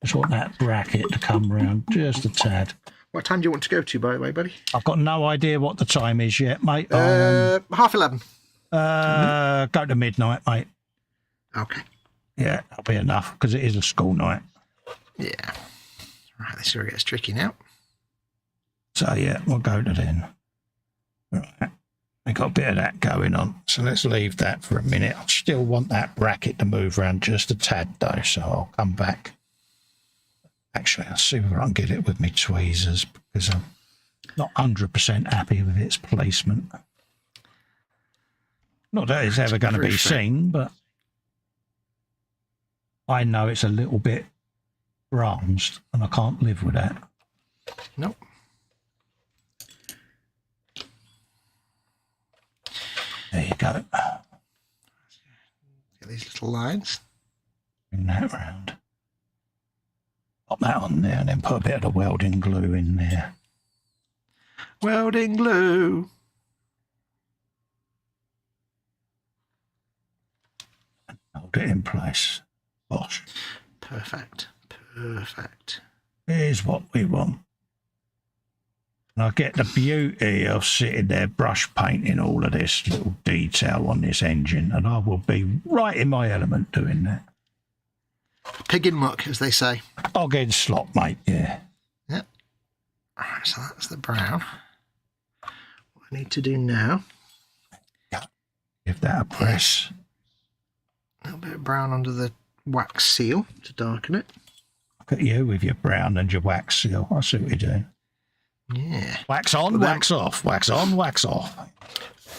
Just want that bracket to come round just a tad. What time do you want to go to, by the way, buddy? I've got no idea what the time is yet, mate. 11:30. Go to midnight, mate. Okay. Yeah, that'll be enough, because it is a school night. Yeah. Right, this is where it gets tricky now. So, yeah, we'll go to then. Right. We've got a bit of that going on, so let's leave that for a minute. I still want that bracket to move around just a tad, though, so I'll come back. Actually, I'll see if I can get it with me tweezers, because I'm not 100% happy with its placement. Not that it's ever going to be seen, but I know it's a little bit bronzed, and I can't live with that. Nope. There you go. Get these little lines. Bring that round. Pop that on there and then put a bit of the welding glue in there. Welding glue. Hold it in place. Bosh. Perfect. Perfect. Here's what we want. And I get the beauty of sitting there brush painting all of this little detail on this engine, and I will be right in my element doing that. Pig in muck, as they say. I'll get slop, mate, yeah. Yep. All right, so that's the brown. What I need to do now... Give that a press. A little bit of brown under the wax seal to darken it. Look at you with your brown and your wax seal. I see what you're doing. Yeah. Wax on, wax off. Wax on, wax off.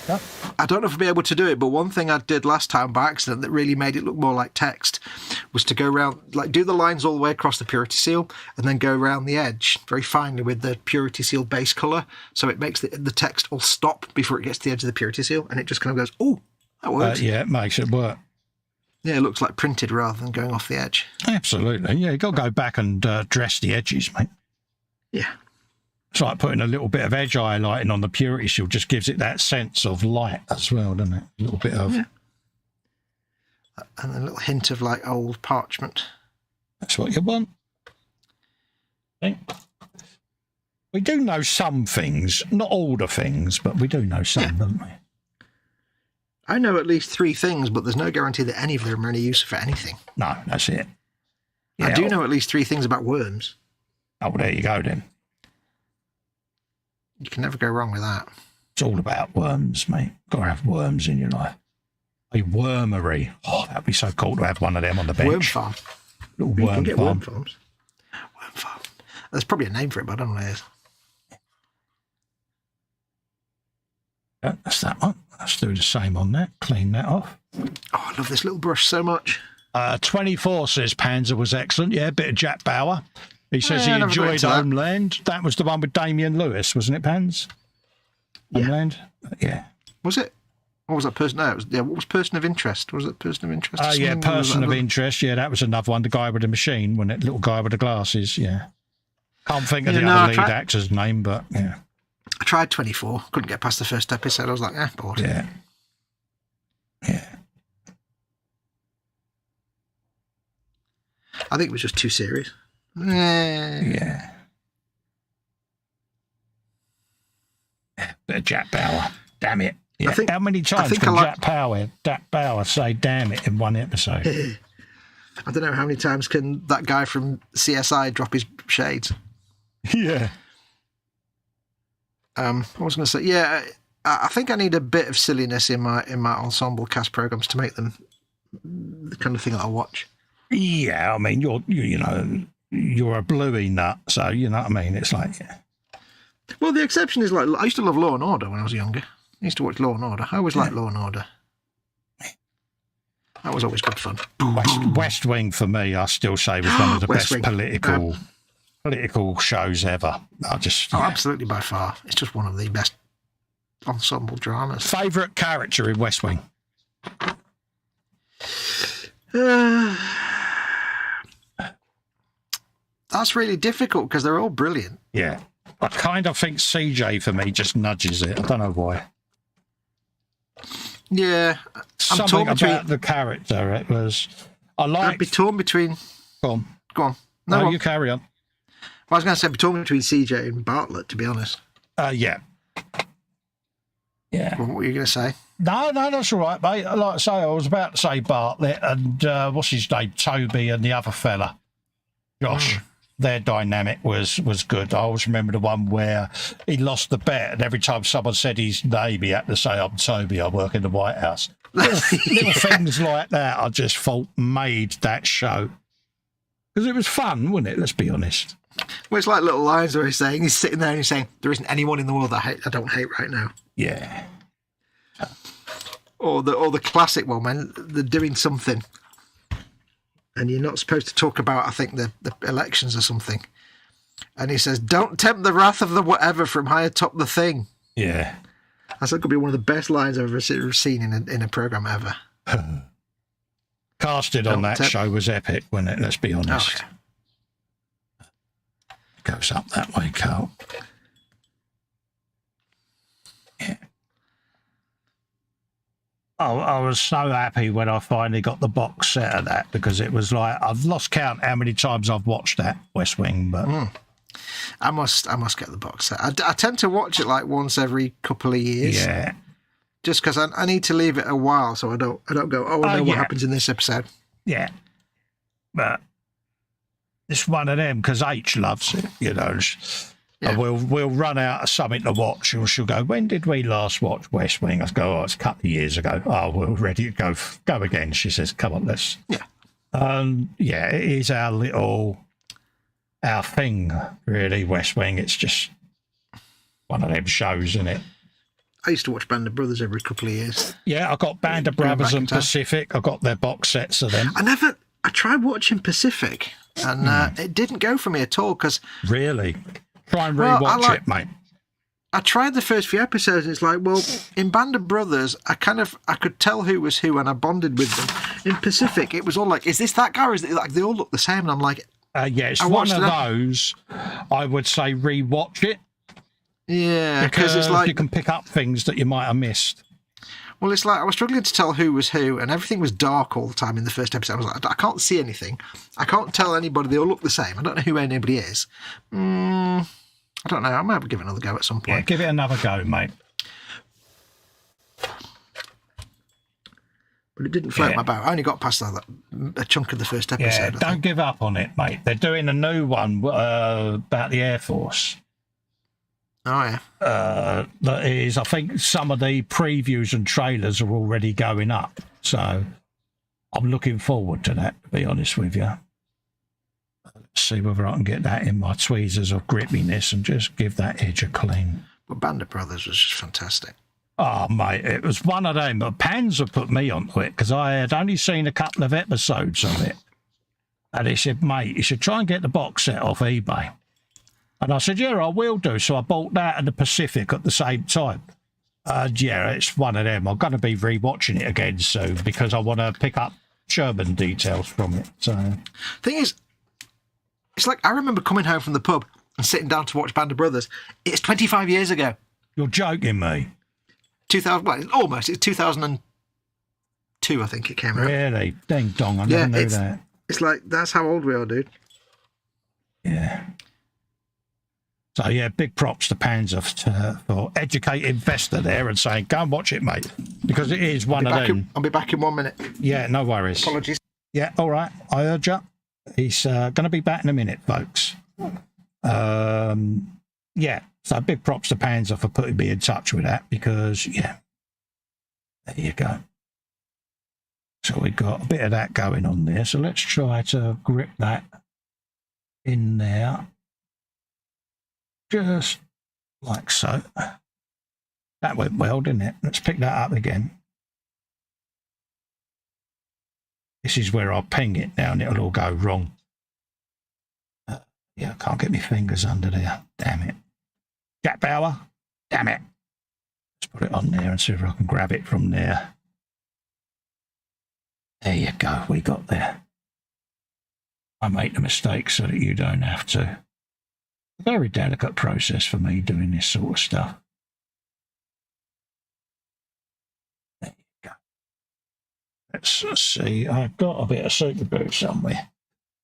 Yep. I don't know if I'll be able to do it, but one thing I did last time by accident that really made it look more like text was to go around, like do the lines all the way across the purity seal and then go around the edge very finely with the purity seal base colour, so it makes the text all stop before it gets to the edge of the purity seal, and it just kind of goes, oh, that works. Yeah, it makes it work. Yeah, it looks like printed rather than going off the edge. Absolutely. Yeah, you got to go back and dress the edges, mate. Yeah. It's like putting a little bit of edge highlighting on the Purity Shield, just gives it that sense of light as well, doesn't it? A little bit of... Yeah. And a little hint of, like, old parchment. That's what you want. Okay. We do know some things, not all the things, but we do know some, don't we? I know at least 3 things, but there's no guarantee that any of them are any use for anything. No, that's it. I do know at least 3 things about worms. Oh, well, there you go then. You can never go wrong with that. It's all about worms, mate. Got to have worms in your life. A wormery. Oh, that'd be so cool to have one of them on the bench. Worm farm. Little You worm can get farm. worm farms. Worm farm. There's probably a name for it, but I don't know what it is. Yeah, that's that one. Let's do the same on that. Clean that off. Oh, I love this little brush so much. 24 says Panzer was excellent. Yeah, a bit of Jack Bauer. He says he I never got enjoyed into that. Homeland. That was the one with Damian Lewis, wasn't it, Pans? Yeah. Homeland? Yeah. Was it? What was that person? No, it was, yeah, what was Person of Interest? Was it Person of Interest? Oh, yeah, Something? Or was Person that of another- Interest. Yeah, that was another one. The guy with the machine, wasn't it? Little guy with the glasses. Yeah. Can't think of Yeah, the no, other I lead tried- actor's name, but yeah. I tried 24. Couldn't get past the first episode. I was like, bored. Yeah. Yeah. I think it was just too serious. Yeah. Bit of Jack Bauer. Damn it. Yeah. How many times think can I like- Jack Bauer say damn it in one episode? I don't know how many times can that guy from CSI drop his shades. Yeah. I was going to say, yeah, I think I need a bit of silliness in my ensemble cast programs to make them the kind of thing that I watch. Yeah, I mean, you're a bluey nut, so you know what I mean? It's like, yeah. Well, the exception is, like, I used to love Law and Order when I was younger. I used to watch Law and Order. I always liked Law and Order. That was always good fun. West Wing, for me, I still say was one of the West best Wing. political shows ever. Oh, absolutely, by far. It's just one of the best ensemble dramas. Favourite character in West Wing? That's really difficult because they're all brilliant. Yeah. I kind of think CJ for me just nudges it. I don't know why. Yeah, Something torn between- about the character. It was. I I'd like. be torn between. Go on. Go on. No, No, you carry on. I was going to say between CJ and Bartlett, to be honest. Yeah. Yeah. What were you going to say? No, that's all right, mate. Like I say, I was about to say Bartlett and what's his name, Toby, and the other fella, Josh. Their dynamic was good. I always remember the one where he lost the bet, and every time someone said his name, he had to say, "I'm Toby. I work in the White House." Little things like that, I just thought made that show because it was fun, wasn't it? Let's be honest. Well, it's like little lines where he's sitting there and he's saying, "There isn't anyone in the world I don't hate right now." Yeah. Or the classic one when they're doing something and you're not supposed to talk about, I think, the elections or something. And he says, "Don't tempt the wrath of the whatever from high atop the thing." Yeah. That's could be one of the best lines I've ever seen in a program ever. Casted on that show was epic, wasn't it? Let's be honest. Oh, Goes up that way, Carl. Yeah. Oh, I was so happy when I finally got the box set of that because it was like I've lost count how many times I've watched that West Wing, but I must get the box set. I tend to watch it like once every couple of years. yeah, Just because I need to leave it a while so I don't go, oh, I know what happens in this episode. yeah. But it's one of them because H loves it, you know. Yeah. And we'll run out of something to watch, and she'll go, "When did we last watch West Wing?" I go, "Oh, it's a couple of years ago." "Oh, we're ready to go again." She says, "Come on, let's." Yeah. Yeah, it is our thing, really. West Wing. It's just one of them shows, isn't it? I used to watch Band of Brothers every couple of years. Yeah, I got Band of Going Brothers back in and time. Pacific. I got their box sets of them. I tried watching Pacific and it didn't go for me at all because Really, try and Well, rewatch it, mate. I tried the first few episodes, and it's like, well, in Band of Brothers, I could tell who was who, and I bonded with them. In Pacific, it was all like, is this that guy, or is it like they all look the same? And I'm like, yeah, it's one of those. I would say rewatch it. Yeah, because it's like you can pick up things that you might have missed. Well, it's like I was struggling to tell who was who, and everything was dark all the time in the first episode. I was like, I can't see anything. I can't tell anybody. They all look the same. I don't know who anybody is. I don't know. I might give it another go at some point. Yeah, give it another go, mate. But it didn't float my boat. I only got past a chunk of the first episode. Yeah, don't give up on it, mate. They're doing a new one about the Air Force. Oh, yeah. That is, I think some of the previews and trailers are already going up. So I'm looking forward to that, to be honest with you. Let's see whether I can get that in my tweezers of grippiness and just give that edge a clean. But Band of Brothers was just fantastic. Oh, mate, it was one of them. But Panzer put me onto it because I had only seen a couple of episodes of it. And he said, mate, you should try and get the box set off eBay. And I said, yeah, I will do. So I bought that and the Pacific at the same time. Yeah, it's one of them. I'm going to be rewatching it again soon because I want to pick up Sherman details from it. So, thing is, it's like I remember coming home from the pub and sitting down to watch Band of Brothers. It's 25 years ago. You're joking me. 2000, well, almost. It's 2002, I think it came out. Really? Ding dong, I never knew that. It's like, that's how old we are, dude. Yeah. So, yeah, big props to Panzer for educating Festa there and saying, go and watch it, mate, because it is one of them. I'll be back in 1 minute. Yeah, no worries. Apologies. Yeah, all right. I heard you. He's going to be back in a minute, folks. Yeah, so big props to Panzer for putting me in touch with that because, yeah, there you go. So we've got a bit of that going on there. So let's try to grip that in there. Just like so. That went well, didn't it? Let's pick that up again. This is where I'll ping it now and it'll all go wrong. Yeah, I can't get my fingers under there. Damn it. Jack Bauer. Damn it. Let's put it on there and see if I can grab it from there. There you go. We got there. I make the mistake so that you don't have to. Very delicate process for me doing this sort of stuff. There you go. Let's see. I've got a bit of super glue somewhere.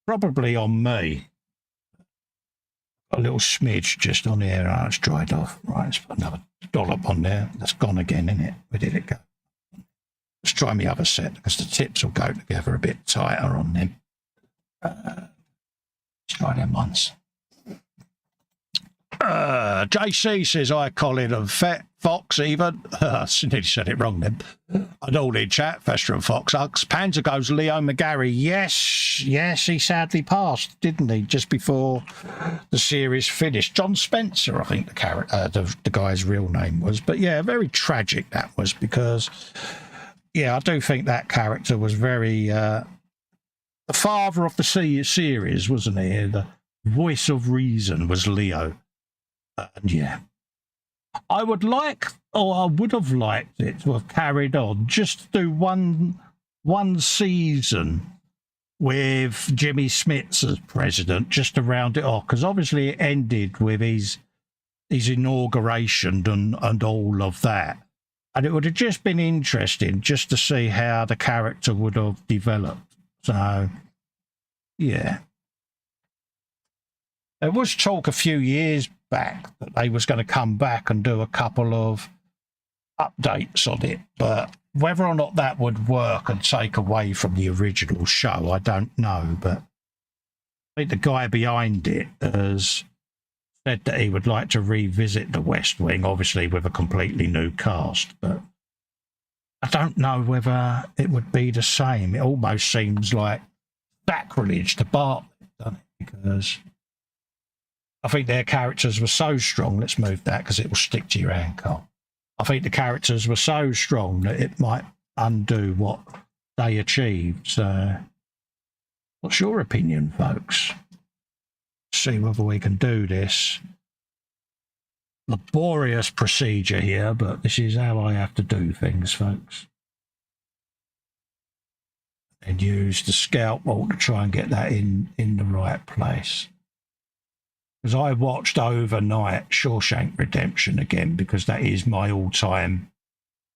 Probably on me. A little smidge just on there. Oh, it's dried off. Right, let's put another dollop on there. That's gone again, isn't it? Where did it go? Let's try my other set because the tips will go together a bit tighter on them. Let's try them ones. JC says, hi, Colin and Foxx even. I nearly said it wrong then. And all in chat, Festa and Foxx. Panzer goes Leo McGarry. Yes, he sadly passed, didn't he? Just before the series finished. John Spencer, I think the guy's real name was. But yeah, very tragic that was because, yeah, I do think that character was very... the father of the series, wasn't he? The voice of reason was Leo. And yeah, I would have liked it to have carried on, just to do one season with Jimmy Smits as president, just to round it off, because obviously it ended with his inauguration and all of that, and it would have just been interesting just to see how the character would have developed. So, yeah. There was talk a few years back that they was going to come back and do a couple of updates on it, but whether or not that would work and take away from the original show, I don't know. But I think the guy behind it has said that he would like to revisit the West Wing, obviously with a completely new cast, but I don't know whether it would be the same. It almost seems like sacrilege to Bartlett, doesn't it? Because I think their characters were so strong. Let's move that because it will stick to your ankle. I think the characters were so strong that it might undo what they achieved. So, what's your opinion, folks? See whether we can do this laborious procedure here, but this is how I have to do things, folks. And use the scalpel to try and get that in the right place. Because I watched overnight Shawshank Redemption again, because that is my all-time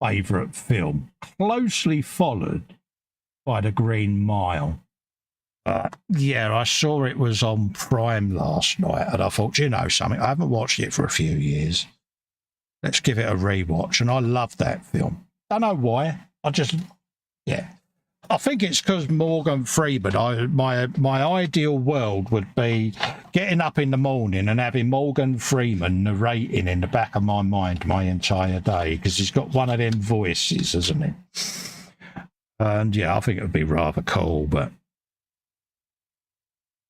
favourite film, closely followed by The Green Mile. Yeah, I saw it was on Prime last night, and I thought, you know something, I haven't watched it for a few years. Let's give it a rewatch, and I love that film. Don't know why. Yeah. I think it's because Morgan Freeman. My ideal world would be getting up in the morning and having Morgan Freeman narrating in the back of my mind my entire day, because he's got one of them voices, hasn't he? And yeah, I think it would be rather cool, but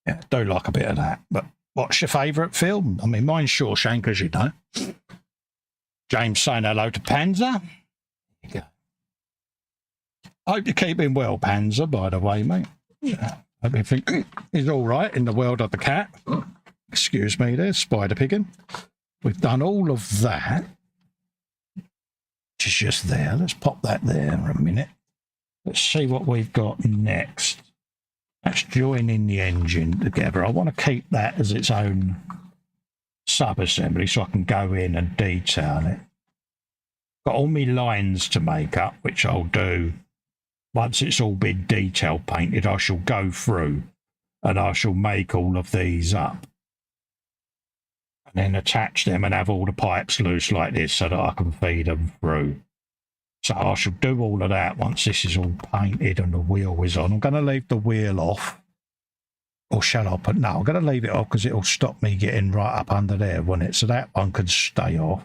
yeah, do like a bit of that. But what's your favourite film? I mean, mine's Shawshank, as you know. James saying hello to Panzer. There you go. Hope you're keeping well, Panzer, by the way, mate. Yeah. Hope everything is all right in the world of the cat. Excuse me there, spider pigging. We've done all of that, which is just there. Let's pop that there a minute. Let's see what we've got next. That's joining the engine together. I want to keep that as its own sub-assembly so I can go in and detail it. Got all my lines to make up, which I'll do. Once it's all been detail painted, I shall go through and I shall make all of these up and then attach them and have all the pipes loose like this so that I can feed them through. So I shall do all of that once this is all painted and the wheel is on. I'm going to leave the wheel off. Or shall I put... No, I'm going to leave it off because it'll stop me getting right up under there, won't it? So that one can stay off.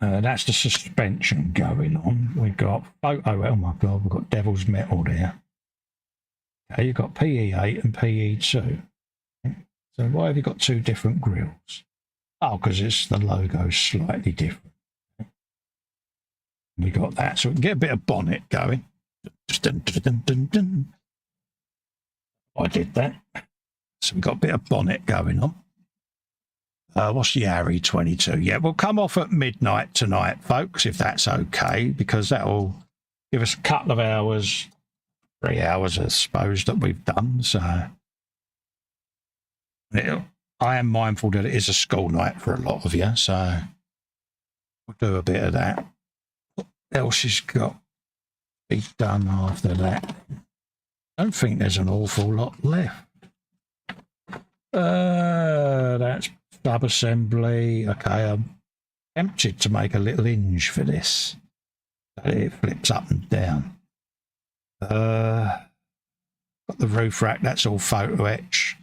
That's the suspension going on. We've got photo... Oh, my God, we've got Devil's Metal there. Okay, you've got PE8 and PE2. So why have you got two different grills? Oh, because it's the logo's slightly different. We got that, so we can get a bit of bonnet going. Dun, dun, dun, dun, dun. I did that. So we've got a bit of bonnet going on. What's the Harry 22? Yeah, we'll come off at midnight tonight, folks, if that's okay, because that'll give us a couple of hours, 3 hours, I suppose, that we've done. So I am mindful that it is a school night for a lot of you, so we'll do a bit of that. What else has got to be done after that? I don't think there's an awful lot left. That's sub-assembly. Okay, I'm tempted to make a little hinge for this. So it flips up and down. Got the roof rack, that's all photo etch.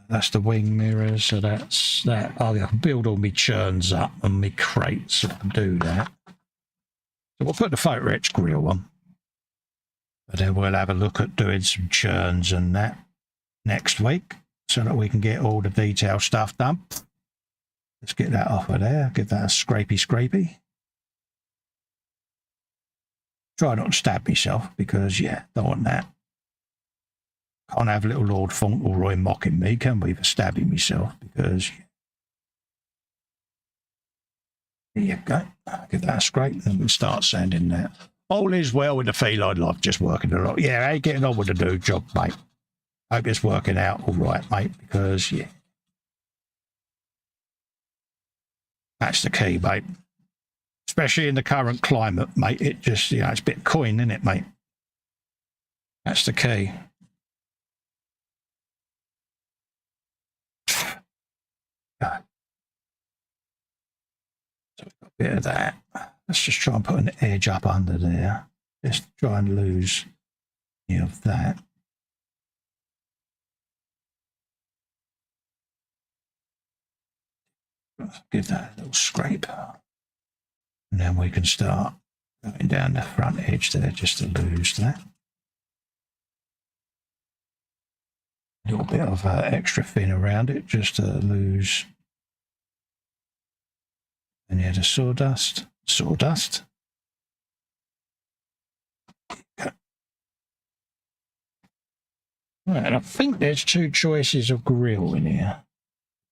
That's the wing mirrors, so that's that. Oh, I can build all my churns up and my crates, so I can do that. So we'll put the photo etch grill on. But then we'll have a look at doing some churns and that next week so that we can get all the detail stuff done. Let's get that off of there. Give that a scrapey. Try not to stab myself because, yeah, don't want that. Can't have little Lord Fauntleroy mocking me, can we, for stabbing myself? Because, there you go. Give that a scrape and then we'll start sanding that. All is well with the feline life, just working a lot. Yeah, how you getting on with the new job, mate? Hope it's working out all right, mate, because, yeah. That's the key, mate. Especially in the current climate, mate. It just, you know, it's Bitcoin, isn't it, mate? That's the key. God. So we've got a bit of that. Let's just try and put an edge up under there. Just try and lose any of that. Give that a little scrape. And then we can start going down the front edge there just to lose that. A little bit of extra thin around it just to lose any of the sawdust. Sawdust. Okay. Right, and I think there's two choices of grill in here.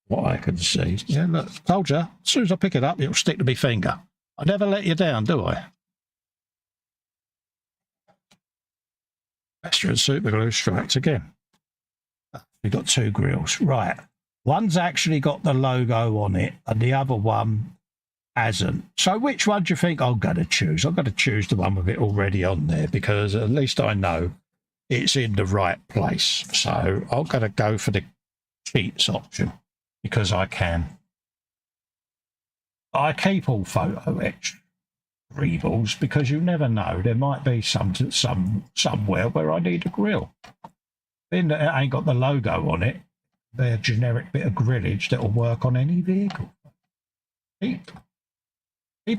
What I can see. Yeah, look, told you. As soon as I pick it up, it'll stick to my finger. I never let you down, do I? Astra and super glue strikes again. We've got two grills. Right. One's actually got the logo on it, and the other one hasn't. So which one do you think I'm going to choose? I'm going to choose the one with it already on there, because at least I know it's in the right place. So I'm going to go for the cheats option, because I can. I keep all photo etch reballs because you never know. There might be somewhere where I need a grill. Then it ain't got the logo on it. They're a generic bit of grillage that'll work on any vehicle. Keep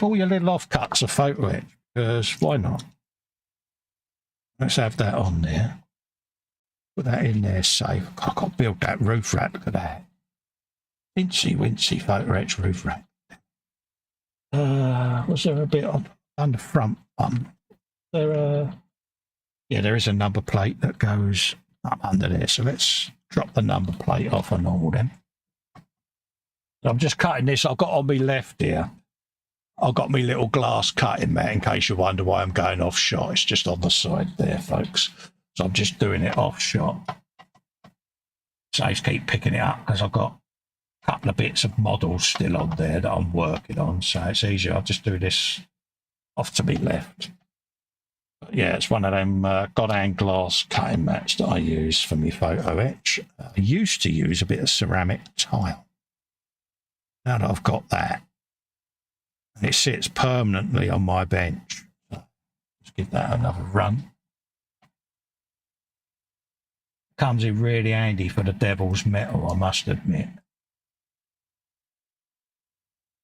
all your little offcuts of photo etch, because why not? Let's have that on there. Put that in there safe. I can't build that roof rack. Look at that. Wincy, wincy photo etch roof rack. Was there a bit on the front one? Yeah, there is a number plate that goes up under there. So let's drop the number plate off and all then. So I'm just cutting this. I've got on my left here. I've got my little glass cutting mat in case you wonder why I'm going off shot. It's just on the side there, folks. So I'm just doing it off shot. So I just keep picking it up because I've got couple of bits of models still on there that I'm working on, so it's easier. I'll just do this off to me left. But yeah, it's one of them God-hand glass cutting mats that I use for my photo etch. I used to use a bit of ceramic tile. Now that I've got that, and it sits permanently on my bench. So let's give that another run. Comes in really handy for the devil's metal, I must admit.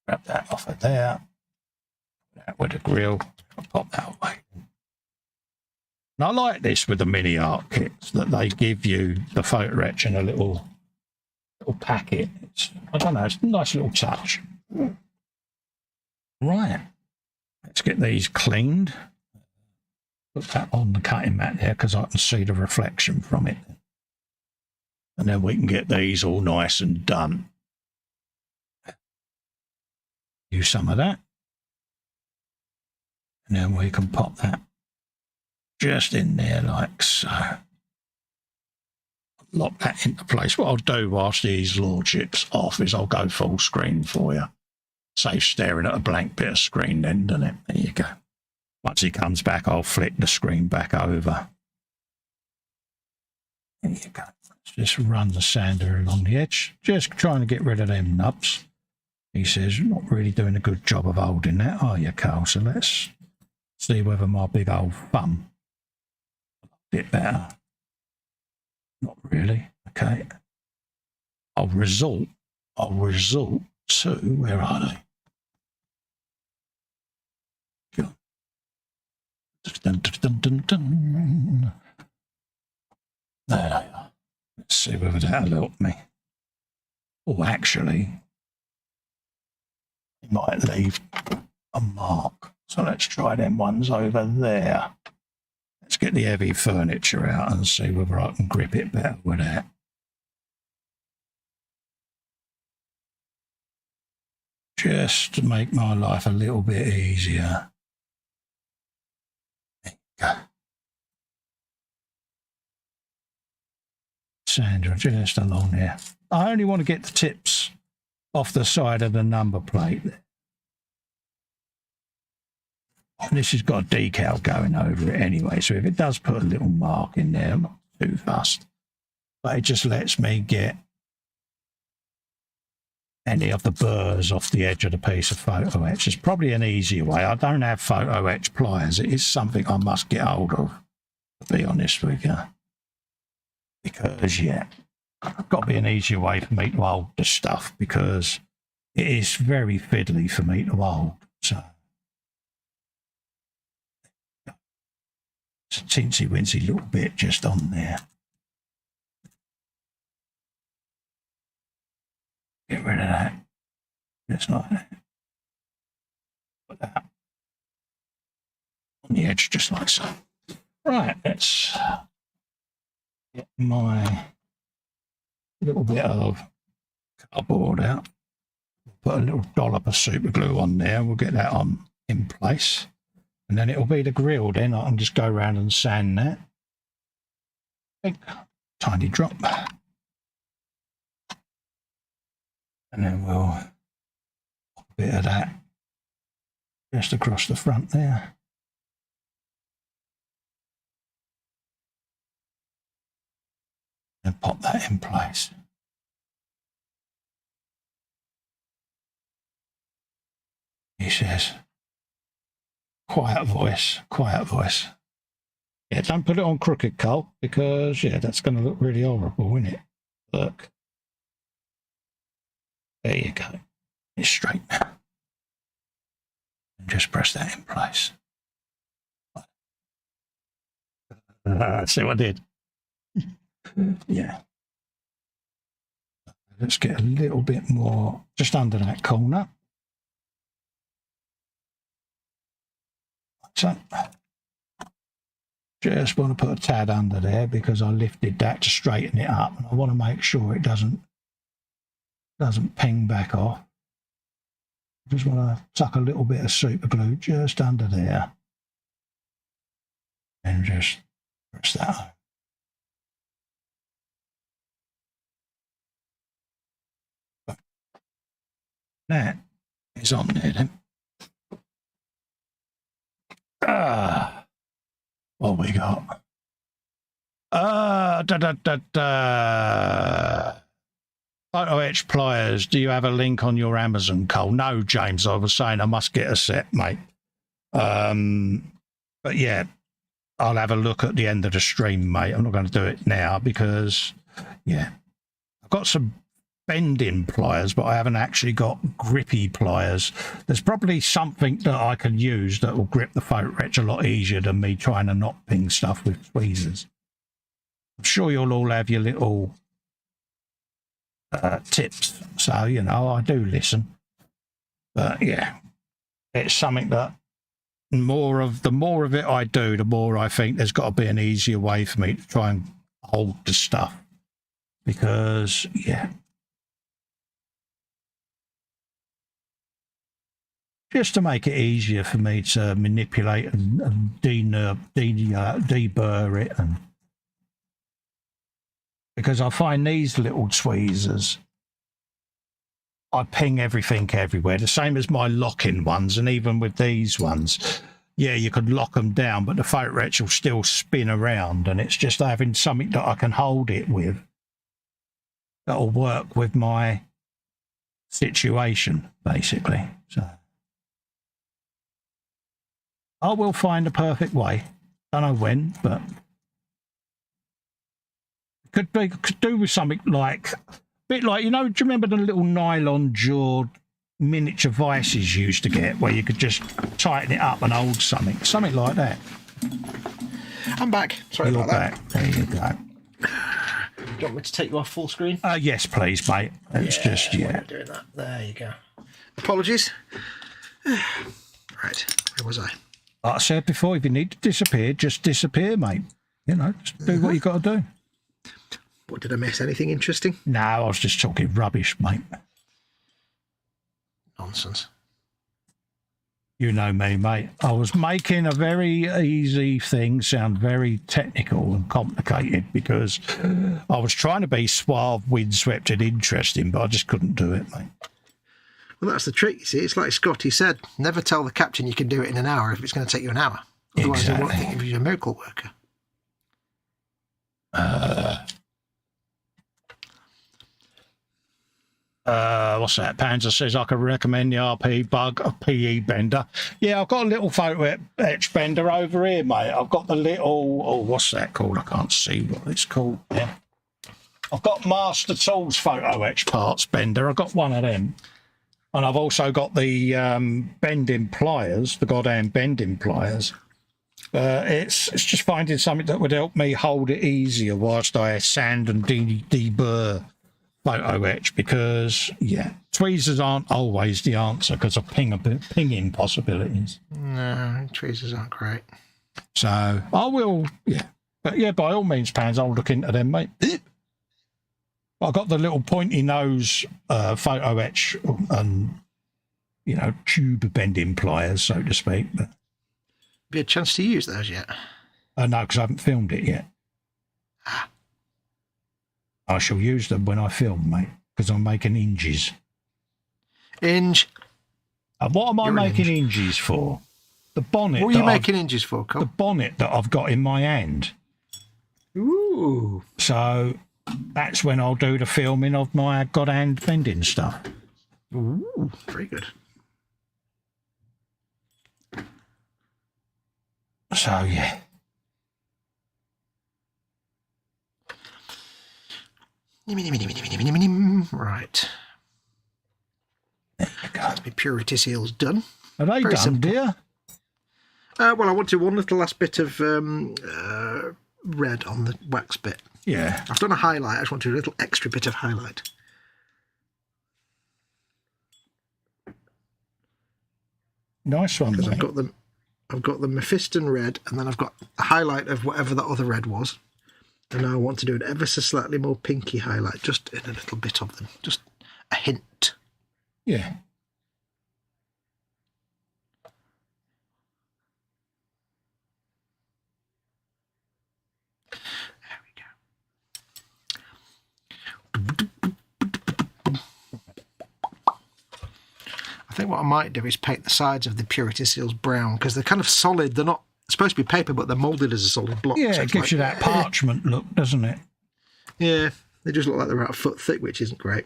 Grab that off of there. Put that with the grill. I'll pop that away. And I like this with the mini art kits that they give you the photo etch in a little packet. I don't know, it's a nice little touch. Right. Let's get these cleaned. Put that on the cutting mat there because I can see the reflection from it. And then we can get these all nice and done. Use some of that, and then we can pop that just in there like so. Lock that into place. What I'll do whilst these lordships off is I'll go full screen for you. Save staring at a blank bit of screen then, doesn't it? There you go. Once he comes back, I'll flick the screen back over. There you go. Let's just run the sander along the edge, just trying to get rid of them nubs. He says, you're not really doing a good job of holding that, are you, Carl? So let's see whether my big old thumb a bit better. Not really. Okay. I'll resort to, where are they? Go. Dun, dun, dun, dun. There they are. Let's see whether that'll help me. Oh, actually, it might leave a mark. So let's try them ones over there. Let's get the heavy furniture out and see whether I can grip it better with that. Just to make my life a little bit easier. There you go. Sandra, just along there. I only want to get the tips off the side of the number plate. And this has got a decal going over it anyway, so if it does put a little mark in there, I'm not too fussed. But it just lets me get any of the burrs off the edge of the piece of photo etch. It's probably an easier way. I don't have photo etch pliers. It is something I must get hold of, to be honest with you. Because, yeah, it's got to be an easier way for me to hold the stuff, because it is very fiddly for me to hold. So it's a teensy wincy little bit just on there. Get rid of that. Just like that. Put that on the edge just like so. Right, let's get my little bit of cardboard out. Put a little dollop of super glue on there. We'll get that on in place. And then it'll be the grill. Then I can just go around and sand that. Big, tiny drop. And then we'll put a bit of that just across the front there. And pop that in place. He says, quiet voice, quiet voice. Yeah, don't put it on crooked, Cole, because, yeah, that's going to look really horrible, isn't it? Look. There you go. It's straight now. And just press that in place. See what I did? Yeah. Let's get a little bit more just under that corner. So, just want to put a tad under there because I lifted that to straighten it up, and I want to make sure it doesn't ping back off. Just want to tuck a little bit of super glue just under there, and just press that on. That is on there then. What we got? Photo etch pliers. Do you have a link on your Amazon, Cole? No, James. I was saying I must get a set, mate. But yeah, I'll have a look at the end of the stream, mate. I'm not going to do it now because, yeah, I've got some bending pliers, but I haven't actually got grippy pliers. There's probably something that I can use that will grip the photo etch a lot easier than me trying to not ping stuff with tweezers. I'm sure you'll all have your little tips, so you know I do listen. But yeah, it's something that the more of it I do, the more I think there's got to be an easier way for me to try and hold the stuff, because yeah, just to make it easier for me to manipulate and deburr it, and because I find these little tweezers, I ping everything everywhere, the same as my locking ones, and even with these ones, yeah, you could lock them down, but the photo etch will still spin around, and it's just having something that I can hold it with that'll work with my situation, basically. So I will find a perfect way. Don't know when, but could do with something like a bit like, you know, do you remember the little nylon jawed miniature vices you used to get where you could just tighten it up and hold something like that? I'm back. Sorry You're about back. There you go. that. Do you want me to take you off full screen? Yes, please, mate. It's just, yeah. Doing that. There you go. Apologies. Right, where was I? Like I said before, if you need to disappear, just disappear, mate. You know, just do what you got to do. What, did I miss? Anything interesting? No, I was just talking rubbish, mate. Nonsense. You know me, mate. I was making a very easy thing sound very technical and complicated because I was trying to be suave, windswept and interesting, but I just couldn't do it, mate. Well, that's the trick, you see. It's like Scotty said, never tell the captain you can do it in an hour if it's going to take you an hour. Otherwise, Exactly. they won't think of you as a miracle worker. What's that? Panzer says I can recommend the RP bug of PE bender. Yeah, I've got a little photo etch bender over here, mate. I've got the little, oh, what's that called? I can't see what it's called. Yeah. I've got Master Tools photo etch parts bender. I've got one of them. And I've also got the bending pliers, the goddamn bending pliers. It's just finding something that would help me hold it easier whilst I sand and deburr photo etch, because, yeah, tweezers aren't always the answer because of pinging possibilities. No, tweezers aren't great. So I will, yeah, But yeah, by all means, Pans, I'll look into them, mate. I got the little pointy nose photo etch and, you know, tube bending pliers, so to speak. But Have you had a chance to use those yet? no, because I haven't filmed it yet. I shall use them when I film, mate, because I'm making hinges. Inge. And what am I You're an making hinges for? The bonnet. What are you making hinges for, Cole? The bonnet that I've got in my hand. Ooh. So that's when I'll do the filming of my God hand bending stuff. Ooh, very good. So yeah. Right. That's my purity seals done. Are they Very done, simple. dear? Well, I wanted one little last bit of red on the wax bit. Yeah. I've done a highlight. I just want to do a little extra bit of highlight. Nice one, Because mate. I've got the Mephiston red, and then I've got a highlight of whatever that other red was. And now I want to do an ever so slightly more pinky highlight, just in a little bit of them. Just a hint. Yeah. There we go. I think what I might do is paint the sides of the purity seals brown, because they're kind of solid. They're not supposed to be paper, but they're moulded as a solid block. Yeah, so it it's gives like, you that parchment look, doesn't it? Yeah, they just look like they're about a foot thick, which isn't great.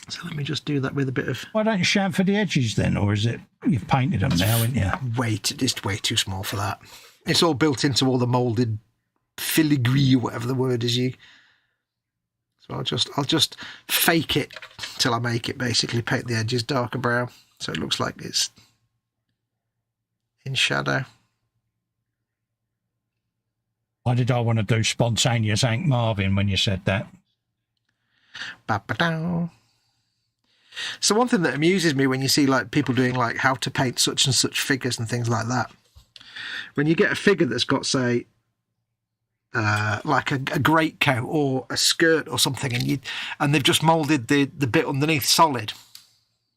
So let me just do that with a bit of Why don't you chamfer the edges then? Or is it you've painted them now, haven't you? just way too small for that. It's all built into all the moulded filigree, or whatever the word is. So I'll just fake it till I make it. Basically, paint the edges darker brown, so it looks like it's in shadow. Why did I want to do spontaneous Hank Marvin when you said that? Ba-ba-dow. So one thing that amuses me when you see like people doing like how to paint such and such figures and things like that, when you get a figure that's got, say, like a greatcoat or a skirt or something, and they've just moulded the bit underneath solid.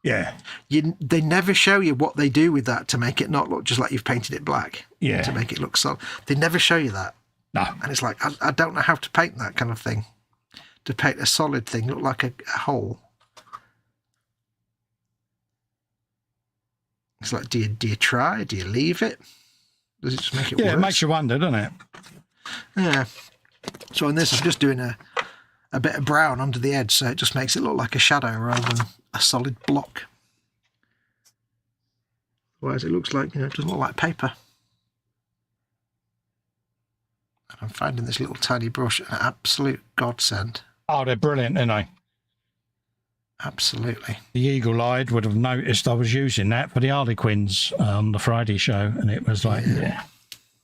Yeah. They never show you what they do with that to make it not look just like you've painted it black. Yeah. To make it look solid. They never show you that. No. And it's like, I don't know how to paint that kind of thing. To paint a solid thing look like a hole. It's like, do you try? Do you leave it? Does it just make it worse? Yeah, it makes you wonder, doesn't it? Yeah. So in this, I'm just doing a bit of brown under the edge, so it just makes it look like a shadow rather than a solid block. Otherwise, it looks like, it doesn't look like paper. And I'm finding this little tiny brush an absolute godsend. Oh, they're brilliant, aren't they? Absolutely. The eagle-eyed would have noticed I was using that for the Harlequins on the Friday show, and it was like, yeah.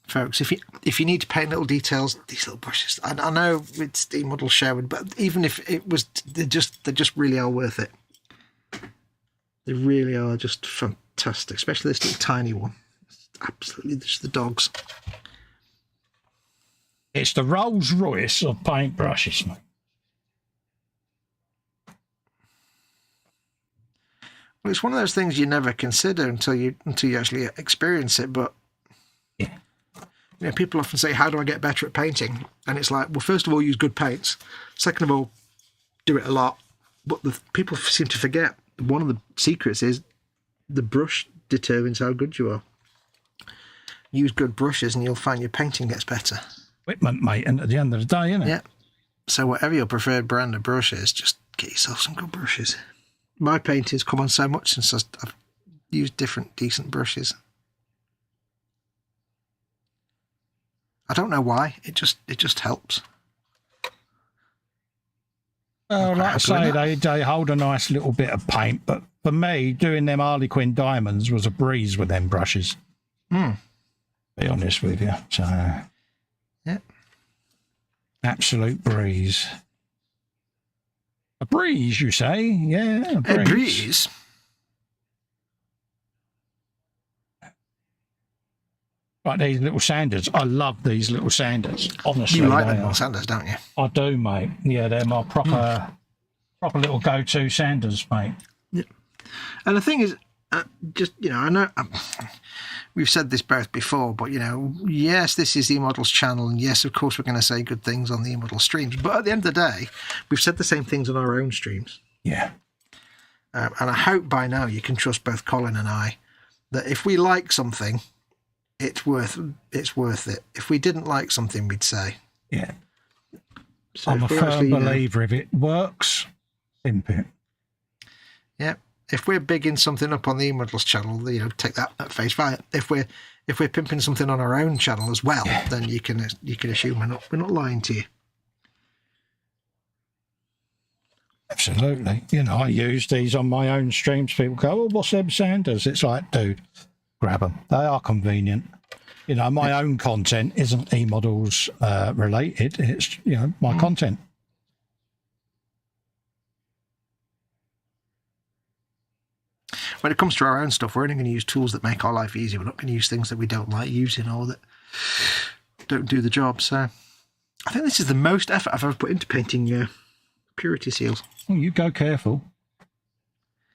Folks, if you need to paint little details, these little brushes, I know it's the model show, but even if it was, they just really are worth it. They really are just fantastic, especially this little tiny one. It's absolutely just the dogs. It's the Rolls Royce of paintbrushes, mate. Well, it's one of those things you never consider until you actually experience it. But Yeah. People often say, "How do I get better at painting?" And it's like, well, first of all, use good paints. Second of all, do it a lot. But the people seem to forget one of the secrets is the brush determines how good you are. Use good brushes, and you'll find your painting gets better. Equipment, mate, and at the end of the day, isn't it? Yeah. So whatever your preferred brand of brush is, just get yourself some good brushes. My paintings come on so much since I've used different decent brushes. I don't know why. It just helps. Well, like I happy say, with they hold a nice little bit of paint, but for me, doing them Harlequin diamonds was a breeze with them brushes. Be honest with you. So, Yeah. absolute breeze. A breeze, you say? Yeah, a breeze. A breeze. Like these little sanders. I love these little sanders. Honestly, You like they them are. little sanders, don't you? I do, mate. Yeah, they're my proper little go-to sanders, mate. Yeah. And the thing is, just, I know we've said this both before, but, yes, this is eModels channel, and yes, of course, we're going to say good things on the eModels streams, but at the end of the day, we've said the same things on our own streams. Yeah. And I hope by now you can trust both Colin and I that if we like something, it's worth it. If we didn't like something, we'd say. Yeah. So I'm a firm believer. If it works, pimp it. Yeah. If we're bigging something up on the eModels channel, take that at face value. If we're pimping something on our own channel as well, then you can assume we're not lying to you. Absolutely. I use these on my own streams. People go, "Oh, what's them sanders?" It's like, dude, grab them. They are convenient. My own content isn't eModels related. It's my content. When it comes to our own stuff, we're only going to use tools that make our life easy. We're not going to use things that we don't like using or that don't do the job. So I think this is the most effort I've ever put into painting purity seals. Well, you go careful.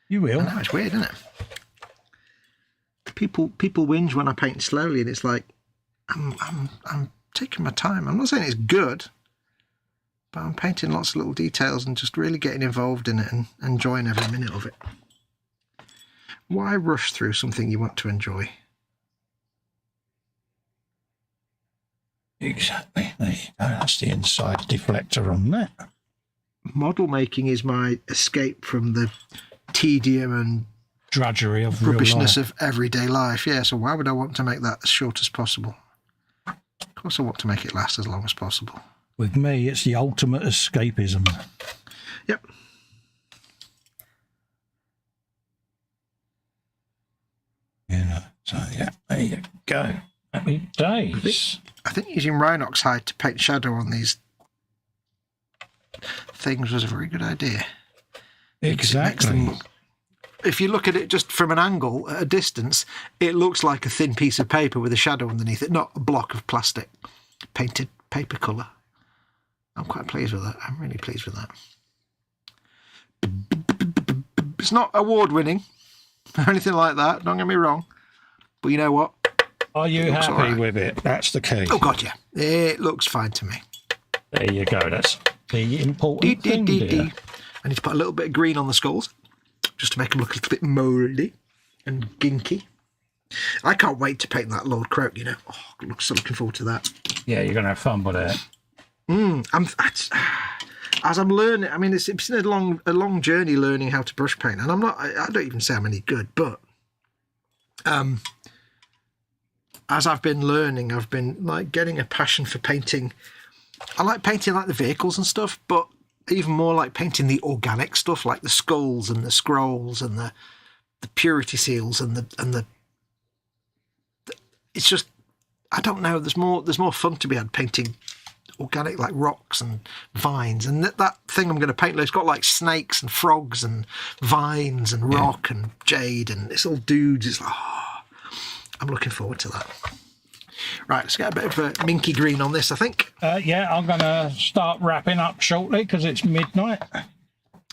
You will. I know, it's weird, isn't it? People whinge when I paint slowly, and it's like I'm taking my time. I'm not saying it's good, but I'm painting lots of little details and just really getting involved in it and enjoying every minute of it. Why rush through something you want to enjoy? Exactly. There you go. That's the inside deflector on that. Model making is my escape from the tedium and drudgery of real rubbishness life. of everyday life. Yeah, so why would I want to make that as short as possible? Of course I want to make it last as long as possible. With me, it's the ultimate escapism. Yep. So yeah, there you go. Happy days. I think using Rhinox hide to paint shadow on these things was a very good idea. Exactly. If you look at it just from an angle at a distance, it looks like a thin piece of paper with a shadow underneath it, not a block of plastic painted paper colour. I'm quite pleased with that. I'm really pleased with that. It's not award-winning or anything like that, don't get me wrong. But you know what? Are you happy with it? That's the key. Oh, God, yeah. It looks fine to me. There you go. That's the important thing, dear. I need to put a little bit of green on the skulls, just to make them look a little bit mouldy and ginky. I can't wait to paint that Lord Croak, Oh, I'm so looking forward to that. Yeah, you're going to have fun with it. As I'm learning, I mean, it's been a long journey learning how to brush paint, and I don't even say I'm any good, but as I've been learning, I've been like getting a passion for painting. I like painting like the vehicles and stuff, but even more like painting the organic stuff, like the skulls and the scrolls and the purity seals and the it's just, I don't know, there's more fun to be had painting organic, like rocks and vines, and that thing I'm going to paint, it's got like snakes and frogs and vines and rock and jade, and it's all dudes. It's like, I'm looking forward to that. Right, let's get a bit of a minky green on this, I think. Yeah, I'm going to start wrapping up shortly because it's midnight.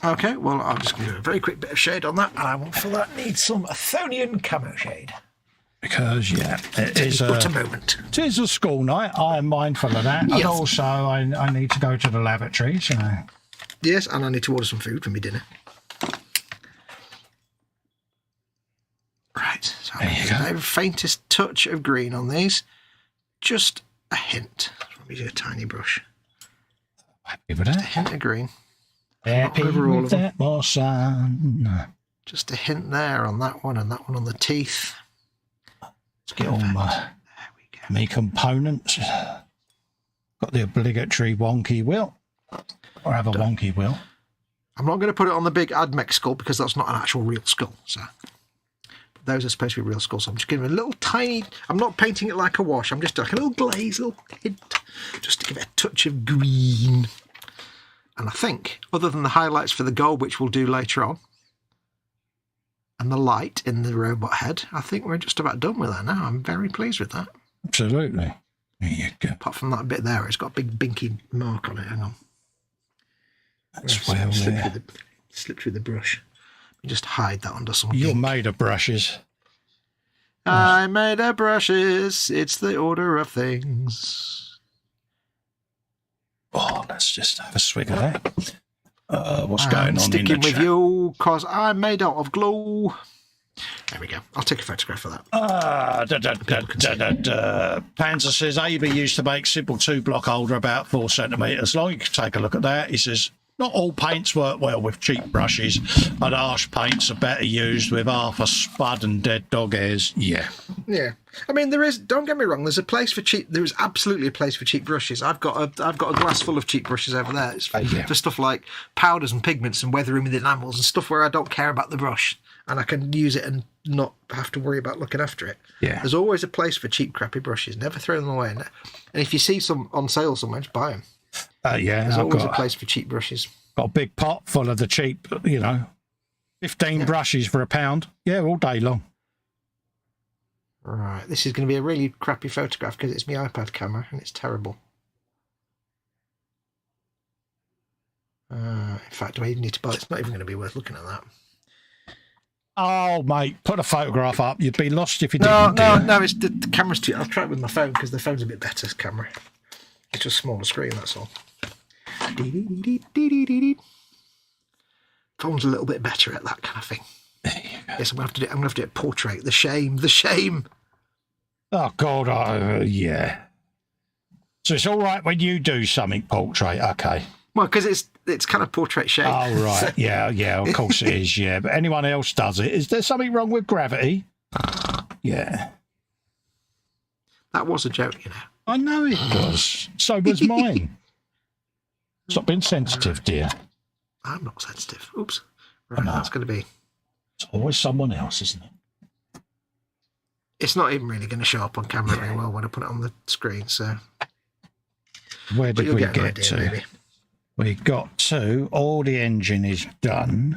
Okay, well, I'm just going to do a very quick bit of shade on that, and I will for that need some Athonian camo shade. Because, it is a moment. It is a school night. I am mindful of that. Yes. And also, I need to go to the lavatory, so... Yes, and I need to order some food for my dinner. Right, so there you go. The faintest touch of green on these. Just a hint. Let me do a tiny brush. Happy with that. Just a hint of green. Happy with that, more sun. Just a hint there on that one, and that one on the teeth. Let's get all my components. Got the obligatory wonky wheel. Or have a wonky wheel. I'm not going to put it on the big Admech skull because that's not an actual real skull. So those are supposed to be real skulls. So I'm just giving it a little tiny... I'm not painting it like a wash. I'm just like a little glaze, a little hint, just to give it a touch of green. And I think, other than the highlights for the gold, which we'll do later on, and the light in the robot head, I think we're just about done with that now. I'm very pleased with that. Absolutely. There you go. Apart from that bit there, it's got a big binky mark on it. Hang on. That's well there. Slip through the brush. Just hide that under some You're ink. made of brushes. I made of brushes. It's the order of things. Oh, let's just have a swig of that. What's going on in the sticking with chat? you because I'm made out of glue. There we go. I'll take a photograph of that. Panzer says AB used to make simple 2-block holder about 4 centimetres long. You can take a look at that. He says, not all paints work well with cheap brushes, and harsh paints are better used with half a spud and dead dog hairs. Yeah. Yeah. I mean, there is, don't get me wrong, there's a place for cheap, there is absolutely a place for cheap brushes. I've got a glass full of cheap brushes over there. It's for stuff like powders and pigments and weathering with enamels and stuff where I don't care about the brush and I can use it and not have to worry about looking after it. Yeah. There's always a place for cheap, crappy brushes. Never throw them away. And if you see some on sale somewhere, just buy them. Yeah. There's always a place for cheap brushes. Got a big pot full of the cheap, 15 brushes for £1. Yeah, all day long. Right, this is going to be a really crappy photograph because it's my iPad camera and it's terrible. In fact, do I even need to buy it? It's not even going to be worth looking at that. Oh, mate, put a photograph up. You'd be lost if you didn't. No, it's the camera's too... I'll try it with my phone because the phone's a bit better camera. It's just a smaller screen, that's all. Phone's a little bit better at that kind of thing. There you go. Yes, I'm going to have to do it portrait. The shame. Oh, God, yeah. So it's all right when you do something portrait, okay. Well, because it's kind of portrait shape. Oh, right. Yeah, of course it is, yeah. But anyone else does it. Is there something wrong with gravity? Yeah. That was a joke, I know it was. So was mine. Stop being sensitive, dear. I'm not sensitive. Oops. Right, No. that's going to be... It's always someone else, isn't it? It's not even really going to show up on camera very well when I put it on the screen, so... Where did we get idea, to? maybe. We got to, all the engine is done,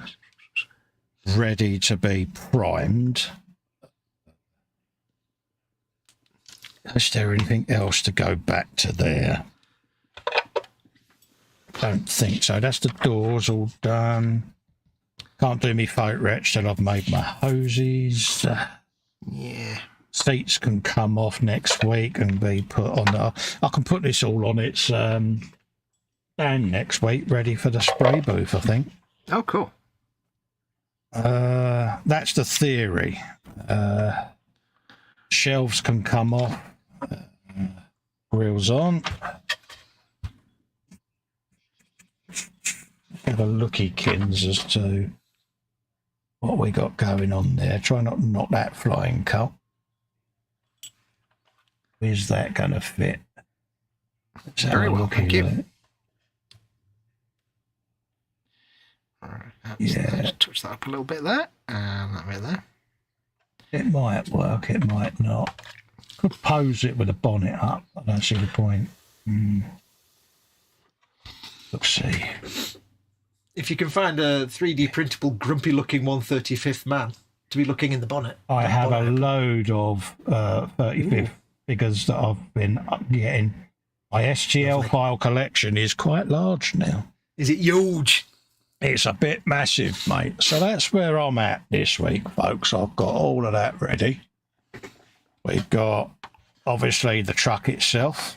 ready to be primed. Is there anything else to go back to there? Don't think so. That's the doors all done. Can't do me photo retch till I've made my hoses. Yeah. Seats can come off next week and be put on the... I can put this all on its stand next week, ready for the spray booth, I think. Oh, cool. That's the theory. Shelves can come off. Grills on. Have a looky, Kins, as to what we got going on there. Try not to knock that flying cup. Is that going to fit? Let's have Very a well, look thank at you. it. All right, Yeah. Just touch that up a little bit there, and that bit there. It might work, it might not. Could pose it with a bonnet up. I don't see the point. Let's see. If you can find a 3D printable, grumpy-looking 135th man to be looking in the bonnet. I have a load of 35th figures that I've been getting. My STL file collection is quite large now. Is it huge? It's a bit massive, mate. So that's where I'm at this week, folks. I've got all of that ready. We've got, obviously, the truck itself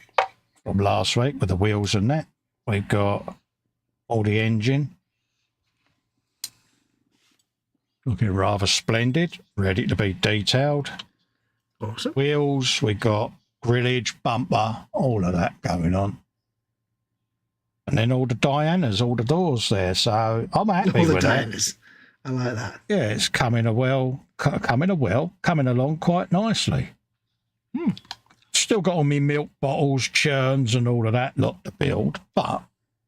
from last week with the wheels and that. We've got all the engine. Looking rather splendid, ready to be detailed. Awesome. Wheels, we got grillage, bumper, all of that going on. And then all the Dianas, all the doors there. So I'm happy All the with that. Dianas. I like that. Yeah, it's coming along quite nicely. Still got all my milk bottles, churns and all of that lot to build, but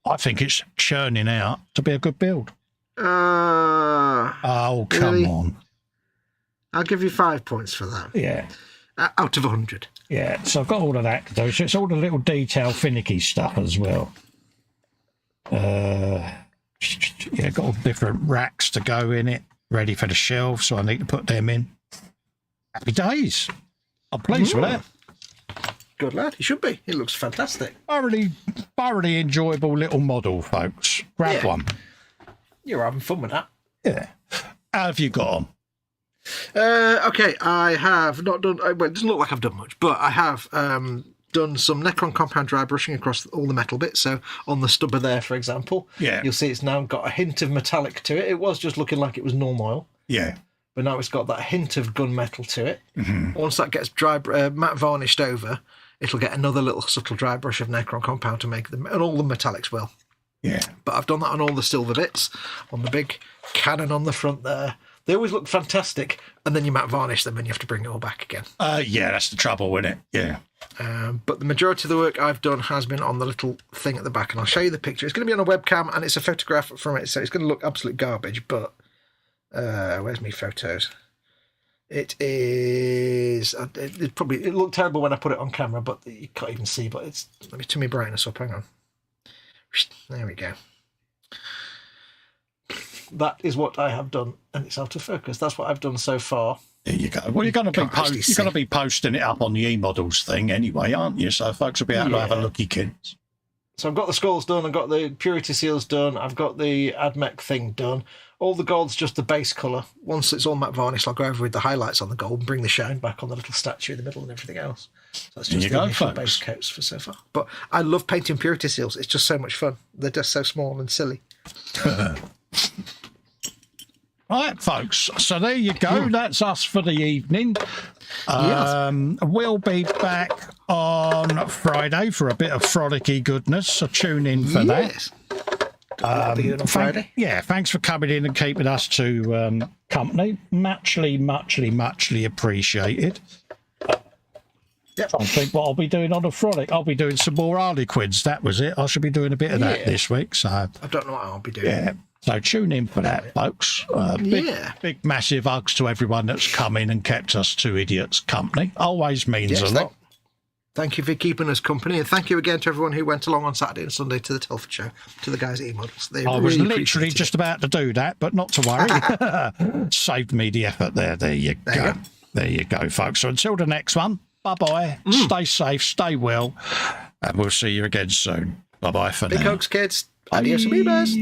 I think it's churning out to be a good build. Oh, come really? on. I'll give you 5 points for that. Yeah. Out of 100. Yeah, so I've got all of that to do. So it's all the little detail finicky stuff as well. Yeah, got all different racks to go in it, ready for the shelves, so I need to put them in. Happy days. I'm pleased with that. Good lad. He should be. He looks fantastic. Thoroughly enjoyable little model, folks. Grab one. You're having fun with that. Yeah. How have you got on? Okay, I have not done. Well, it doesn't look like I've done much, but I have done some Necron compound dry brushing across all the metal bits. So on the stubber there, for example, you'll see it's now got a hint of metallic to it. It was just looking like it was normal oil. Yeah. But now it's got that hint of gunmetal to it. Mm-hmm. Once that gets dry, matte varnished over, it'll get another little subtle dry brush of Necron compound to make them, and all the metallics will. Yeah. But I've done that on all the silver bits, on the big cannon on the front there. They always look fantastic, and then you matte varnish them and you have to bring it all back again. Yeah, that's the trouble with it. Yeah. But the majority of the work I've done has been on the little thing at the back, and I'll show you the picture. It's going to be on a webcam, and it's a photograph from it, so it's going to look absolute garbage, but where's my photos? It is... It looked terrible when I put it on camera, but you can't even see, but it's... Let me turn my brightness up, hang on. There we go. That is what I have done, and it's out of focus. That's what I've done so far. There you go. Well, you're going to be posting it up on the eModels thing anyway, aren't you? So folks will be able to have a looky, kids. So I've got the skulls done. I've got the purity seals done. I've got the AdMech thing done. All the gold's just the base colour. Once it's all matte varnished, I'll go over with the highlights on the gold and bring the shine back on the little statue in the middle and everything else. So that's just the initial base coats for so far. But I love painting purity seals. It's just so much fun. They're just so small and silly. Right, folks. So there you go. That's us for the evening. We'll be back on Friday for a bit of frolicky goodness. So tune in for that. On Friday. Thanks for coming in and keeping us to company. Muchly appreciated. Yep. I think what I'll be doing on a frolic. I'll be doing some more Harlequins. That was it. I should be doing a bit of that this week. So I don't know what I'll be doing. Yeah. So tune in for that, folks. Big, massive hugs to everyone that's come in and kept us two idiots company. Always means a lot. Thank you for keeping us company, and thank you again to everyone who went along on Saturday and Sunday to the Telford show, to the guys at eModels. I was literally just about to do that, but not to worry. Saved me the effort there. There you go. There you go, folks. So until the next one, bye-bye. Stay safe, stay well, and we'll see you again soon. Bye-bye for now. Big hugs, kids. Adios, amigos.